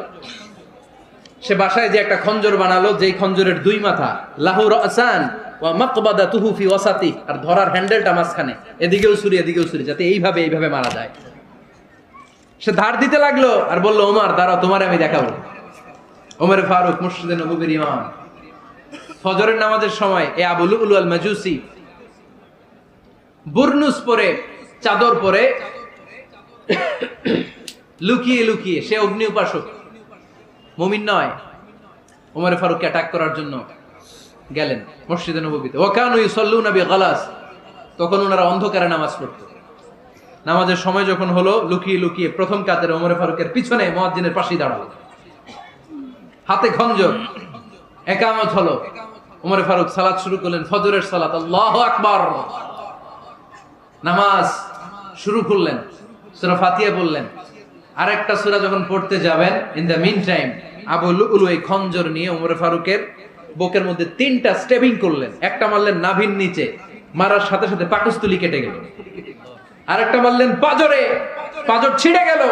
সে বাসায় যে একটা খঞ্জর বানালো, যেই খঞ্জরের 2 মাথা, লাহু রাসান ওয়া মাকবাদাতুহু ফি ওয়াসাতি, আর ধরার হ্যান্ডেলটা মাঝখানে, এদিকেও ছুরি এদিকেও ছুরি, যাতে এইভাবে মারা যায়। সে ধার দিতে লাগলো আর বলল, ওমর দাঁড়াও, তোমারে আমি দেখাবো। ওমর ফারুক মসজিদে নববীর ইমাম, ফজরের নামাজের সময় এ আবু লুলু আল মাজুসি বুরনুস পরে, চাদর পরে, লুকিয়ে লুকিয়ে, সে অগ্নি উপাসক, মুমিন নয়। ওমর ফারুককে অ্যাটাক করার জন্য গেলেন মসজিদে নববীতে। ওয়াকানু ইউসাল্লুনা বিগালাস, তখন ওনারা অন্ধকারে নামাজ পড়তো। নামাজের সময় যখন হলো, লুকিয়ে লুকিয়ে প্রথম কাতারে ওমর ফারুকের পিছনে মুয়াজ্জিনের পাশেই দাঁড়ালো, হাতে খঞ্জর। ইকামত হলো, ওমর ফারুক সালাত শুরু করলেন, ফজরের সালাত, আল্লাহু আকবার। নামাজ শুরু করলেন, সূরা ফাতিহা বললেন। আরেকটা সূরা যখন পড়তে যাবেন, in the meantime Abu Lulu এই খঞ্জর নিয়ে ওমর ফারুকের বুকের মধ্যে 3টা স্টেবিং করলেন। একটা মারলেন নাভির নিচে, মারার সাথে সাথে পাকস্থলী কেটে গেল। আরেকটা মারলেন পাজরে, পাজর ছিঁড়ে গেল।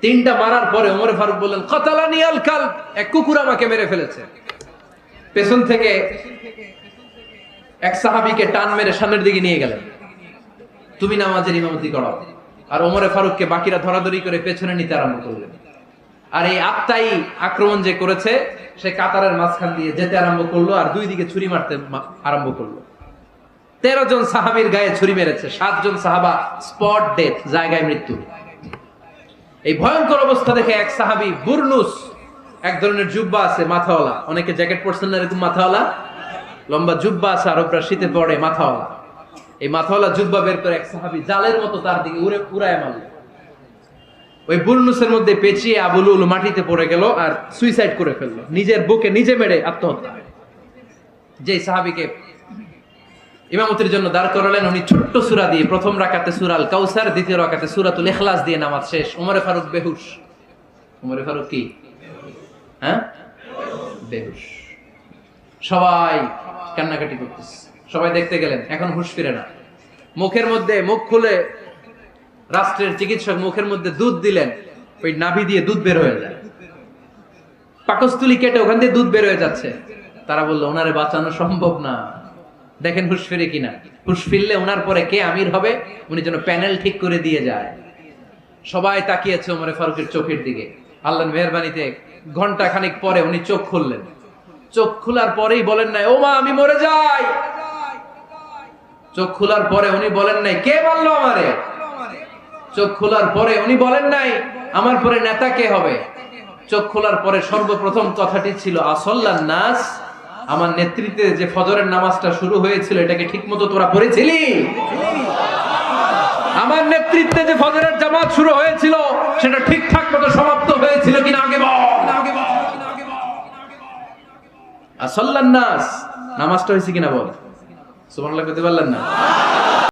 3টা মারার পরে ওমর ফারুক বললেন, কাতালানি আল কালব, এক কুকুর আমাকে মেরে ফেলেছে। পেছন থেকে এক সাহাবীকে টান মেরে সামনের দিকে নিয়ে গেলেন, তুমি নামাজের ইমামতি করো। আর ওমর ফারুককে বাকিরা ধরাধরি করে পেছনে নিতে আরম্ভ করলেন। আর এই আত্মাই আক্রমণ যে করেছে, সে কাতারের মাঝখান দিয়ে যেতে আরম্ভ করলো আর 2 দিকে ছুরি মারতে আরম্ভ করলো। 13 জন সাহাবীর গায়ে ছুরি মেরেছে, 7 জন সাহাবা স্পট ডেথ, জায়গায় মৃত্যু। এই ভয়ঙ্কর অবস্থা দেখে এক সাহাবী বুরনুস, এক ধরনের জুব্বা আছে মাথাওয়ালা, অনেকে জ্যাকেট পরছেন না এরকম মাথাওয়ালা, লম্বা জুব্বা আছে, আরবরা শীতে পরে মাথাওয়ালা। এই মাথাওয়ালা জুব্বা বের করে এক সাহাবী জালের মতো তার দিকে উড়ায় মারল। ওই বুরনুসের মধ্যে পেঁচিয়ে আবু লুলু মাটিতে পড়ে গেল আর সুইসাইড করে ফেললো, নিজের বুকে নিজে মেরে আত্মহত্যা। যে সাহাবীকে ইমামতির জন্য দাঁড় করালেন, উনি ছোট্ট সূরা দিয়ে, প্রথম রাকাতে সূরা আল কাউসার, দ্বিতীয় রাকাতে সূরাতুল ইখলাস দিয়ে নামাজ শেষ। ওমর ফারুক বেহুশ। ওমর ফারুক কি? হ্যাঁ, বেহুশ। সবাই কান্নাকাটি করতেছে, সবাই দেখতে গেলেন, এখন হুঁশ ফিরে না। মুখের মধ্যে, মুখ খুলে রাষ্ট্রের চিকিৎসক মুখের মধ্যে দুধ দিলেন, ওই নাভি দিয়ে দুধ বের হয়ে যায়, পাকস্থলী কেটে ওখান দিয়ে দুধ বের হয়ে যাচ্ছে। তারা বললো, ওনারে বাঁচানো সম্ভব না, দেখেন হুঁশ ফিরে কিনা। হুঁশ ফিরলে ওনার পরে কে আমির হবে, উনি যেন প্যানেল ঠিক করে দিয়ে যায়। সবাই তাকিয়েছে ওমর ফারুকের চোখের দিকে। আল্লাহর মেহেরবানিতে ঘন্টা খানিক পরে উনি চোখ খুললেন। চোখ খোলার পরেই বলেন নাই, ও মা আমি মরে যাই। চোখ খোলার পরে উনি বলেন নাই, কে মারলো আমারে। চোখ খোলার পরে উনি বলেন নাই, আমার পরে নেতা কে হবে। চোখ খোলার পরে সর্বপ্রথম কথাটি ছিল, আসল্লান নাস, আমার নেতৃত্বে যে ফজরের নামাজটা শুরু হয়েছিল, এটাকে ঠিক মতো তোরা পড়েছিলি? আমার নেতৃত্বে যে ফজরের জামাত শুরু হয়েছিল, সেটা ঠিকঠাক মতো সমাপ্ত হয়েছিল কিনা আগে বল। আসল্লান নাস, নামাজটা হয়েছে কিনা বল। সুবহানাল্লাহ কইতে পারলেন না?